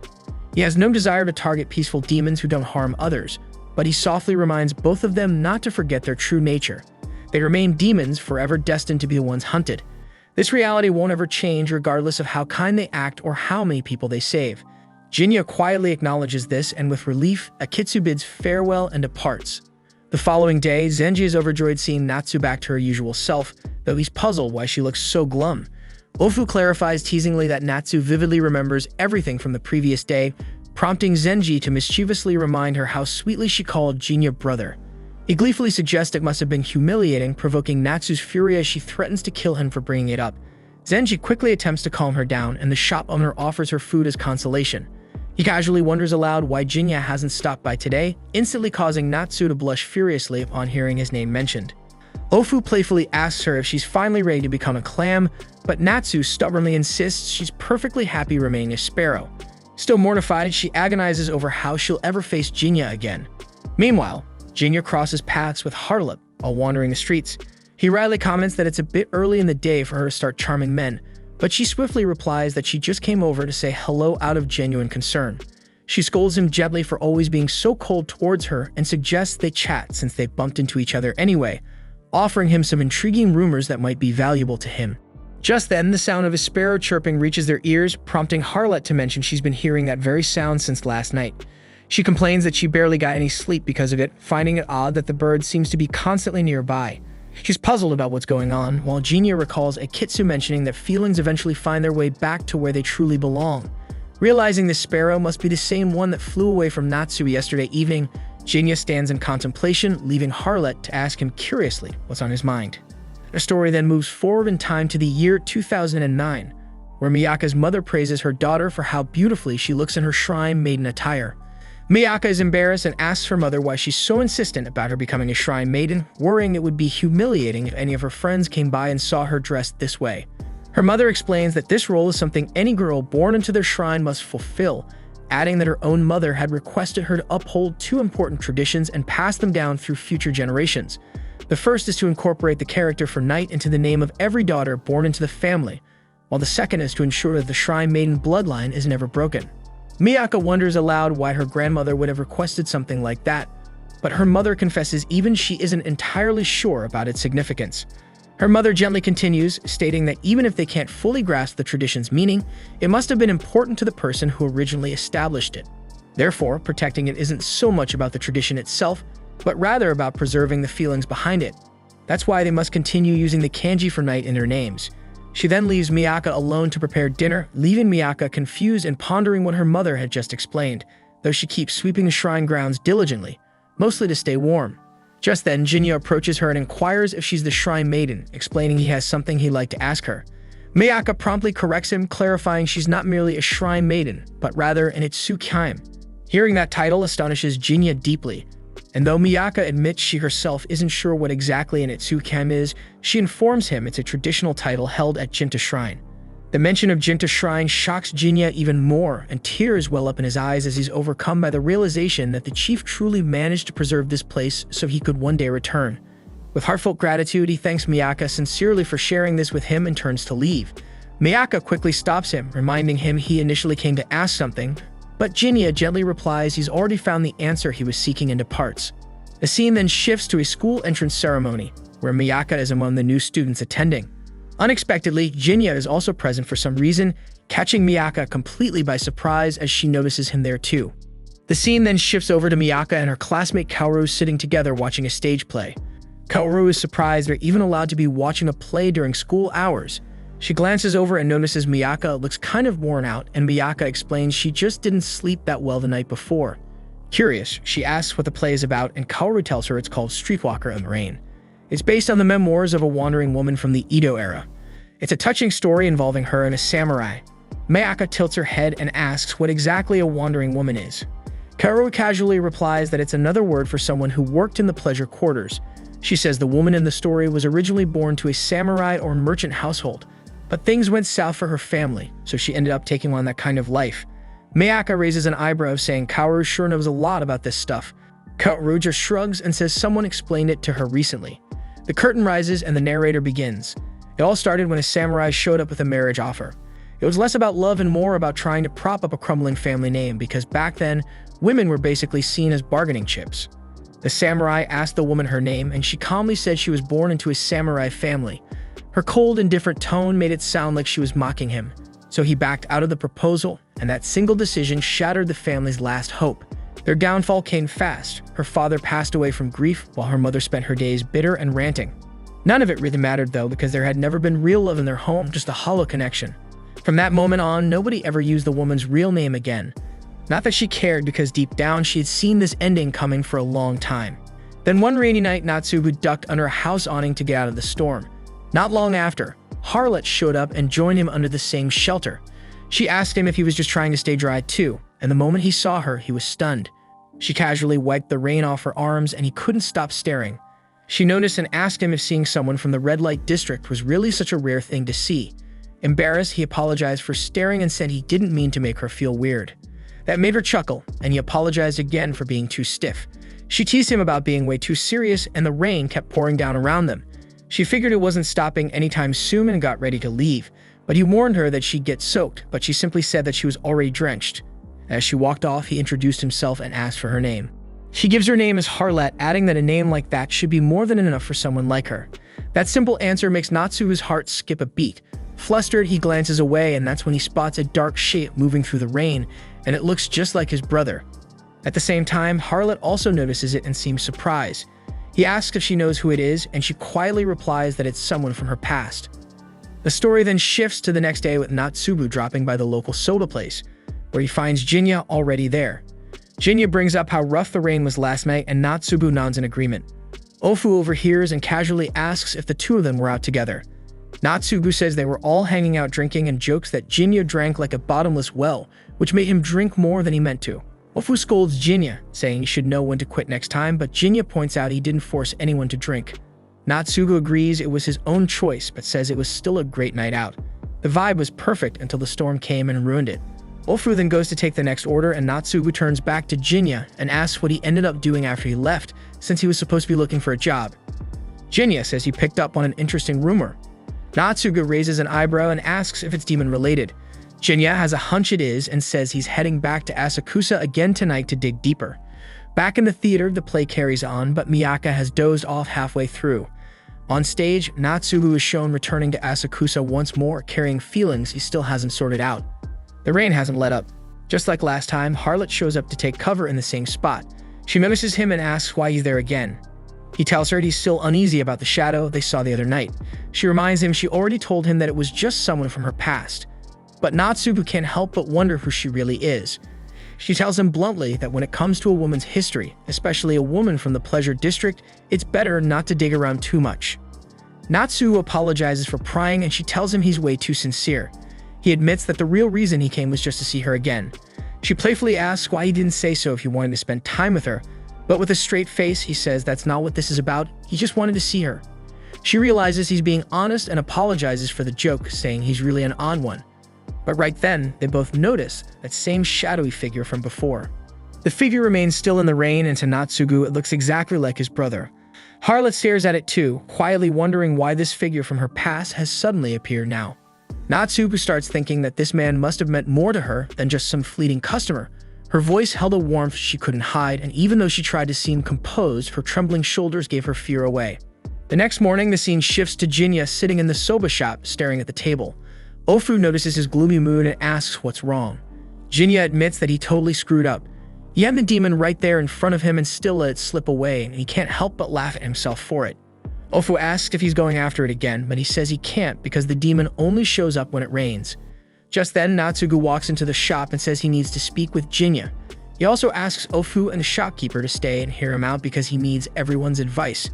He has no desire to target peaceful demons who don't harm others, but he softly reminds both of them not to forget their true nature. They remain demons, forever destined to be the ones hunted. This reality won't ever change regardless of how kind they act or how many people they save. Jinya quietly acknowledges this, and with relief, Akitsu bids farewell and departs. The following day, Zenji is overjoyed seeing Natsu back to her usual self, though he's puzzled why she looks so glum. Ofu clarifies teasingly that Natsu vividly remembers everything from the previous day, prompting Zenji to mischievously remind her how sweetly she called Jinya brother. He gleefully suggests it must have been humiliating, provoking Natsu's fury as she threatens to kill him for bringing it up. Zenji quickly attempts to calm her down, and the shop owner offers her food as consolation. He casually wonders aloud why Jinya hasn't stopped by today, instantly causing Natsu to blush furiously upon hearing his name mentioned. Ofu playfully asks her if she's finally ready to become a clam, but Natsu stubbornly insists she's perfectly happy remaining a sparrow. Still mortified, she agonizes over how she'll ever face Jinya again. Meanwhile, Jinya crosses paths with her while wandering the streets. He wryly comments that it's a bit early in the day for her to start charming men, but she swiftly replies that she just came over to say hello out of genuine concern. She scolds him gently for always being so cold towards her and suggests they chat since they bumped into each other anyway, offering him some intriguing rumors that might be valuable to him. Just then, the sound of a sparrow chirping reaches their ears, prompting her to mention she's been hearing that very sound since last night. She complains that she barely got any sleep because of it, finding it odd that the bird seems to be constantly nearby. She's puzzled about what's going on, while Jinya recalls Akitsu mentioning that feelings eventually find their way back to where they truly belong. Realizing the sparrow must be the same one that flew away from Natsu yesterday evening, Jinya stands in contemplation, leaving her to ask him curiously what's on his mind. The story then moves forward in time to the year 2009, where Miyaka's mother praises her daughter for how beautifully she looks in her shrine maiden attire. Miyaka is embarrassed and asks her mother why she's so insistent about her becoming a shrine maiden, worrying it would be humiliating if any of her friends came by and saw her dressed this way. Her mother explains that this role is something any girl born into their shrine must fulfill, adding that her own mother had requested her to uphold two important traditions and pass them down through future generations. The first is to incorporate the character for Night into the name of every daughter born into the family, while the second is to ensure that the shrine maiden bloodline is never broken. Miyaka wonders aloud why her grandmother would have requested something like that, but her mother confesses even she isn't entirely sure about its significance. Her mother gently continues, stating that even if they can't fully grasp the tradition's meaning, it must have been important to the person who originally established it. Therefore, protecting it isn't so much about the tradition itself, but rather about preserving the feelings behind it. That's why they must continue using the kanji for Night in their names. She then leaves Miyaka alone to prepare dinner, leaving Miyaka confused and pondering what her mother had just explained, though she keeps sweeping the shrine grounds diligently, mostly to stay warm. Just then, Jinya approaches her and inquires if she's the shrine maiden, explaining he has something he'd like to ask her. Miyaka promptly corrects him, clarifying she's not merely a shrine maiden, but rather an Itsukihime. Hearing that title astonishes Jinya deeply, And though Miyaka admits she herself isn't sure what exactly an Itsukihime is, she informs him it's a traditional title held at Jinta Shrine. The mention of Jinta Shrine shocks Jinja even more, and tears well up in his eyes as he's overcome by the realization that the chief truly managed to preserve this place so he could one day return. With heartfelt gratitude, he thanks Miyaka sincerely for sharing this with him and turns to leave. Miyaka quickly stops him, reminding him he initially came to ask something, but Jinja gently replies he's already found the answer he was seeking and departs. The scene then shifts to a school entrance ceremony, where Miyaka is among the new students attending. Unexpectedly, Jinja is also present for some reason, catching Miyaka completely by surprise as she notices him there too. The scene then shifts over to Miyaka and her classmate Kaoru sitting together watching a stage play. Kaoru is surprised they're even allowed to be watching a play during school hours. She glances over and notices Miyaka looks kind of worn out, and Miyaka explains she just didn't sleep that well the night before. Curious, she asks what the play is about, and Kaoru tells her it's called Streetwalker in the Rain. It's based on the memoirs of a wandering woman from the Edo era. It's a touching story involving her and a samurai. Miyaka tilts her head and asks what exactly a wandering woman is. Kaoru casually replies that it's another word for someone who worked in the pleasure quarters. She says the woman in the story was originally born to a samurai or merchant household, but things went south for her family, so she ended up taking on that kind of life. Miyaka raises an eyebrow, saying Kaoru sure knows a lot about this stuff. Kaoru just shrugs and says someone explained it to her recently. The curtain rises and the narrator begins. It all started when a samurai showed up with a marriage offer. It was less about love and more about trying to prop up a crumbling family name, because back then, women were basically seen as bargaining chips. The samurai asked the woman her name, and she calmly said she was born into a samurai family. Her cold, indifferent tone made it sound like she was mocking him, so he backed out of the proposal, and that single decision shattered the family's last hope. Their downfall came fast. Her father passed away from grief, while her mother spent her days bitter and ranting. None of it really mattered though, because there had never been real love in their home, just a hollow connection. From that moment on, nobody ever used the woman's real name again. Not that she cared, because deep down she had seen this ending coming for a long time. Then one rainy night, Natsubu ducked under a house awning to get out of the storm. Not long after, Harlot showed up and joined him under the same shelter. She asked him if he was just trying to stay dry too, and the moment he saw her, he was stunned. She casually wiped the rain off her arms, and he couldn't stop staring. She noticed and asked him if seeing someone from the red light district was really such a rare thing to see. Embarrassed, he apologized for staring and said he didn't mean to make her feel weird. That made her chuckle, and he apologized again for being too stiff. She teased him about being way too serious, and the rain kept pouring down around them. She figured it wasn't stopping anytime soon and got ready to leave, but he warned her that she'd get soaked, but she simply said that she was already drenched. As she walked off, he introduced himself and asked for her name. She gives her name as Harlot, adding that a name like that should be more than enough for someone like her. That simple answer makes Natsubu's heart skip a beat. Flustered, he glances away, and that's when he spots a dark shape moving through the rain, and it looks just like his brother. At the same time, Harlot also notices it and seems surprised. He asks if she knows who it is, and she quietly replies that it's someone from her past. The story then shifts to the next day with Natsubu dropping by the local soda place, where he finds Jinja already there. Jinja brings up how rough the rain was last night, and Natsubu nods in agreement. Ofu overhears and casually asks if the two of them were out together. Natsubu says they were all hanging out drinking and jokes that Jinja drank like a bottomless well, which made him drink more than he meant to. Ofu scolds Jinja, saying he should know when to quit next time, but Jinja points out he didn't force anyone to drink. Natsubu agrees it was his own choice, but says it was still a great night out. The vibe was perfect until the storm came and ruined it. Ofu then goes to take the next order, and Natsubu turns back to Jinja and asks what he ended up doing after he left, since he was supposed to be looking for a job. Jinja says he picked up on an interesting rumor. Natsubu raises an eyebrow and asks if it's demon-related. Jinja has a hunch it is and says he's heading back to Asakusa again tonight to dig deeper. Back in the theater, the play carries on, but Miyaka has dozed off halfway through. On stage, Natsubu is shown returning to Asakusa once more, carrying feelings he still hasn't sorted out. The rain hasn't let up. Just like last time, Harlot shows up to take cover in the same spot. She notices him and asks why he's there again. He tells her he's still uneasy about the shadow they saw the other night. She reminds him she already told him that it was just someone from her past. But Natsubu can't help but wonder who she really is. She tells him bluntly that when it comes to a woman's history, especially a woman from the pleasure district, it's better not to dig around too much. Natsubu apologizes for prying, and she tells him he's way too sincere. He admits that the real reason he came was just to see her again. She playfully asks why he didn't say so if he wanted to spend time with her, but But with a straight face, he says that's not what this is about, he just wanted to see her. She realizes he's being honest and apologizes for the joke, saying he's really an odd one. But right then, they both notice that same shadowy figure from before. The figure remains still in the rain, and to Natsugu it looks exactly like his brother. Harlot stares at it too, quietly wondering why this figure from her past has suddenly appeared now. Natsugu starts thinking that this man must have meant more to her than just some fleeting customer. Her voice held a warmth she couldn't hide, and even though she tried to seem composed, her trembling shoulders gave her fear away. The next morning, the scene shifts to Jinya sitting in the soba shop, staring at the table. Ofu notices his gloomy mood and asks what's wrong. Jinya admits that he totally screwed up. He had the demon right there in front of him and still let it slip away, and he can't help but laugh at himself for it. Ofu asks if he's going after it again, but he says he can't because the demon only shows up when it rains. Just then, Natsugu walks into the shop and says he needs to speak with Jinya. He also asks Ofu and the shopkeeper to stay and hear him out because he needs everyone's advice.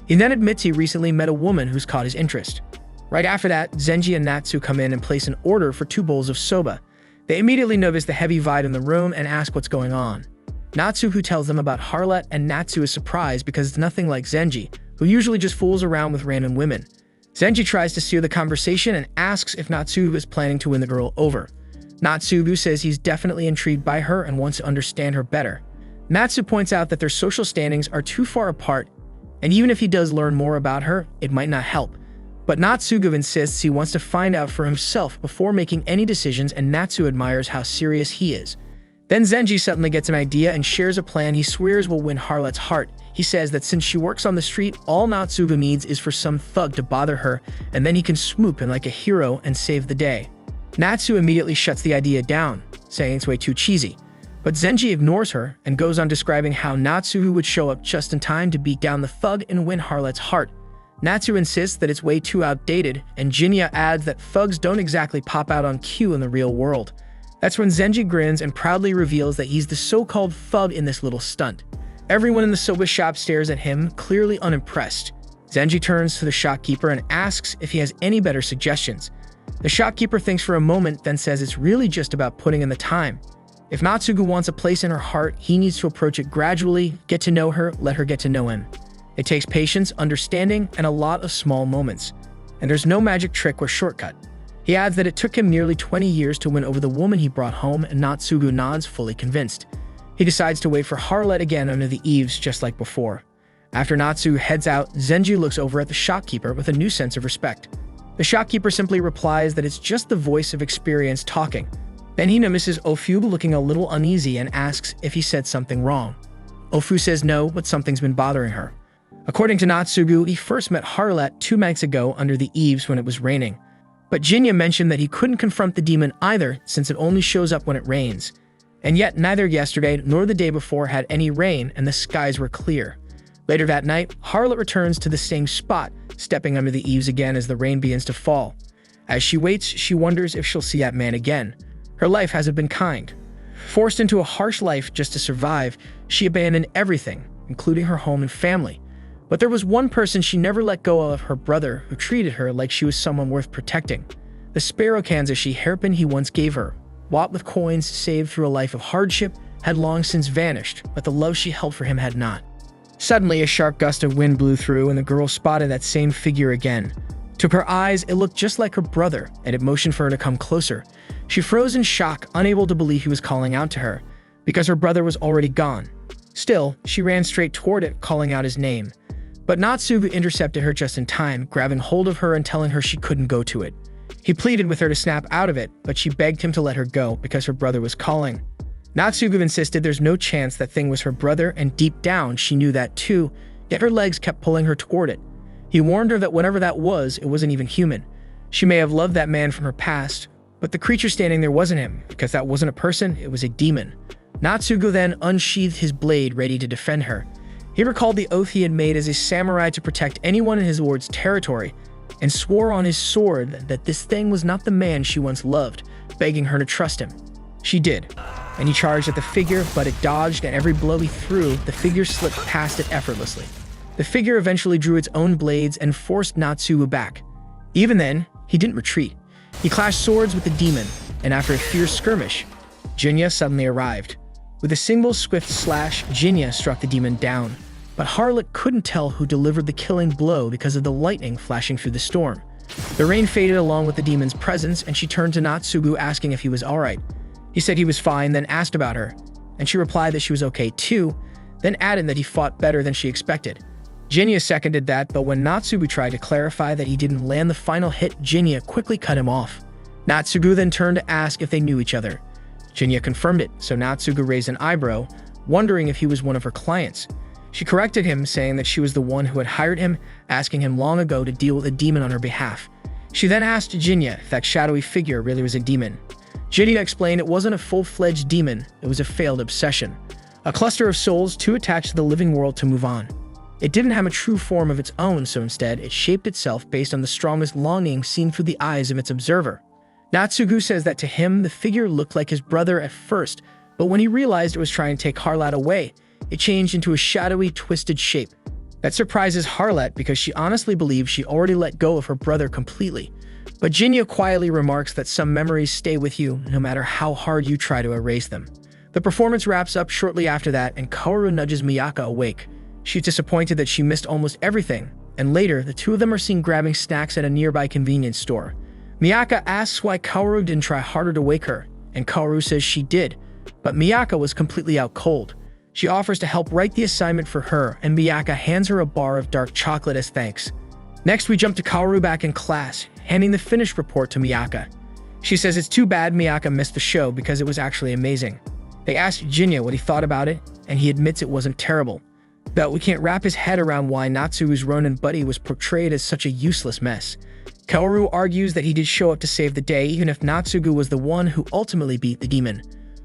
He then admits he recently met a woman who's caught his interest. Right after that, Zenji and Natsu come in and place an order for 2 bowls of soba. They immediately notice the heavy vibe in the room and ask what's going on. Natsugu tells them about Harlot, and Natsu is surprised because it's nothing like Zenji, who usually just fools around with random women. Zenji tries to steer the conversation and asks if Natsugu is planning to win the girl over. Natsugu says he's definitely intrigued by her and wants to understand her better. Natsu points out that their social standings are too far apart, and even if he does learn more about her, it might not help. But Natsugu insists he wants to find out for himself before making any decisions, and Natsu admires how serious he is. Then Zenji suddenly gets an idea and shares a plan he swears will win Harlot's heart. He says that since she works on the street, all Natsugu needs is for some thug to bother her, and then he can swoop in like a hero and save the day. Natsu immediately shuts the idea down, saying it's way too cheesy. But Zenji ignores her and goes on describing how Natsugu would show up just in time to beat down the thug and win Harlot's heart. Natsu insists that it's way too outdated, and Jinya adds that thugs don't exactly pop out on cue in the real world. That's when Zenji grins and proudly reveals that he's the so-called thug in this little stunt. Everyone in the soba shop stares at him, clearly unimpressed. Zenji turns to the shopkeeper and asks if he has any better suggestions. The shopkeeper thinks for a moment, then says it's really just about putting in the time. If Natsugu wants a place in her heart, he needs to approach it gradually, get to know her, let her get to know him. It takes patience, understanding, and a lot of small moments. And there's no magic trick or shortcut. He adds that it took him nearly 20 years to win over the woman he brought home, and Natsugu nods, fully convinced. He decides to wait for Harlot again under the eaves, just like before. After Natsu heads out, Zenji looks over at the shopkeeper with a new sense of respect. The shopkeeper simply replies that it's just the voice of experience talking. Then he notices Ofu looking a little uneasy and asks if he said something wrong. Ofu says no, but something's been bothering her. According to Natsugu, he first met Harlot 2 nights ago under the eaves when it was raining. But Jinya mentioned that he couldn't confront the demon either since it only shows up when it rains. And yet neither yesterday nor the day before had any rain and the skies were clear. Later that night, Harlot returns to the same spot, stepping under the eaves again as the rain begins to fall. As she waits, she wonders if she'll see that man again. Her life hasn't been kind. Forced into a harsh life just to survive, she abandoned everything, including her home and family. But there was one person she never let go of, her brother, who treated her like she was someone worth protecting. The sparrow Kanzashi hairpin he once gave her, bought with coins saved through a life of hardship, had long since vanished, but the love she held for him had not. Suddenly, a sharp gust of wind blew through, and the girl spotted that same figure again. To her eyes, it looked just like her brother, and it motioned for her to come closer. She froze in shock, unable to believe he was calling out to her, because her brother was already gone. Still, she ran straight toward it, calling out his name. But Natsugu intercepted her just in time, grabbing hold of her and telling her she couldn't go to it. He pleaded with her to snap out of it, but she begged him to let her go because her brother was calling. Natsugu insisted there's no chance that thing was her brother, and deep down she knew that too, yet her legs kept pulling her toward it. He warned her that whatever that was, it wasn't even human. She may have loved that man from her past, but the creature standing there wasn't him, because that wasn't a person, it was a demon. Natsugu then unsheathed his blade, ready to defend her. He recalled the oath he had made as a samurai to protect anyone in his lord's territory, and swore on his sword that this thing was not the man she once loved, begging her to trust him. She did, and he charged at the figure, but it dodged, and every blow he threw, the figure slipped past it effortlessly. The figure eventually drew its own blades and forced Natsugu back. Even then, he didn't retreat. He clashed swords with the demon, and after a fierce skirmish, Jinya suddenly arrived. With a single swift slash, Jinta struck the demon down, but Harlot couldn't tell who delivered the killing blow because of the lightning flashing through the storm. The rain faded along with the demon's presence, and she turned to Natsugu asking if he was alright. He said he was fine, then asked about her, and she replied that she was okay too, then added that he fought better than she expected. Jinta seconded that, but when Natsugu tried to clarify that he didn't land the final hit, Jinta quickly cut him off. Natsugu then turned to ask if they knew each other. Jinta confirmed it, so Natsugu raised an eyebrow, wondering if he was one of her clients. She corrected him, saying that she was the one who had hired him, asking him long ago to deal with a demon on her behalf. She then asked Jinta if that shadowy figure really was a demon. Jinta explained it wasn't a full-fledged demon, it was a failed obsession. A cluster of souls too attached to the living world to move on. It didn't have a true form of its own, so instead, it shaped itself based on the strongest longing seen through the eyes of its observer. Natsugu says that to him, the figure looked like his brother at first, but when he realized it was trying to take Harlot away, it changed into a shadowy, twisted shape. That surprises Harlot because she honestly believes she already let go of her brother completely. But Jinta quietly remarks that some memories stay with you no matter how hard you try to erase them. The performance wraps up shortly after that, and Kaoru nudges Miyaka awake. She's disappointed that she missed almost everything, and later, the two of them are seen grabbing snacks at a nearby convenience store. Miyaka asks why Kaoru didn't try harder to wake her, and Kaoru says she did, but Miyaka was completely out cold. She offers to help write the assignment for her, and Miyaka hands her a bar of dark chocolate as thanks. Next, we jump to Kaoru back in class, handing the finished report to Miyaka. She says it's too bad Miyaka missed the show because it was actually amazing. They asked Jinta what he thought about it, and he admits it wasn't terrible. But we can't wrap his head around why Natsugu's Ronin buddy was portrayed as such a useless mess. Kaoru argues that he did show up to save the day even if Natsugu was the one who ultimately beat the demon.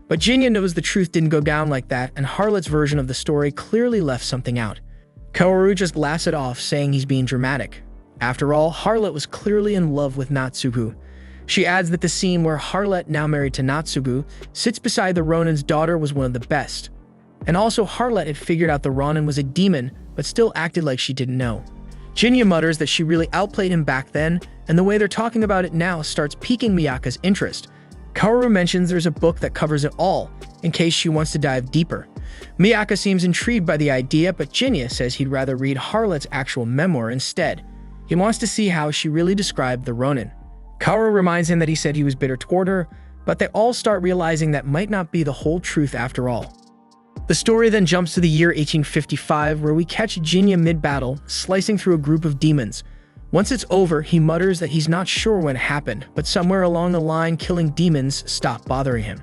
But Jinta knows the truth didn't go down like that, and Harlot's version of the story clearly left something out. Kaoru just laughs it off, saying he's being dramatic. After all, Harlot was clearly in love with Natsugu. She adds that the scene where Harlot, now married to Natsugu, sits beside the Ronin's daughter was one of the best. And also, Harlot had figured out the Ronin was a demon, but still acted like she didn't know. Jinta mutters that she really outplayed him back then, and the way they're talking about it now starts piquing Miyaka's interest. Kaoru mentions there's a book that covers it all, in case she wants to dive deeper. Miyaka seems intrigued by the idea, but Jinta says he'd rather read Harlot's actual memoir instead. He wants to see how she really described the Ronin. Kaoru reminds him that he said he was bitter toward her, but they all start realizing that might not be the whole truth after all. The story then jumps to the year 1855, where we catch Jinta mid-battle, slicing through a group of demons. Once it's over, he mutters that he's not sure when it happened, but somewhere along the line, killing demons stopped bothering him.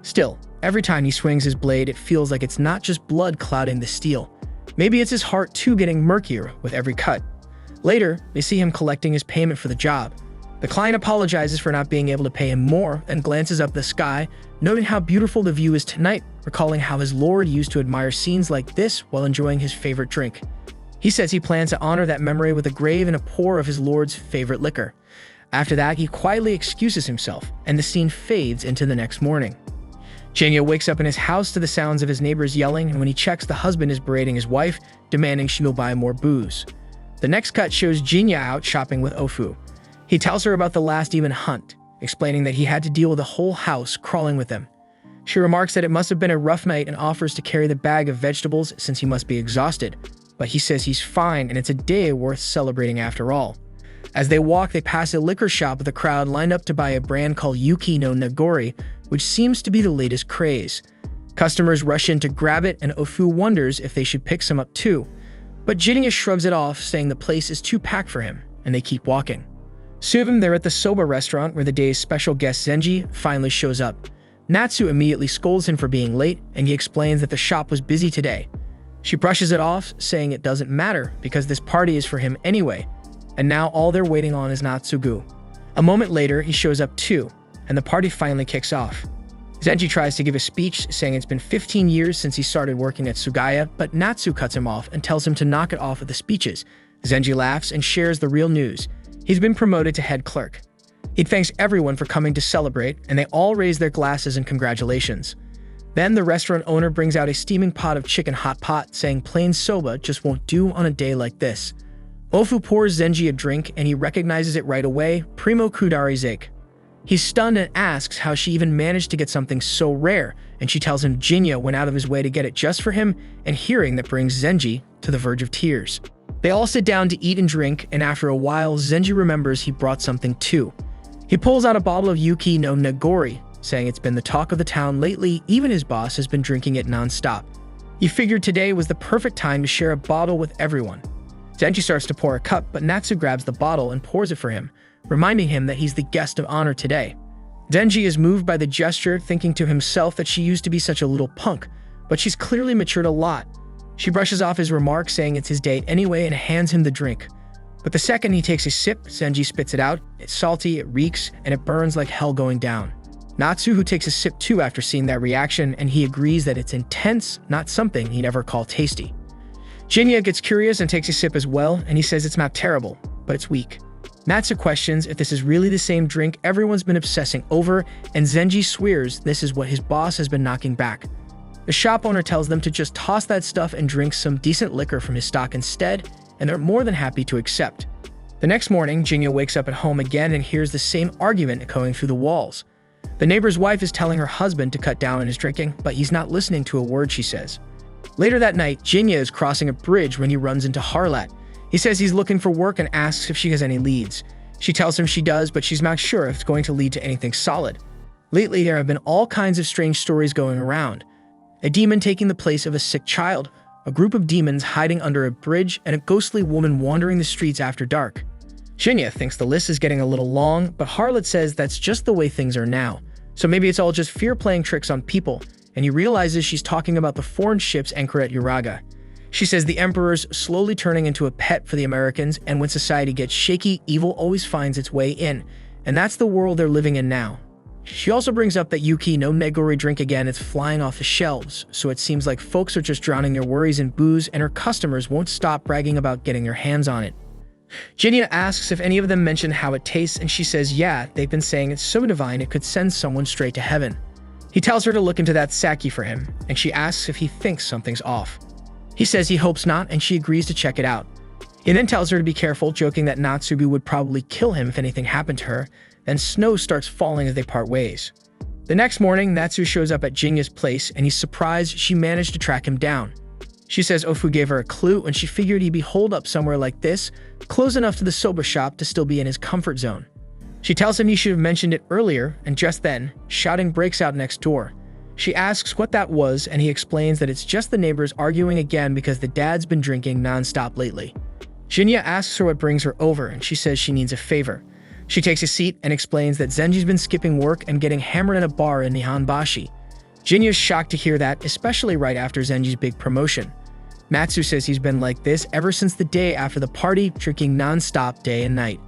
Still, every time he swings his blade, it feels like it's not just blood clouding the steel. Maybe it's his heart too getting murkier with every cut. Later, they see him collecting his payment for the job. The client apologizes for not being able to pay him more and glances up the sky, noting how beautiful the view is tonight, recalling how his lord used to admire scenes like this while enjoying his favorite drink. He says he plans to honor that memory with a grave and a pour of his lord's favorite liquor. After that, he quietly excuses himself, and the scene fades into the next morning. Jinta wakes up in his house to the sounds of his neighbors yelling, and when he checks, the husband is berating his wife, demanding she go buy more booze. The next cut shows Jinta out shopping with Ofu. He tells her about the last demon hunt, explaining that he had to deal with the whole house crawling with them. She remarks that it must have been a rough night and offers to carry the bag of vegetables since he must be exhausted, but he says he's fine and it's a day worth celebrating after all. As they walk, they pass a liquor shop with a crowd lined up to buy a brand called Yuki no Nagori, which seems to be the latest craze. Customers rush in to grab it, and Ofu wonders if they should pick some up too, but Jinta shrugs it off, saying the place is too packed for him, and they keep walking. Soon they're at the soba restaurant where the day's special guest Zenji finally shows up. Natsu immediately scolds him for being late, and he explains that the shop was busy today. She brushes it off, saying it doesn't matter because this party is for him anyway, and now all they're waiting on is Natsugu. A moment later, he shows up too, and the party finally kicks off. Zenji tries to give a speech, saying it's been 15 years since he started working at Sugaya, but Natsu cuts him off and tells him to knock it off with the speeches. Zenji laughs and shares the real news. He's been promoted to head clerk. He thanks everyone for coming to celebrate, and they all raise their glasses in congratulations. Then the restaurant owner brings out a steaming pot of chicken hot pot, saying plain soba just won't do on a day like this. Ofu pours Zenji a drink, and he recognizes it right away, Primo Kudari Zake. He's stunned and asks how she even managed to get something so rare, and she tells him Jinta went out of his way to get it just for him, and hearing that brings Zenji to the verge of tears. They all sit down to eat and drink, and after a while, Zenji remembers he brought something too. He pulls out a bottle of Yuki no Nagori, saying it's been the talk of the town lately, even his boss has been drinking it non-stop. He figured today was the perfect time to share a bottle with everyone. Zenji starts to pour a cup, but Natsu grabs the bottle and pours it for him, reminding him that he's the guest of honor today. Zenji is moved by the gesture, thinking to himself that she used to be such a little punk, but she's clearly matured a lot. She brushes off his remark, saying it's his date anyway, and hands him the drink. But the second he takes a sip, Zenji spits it out. It's salty, it reeks, and it burns like hell going down. Natsu, who takes a sip too after seeing that reaction, and he agrees that it's intense, not something he'd ever call tasty. Jinta gets curious and takes a sip as well, and he says it's not terrible, but it's weak. Natsu questions if this is really the same drink everyone's been obsessing over, and Zenji swears this is what his boss has been knocking back. The shop owner tells them to just toss that stuff and drink some decent liquor from his stock instead, and they're more than happy to accept. The next morning, Jinta wakes up at home again and hears the same argument echoing through the walls. The neighbor's wife is telling her husband to cut down on his drinking, but he's not listening to a word she says. Later that night, Jinta is crossing a bridge when he runs into Harlat. He says he's looking for work and asks if she has any leads. She tells him she does, but she's not sure if it's going to lead to anything solid. Lately, there have been all kinds of strange stories going around. A demon taking the place of a sick child, a group of demons hiding under a bridge, and a ghostly woman wandering the streets after dark. Jinta thinks the list is getting a little long, but Harlat says that's just the way things are now. So maybe it's all just fear playing tricks on people, and he realizes she's talking about the foreign ships anchored at Uraga. She says the Emperor's slowly turning into a pet for the Americans, and when society gets shaky, evil always finds its way in, and that's the world they're living in now. She also brings up that Yuki no Negori drink again is flying off the shelves, so it seems like folks are just drowning their worries in booze, and her customers won't stop bragging about getting their hands on it. Jinta asks if any of them mention how it tastes, and she says yeah, they've been saying it's so divine it could send someone straight to heaven. He tells her to look into that sake for him, and she asks if he thinks something's off. He says he hopes not, and she agrees to check it out. He then tells her to be careful, joking that Natsubi would probably kill him if anything happened to her. Then snow starts falling as they part ways. The next morning, Natsu shows up at Jinta's place, and he's surprised she managed to track him down. She says Ofu gave her a clue, and she figured he'd be holed up somewhere like this, close enough to the soba shop to still be in his comfort zone. She tells him he should have mentioned it earlier, and just then, shouting breaks out next door. She asks what that was, and he explains that it's just the neighbors arguing again because the dad's been drinking non-stop lately. Jinta asks her what brings her over, and she says she needs a favor. She takes a seat and explains that Zenji's been skipping work and getting hammered in a bar in Nihonbashi. Jinta is shocked to hear that, especially right after Zenji's big promotion. Natsu says he's been like this ever since the day after the party, drinking non-stop day and night.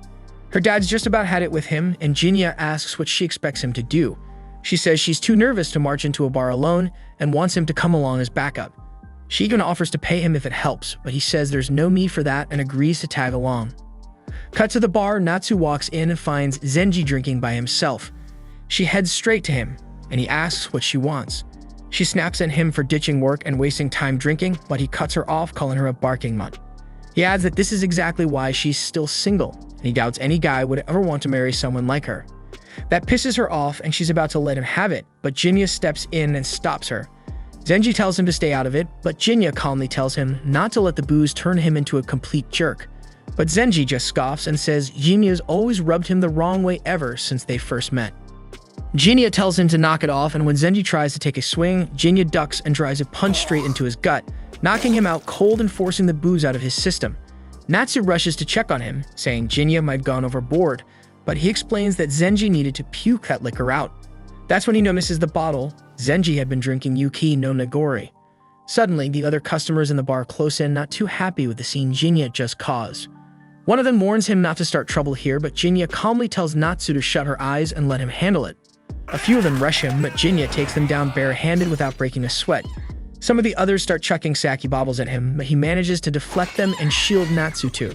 Her dad's just about had it with him, and Jinta asks what she expects him to do. She says she's too nervous to march into a bar alone and wants him to come along as backup. She even offers to pay him if it helps, but he says there's no need for that and agrees to tag along. Cut to the bar, Natsu walks in and finds Zenji drinking by himself. She heads straight to him, and he asks what she wants. She snaps at him for ditching work and wasting time drinking, but he cuts her off, calling her a barking mutt. He adds that this is exactly why she's still single, and he doubts any guy would ever want to marry someone like her. That pisses her off, and she's about to let him have it, but Jinta steps in and stops her. Zenji tells him to stay out of it, but Jinta calmly tells him not to let the booze turn him into a complete jerk. But Zenji just scoffs and says Jinta's always rubbed him the wrong way ever since they first met. Jinta tells him to knock it off, and when Zenji tries to take a swing, Jinta ducks and drives a punch straight into his gut, knocking him out cold and forcing the booze out of his system. Natsu rushes to check on him, saying Jinta might have gone overboard, but he explains that Zenji needed to puke that liquor out. That's when he notices the bottle. Zenji had been drinking Yuki no Nagori. Suddenly, the other customers in the bar close in, not too happy with the scene Jinta just caused. One of them warns him not to start trouble here, but Jinta calmly tells Natsu to shut her eyes and let him handle it. A few of them rush him, but Jinta takes them down barehanded without breaking a sweat. Some of the others start chucking sake baubles at him, but he manages to deflect them and shield Natsu too.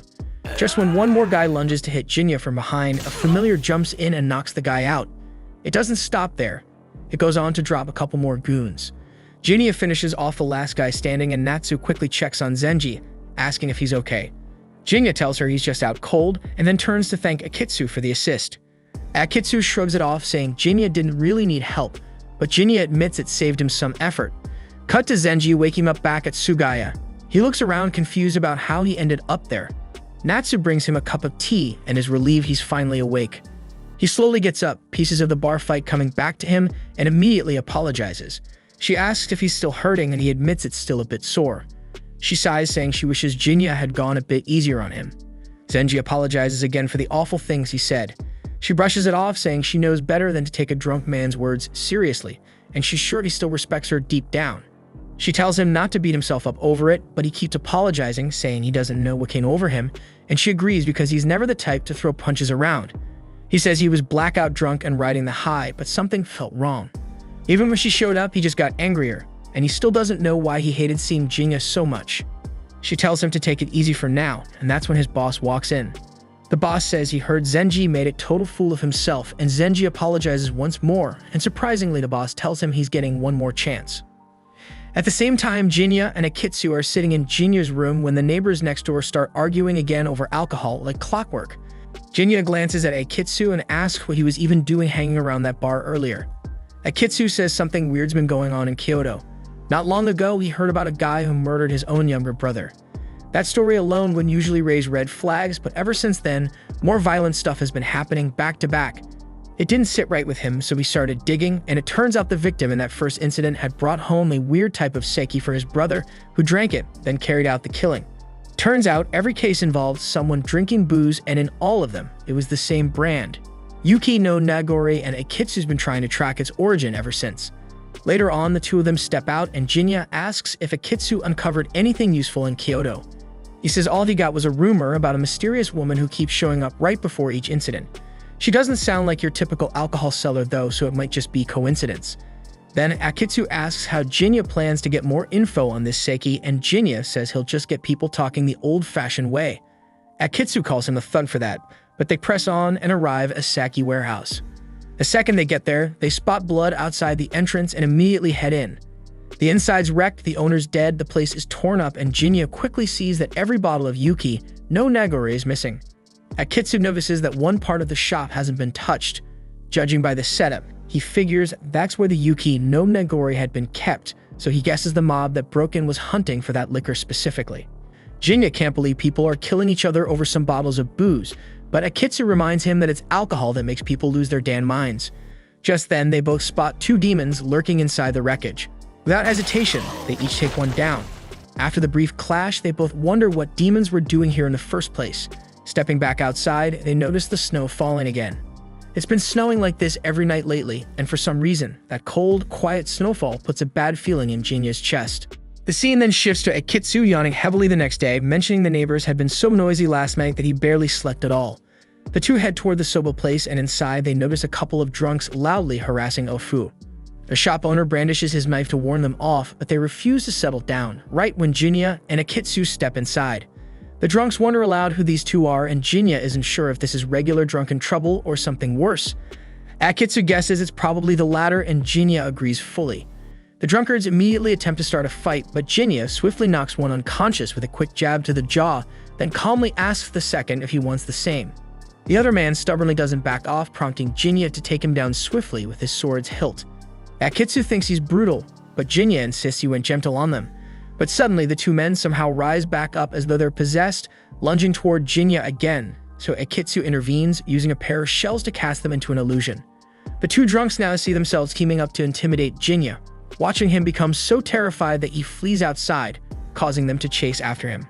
Just when one more guy lunges to hit Jinta from behind, a familiar jumps in and knocks the guy out. It doesn't stop there. It goes on to drop a couple more goons. Jinta finishes off the last guy standing, and Natsu quickly checks on Zenji, asking if he's okay. Jinta tells her he's just out cold, and then turns to thank Akitsu for the assist. Akitsu shrugs it off, saying Jinta didn't really need help, but Jinja admits it saved him some effort. Cut to Zenji waking up back at Sugaya. He looks around confused about how he ended up there. Natsu brings him a cup of tea and is relieved he's finally awake. He slowly gets up, pieces of the bar fight coming back to him, and immediately apologizes. She asks if he's still hurting and he admits it's still a bit sore. She sighs, saying she wishes Jinja had gone a bit easier on him. Zenji apologizes again for the awful things he said. She brushes it off, saying she knows better than to take a drunk man's words seriously, and she's sure he still respects her deep down. She tells him not to beat himself up over it, but he keeps apologizing, saying he doesn't know what came over him, and she agrees because he's never the type to throw punches around. He says he was blackout drunk and riding the high, but something felt wrong. Even when she showed up, he just got angrier, and he still doesn't know why he hated seeing Jinja so much. She tells him to take it easy for now, and that's when his boss walks in. The boss says he heard Zenji made a total fool of himself, and Zenji apologizes once more, and surprisingly the boss tells him he's getting one more chance. At the same time, Jinja and Akitsu are sitting in Jinja's room when the neighbors next door start arguing again over alcohol like clockwork. Jinja glances at Akitsu and asks what he was even doing hanging around that bar earlier. Akitsu says something weird's been going on in Kyoto. Not long ago, he heard about a guy who murdered his own younger brother. That story alone wouldn't usually raise red flags, but ever since then, more violent stuff has been happening back to back. It didn't sit right with him, so he started digging, and it turns out the victim in that first incident had brought home a weird type of sake for his brother, who drank it, then carried out the killing. Turns out every case involved someone drinking booze, and in all of them, it was the same brand. Yuki no Nagori, and Akitsu's been trying to track its origin ever since. Later on, the two of them step out, and Jinja asks if Akitsu uncovered anything useful in Kyoto. He says all he got was a rumor about a mysterious woman who keeps showing up right before each incident. She doesn't sound like your typical alcohol seller though, so it might just be coincidence. Then Akitsu asks how Jinja plans to get more info on this sake, and Jinja says he'll just get people talking the old-fashioned way. Akitsu calls him a thug for that, but they press on and arrive at a sake warehouse. The second they get there, they spot blood outside the entrance and immediately head in. The inside's wrecked, the owner's dead, the place is torn up, and Jinja quickly sees that every bottle of Yuki no Nagori is missing. Akitsu notices that one part of the shop hasn't been touched. Judging by the setup, he figures that's where the Yuki no Nagori had been kept, so he guesses the mob that broke in was hunting for that liquor specifically. Jinja can't believe people are killing each other over some bottles of booze, but Akitsu reminds him that it's alcohol that makes people lose their damn minds. Just then, they both spot two demons lurking inside the wreckage. Without hesitation, they each take one down. After the brief clash, they both wonder what demons were doing here in the first place. Stepping back outside, they notice the snow falling again. It's been snowing like this every night lately, and for some reason, that cold, quiet snowfall puts a bad feeling in Jinja's chest. The scene then shifts to Akitsu yawning heavily the next day, mentioning the neighbors had been so noisy last night that he barely slept at all. The two head toward the soba place, and inside they notice a couple of drunks loudly harassing Ofu. The shop owner brandishes his knife to warn them off, but they refuse to settle down, right when Jinja and Akitsu step inside. The drunks wonder aloud who these two are, and Jinja isn't sure if this is regular drunken trouble or something worse. Akitsu guesses it's probably the latter, and Jinja agrees fully. The drunkards immediately attempt to start a fight, but Jinja swiftly knocks one unconscious with a quick jab to the jaw, then calmly asks the second if he wants the same. The other man stubbornly doesn't back off, prompting Jinja to take him down swiftly with his sword's hilt. Akitsu thinks he's brutal, but Jinja insists he went gentle on them. But suddenly, the two men somehow rise back up as though they're possessed, lunging toward Jinja again, so Akitsu intervenes, using a pair of shells to cast them into an illusion. The two drunks now see themselves teaming up to intimidate Jinja, watching him become so terrified that he flees outside, causing them to chase after him.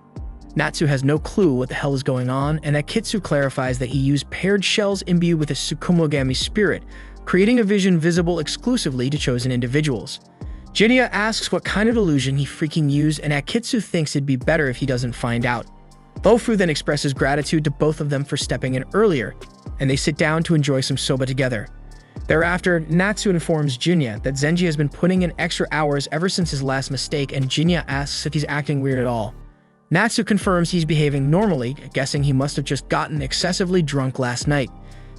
Natsu has no clue what the hell is going on, and Akitsu clarifies that he used paired shells imbued with a Tsukumogami spirit, creating a vision visible exclusively to chosen individuals. Jinja asks what kind of illusion he freaking used, and Akitsu thinks it'd be better if he doesn't find out. Ofu then expresses gratitude to both of them for stepping in earlier, and they sit down to enjoy some soba together. Thereafter, Natsu informs Jinja that Zenji has been putting in extra hours ever since his last mistake, and Jinja asks if he's acting weird at all. Natsu confirms he's behaving normally, guessing he must have just gotten excessively drunk last night.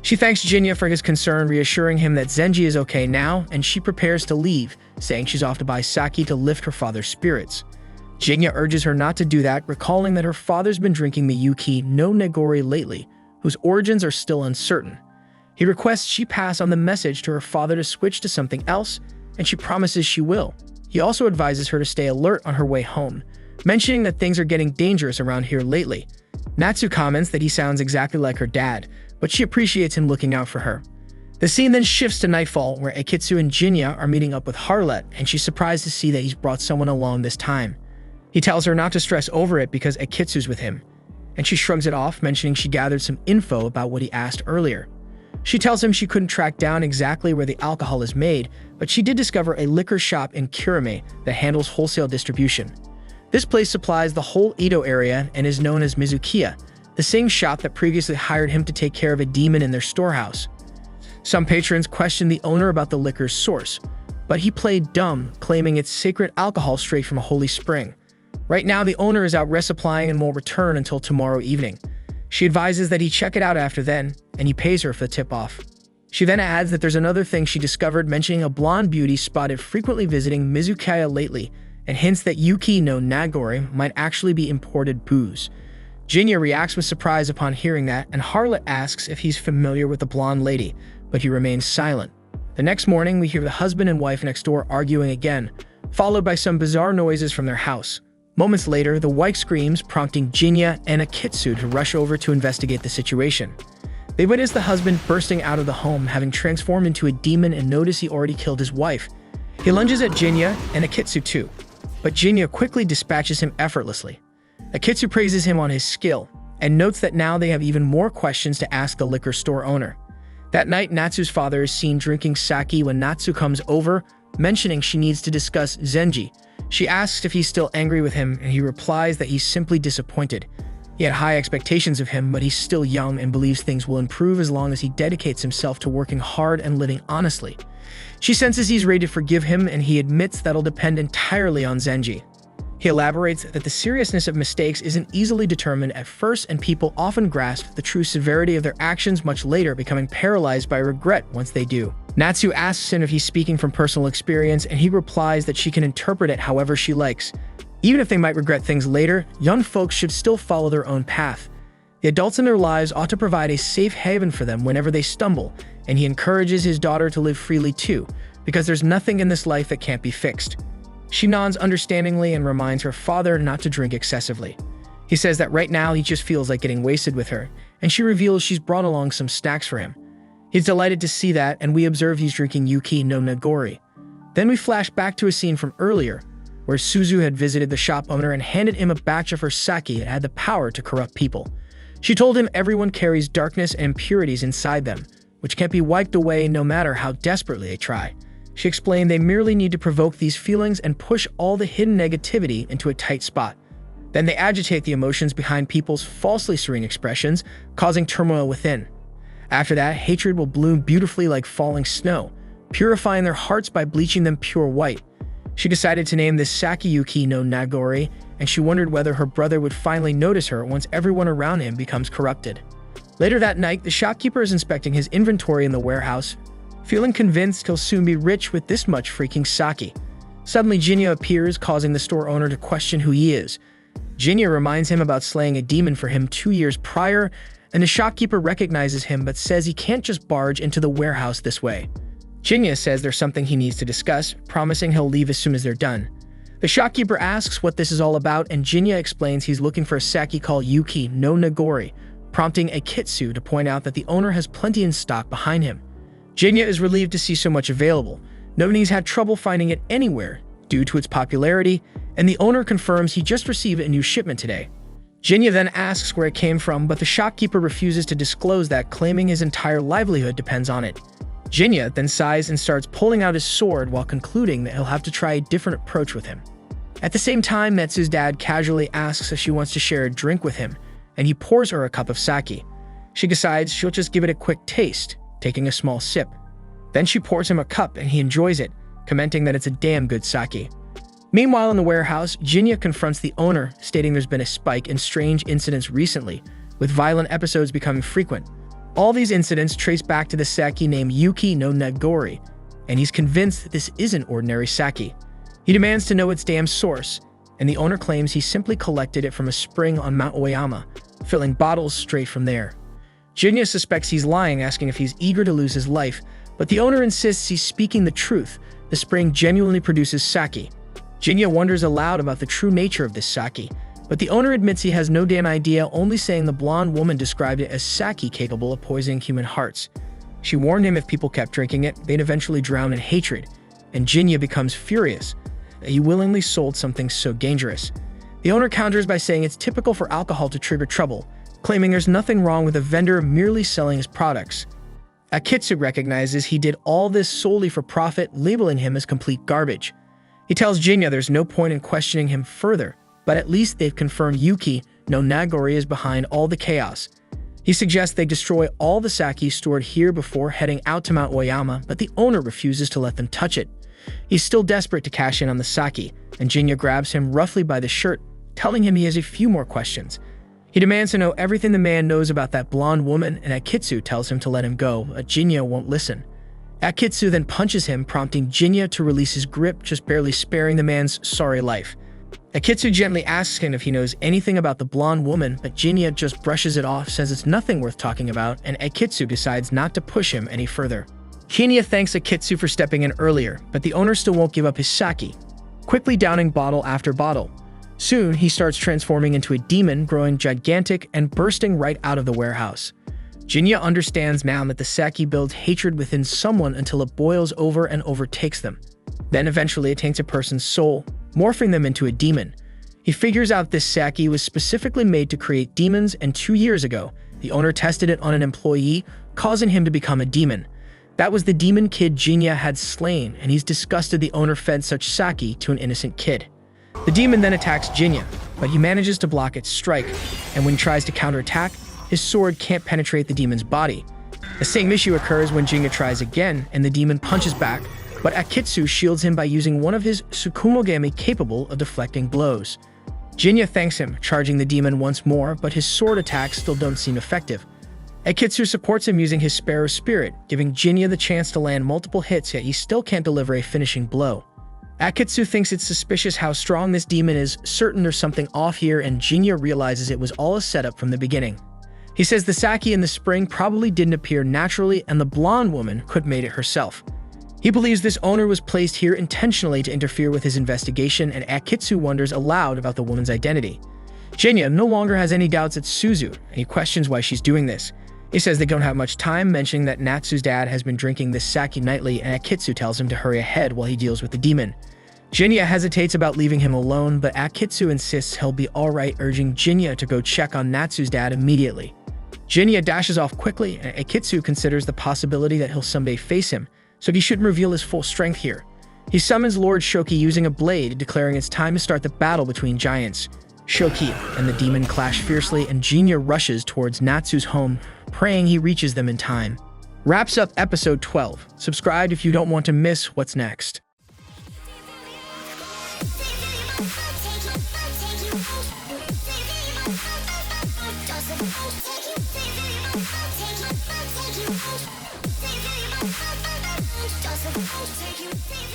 She thanks Jinja for his concern, reassuring him that Zenji is okay now, and she prepares to leave, saying she's off to buy sake to lift her father's spirits. Jinja urges her not to do that, recalling that her father's been drinking the Yuki no Nagori lately, whose origins are still uncertain. He requests she pass on the message to her father to switch to something else, and she promises she will. He also advises her to stay alert on her way home, mentioning that things are getting dangerous around here lately. Natsu comments that he sounds exactly like her dad, but she appreciates him looking out for her. The scene then shifts to nightfall, where Akitsu and Jinya are meeting up with Harlet, and she's surprised to see that he's brought someone along this time. He tells her not to stress over it because Akitsu's with him, and she shrugs it off, mentioning she gathered some info about what he asked earlier. She tells him she couldn't track down exactly where the alcohol is made, but she did discover a liquor shop in Kirame that handles wholesale distribution. This place supplies the whole Edo area and is known as Mizukiya, the same shop that previously hired him to take care of a demon in their storehouse. Some patrons questioned the owner about the liquor's source, but he played dumb, claiming it's sacred alcohol straight from a holy spring. Right now, the owner is out resupplying and will return until tomorrow evening. She advises that he check it out after then, and he pays her for the tip-off. She then adds that there's another thing she discovered, mentioning a blonde beauty spotted frequently visiting Mizukiya lately, and hints that Yuki no Nagori might actually be imported booze. Jinya reacts with surprise upon hearing that, and Harlet asks if he's familiar with the blonde lady, but he remains silent. The next morning, we hear the husband and wife next door arguing again, followed by some bizarre noises from their house. Moments later, the wife screams, prompting Jinya and Akitsu to rush over to investigate the situation. They witness the husband bursting out of the home, having transformed into a demon, and notice he already killed his wife. He lunges at Jinya and Akitsu too, but Jinya quickly dispatches him effortlessly. Akitsu praises him on his skill, and notes that now they have even more questions to ask the liquor store owner. That night, Natsu's father is seen drinking sake when Natsu comes over, mentioning she needs to discuss Zenji. She asks if he's still angry with him, and he replies that he's simply disappointed. He had high expectations of him, but he's still young and believes things will improve as long as he dedicates himself to working hard and living honestly. She senses he's ready to forgive him, and he admits that'll depend entirely on Zenji. He elaborates that the seriousness of mistakes isn't easily determined at first, and people often grasp the true severity of their actions much later, becoming paralyzed by regret once they do. Natsu asks him if he's speaking from personal experience, and he replies that she can interpret it however she likes. Even if they might regret things later, young folks should still follow their own path. The adults in their lives ought to provide a safe haven for them whenever they stumble, and he encourages his daughter to live freely too, because there's nothing in this life that can't be fixed. She nods understandingly and reminds her father not to drink excessively. He says that right now he just feels like getting wasted with her, and she reveals she's brought along some snacks for him. He's delighted to see that, and we observe he's drinking Yuki no Nagori. Then we flash back to a scene from earlier, where Suzu had visited the shop owner and handed him a batch of her sake that had the power to corrupt people. She told him everyone carries darkness and impurities inside them, which can't be wiped away no matter how desperately they try. She explained they merely need to provoke these feelings and push all the hidden negativity into a tight spot. Then they agitate the emotions behind people's falsely serene expressions, causing turmoil within. After that, hatred will bloom beautifully like falling snow, purifying their hearts by bleaching them pure white. She decided to name this Sakiyuki no Nagori, and she wondered whether her brother would finally notice her once everyone around him becomes corrupted. Later that night, the shopkeeper is inspecting his inventory in the warehouse, feeling convinced he'll soon be rich with this much freaking sake. Suddenly, Jinya appears, causing the store owner to question who he is. Jinya reminds him about slaying a demon for him 2 years prior, and the shopkeeper recognizes him but says he can't just barge into the warehouse this way. Jinya says there's something he needs to discuss, promising he'll leave as soon as they're done. The shopkeeper asks what this is all about, and Jinya explains he's looking for a sake called Yuki no Nagori, prompting Akitsu to point out that the owner has plenty in stock behind him. Jinya is relieved to see so much available, noting he's had trouble finding it anywhere due to its popularity, and the owner confirms he just received a new shipment today. Jinya then asks where it came from, but the shopkeeper refuses to disclose that, claiming his entire livelihood depends on it. Jinya then sighs and starts pulling out his sword while concluding that he'll have to try a different approach with him. At the same time, Metsu's dad casually asks if she wants to share a drink with him, and he pours her a cup of sake. She decides she'll just give it a quick taste, taking a small sip. Then she pours him a cup and he enjoys it, commenting that it's a damn good sake. Meanwhile, in the warehouse, Jinya confronts the owner, stating there's been a spike in strange incidents recently, with violent episodes becoming frequent. All these incidents trace back to the sake named Yuki no Nagori, and he's convinced that this isn't ordinary sake. He demands to know its damn source, and the owner claims he simply collected it from a spring on Mount Oyama, filling bottles straight from there. Jinya suspects he's lying, asking if he's eager to lose his life, But the owner insists he's speaking the truth. The spring genuinely produces sake. Jinta wonders aloud about the true nature of this sake, but the owner admits he has no damn idea, only saying the blonde woman described it as sake capable of poisoning human hearts. She warned him if people kept drinking it, they'd eventually drown in hatred, and Jinta becomes furious that he willingly sold something so dangerous. The owner counters by saying it's typical for alcohol to trigger trouble, claiming there's nothing wrong with a vendor merely selling his products. Akitsu recognizes he did all this solely for profit, labeling him as complete garbage. He tells Jinta there's no point in questioning him further, but at least they've confirmed Yuki no Nagori is behind all the chaos. He suggests they destroy all the sake stored here before heading out to Mount Oyama, but the owner refuses to let them touch it. He's still desperate to cash in on the sake, and Jinta grabs him roughly by the shirt, telling him he has a few more questions. He demands to know everything the man knows about that blonde woman, and Akitsu tells him to let him go, but Jinta won't listen. Akitsu then punches him, prompting Jinta to release his grip, just barely sparing the man's sorry life. Akitsu gently asks him if he knows anything about the blonde woman, but Jinta just brushes it off, says it's nothing worth talking about, and Akitsu decides not to push him any further. Jinta thanks Akitsu for stepping in earlier, but the owner still won't give up his sake, quickly downing bottle after bottle. Soon, he starts transforming into a demon, growing gigantic and bursting right out of the warehouse. Jinta understands now that the sake builds hatred within someone until it boils over and overtakes them. Then eventually it taints a person's soul, morphing them into a demon. He figures out this sake was specifically made to create demons, and 2 years ago, the owner tested it on an employee, causing him to become a demon. That was the demon kid Jinta had slain, and he's disgusted the owner fed such sake to an innocent kid. The demon then attacks Jinta, but he manages to block its strike, and when he tries to counterattack, his sword can't penetrate the demon's body. The same issue occurs when Jinta tries again, and the demon punches back, but Akitsu shields him by using one of his Tsukumogami capable of deflecting blows. Jinta thanks him, charging the demon once more, but his sword attacks still don't seem effective. Akitsu supports him using his Sparrow Spirit, giving Jinta the chance to land multiple hits, yet he still can't deliver a finishing blow. Akitsu thinks it's suspicious how strong this demon is, certain there's something off here, and Jinta realizes it was all a setup from the beginning. He says the sake in the spring probably didn't appear naturally, and the blonde woman could have made it herself. He believes this owner was placed here intentionally to interfere with his investigation, and Akitsu wonders aloud about the woman's identity. Jinta no longer has any doubts it's Suzu, and he questions why she's doing this. He says they don't have much time, mentioning that Natsu's dad has been drinking this sake nightly, and Akitsu tells him to hurry ahead while he deals with the demon. Jinta hesitates about leaving him alone, but Akitsu insists he'll be alright, urging Jinta to go check on Natsu's dad immediately. Jinta dashes off quickly, and Akitsu considers the possibility that he'll someday face him, so he shouldn't reveal his full strength here. He summons Lord Shoki using a blade, declaring it's time to start the battle between giants. Shoki and the demon clash fiercely, and Jinta rushes towards Natsu's home, praying he reaches them in time. Wraps up episode 12. Subscribe if you don't want to miss what's next. Take you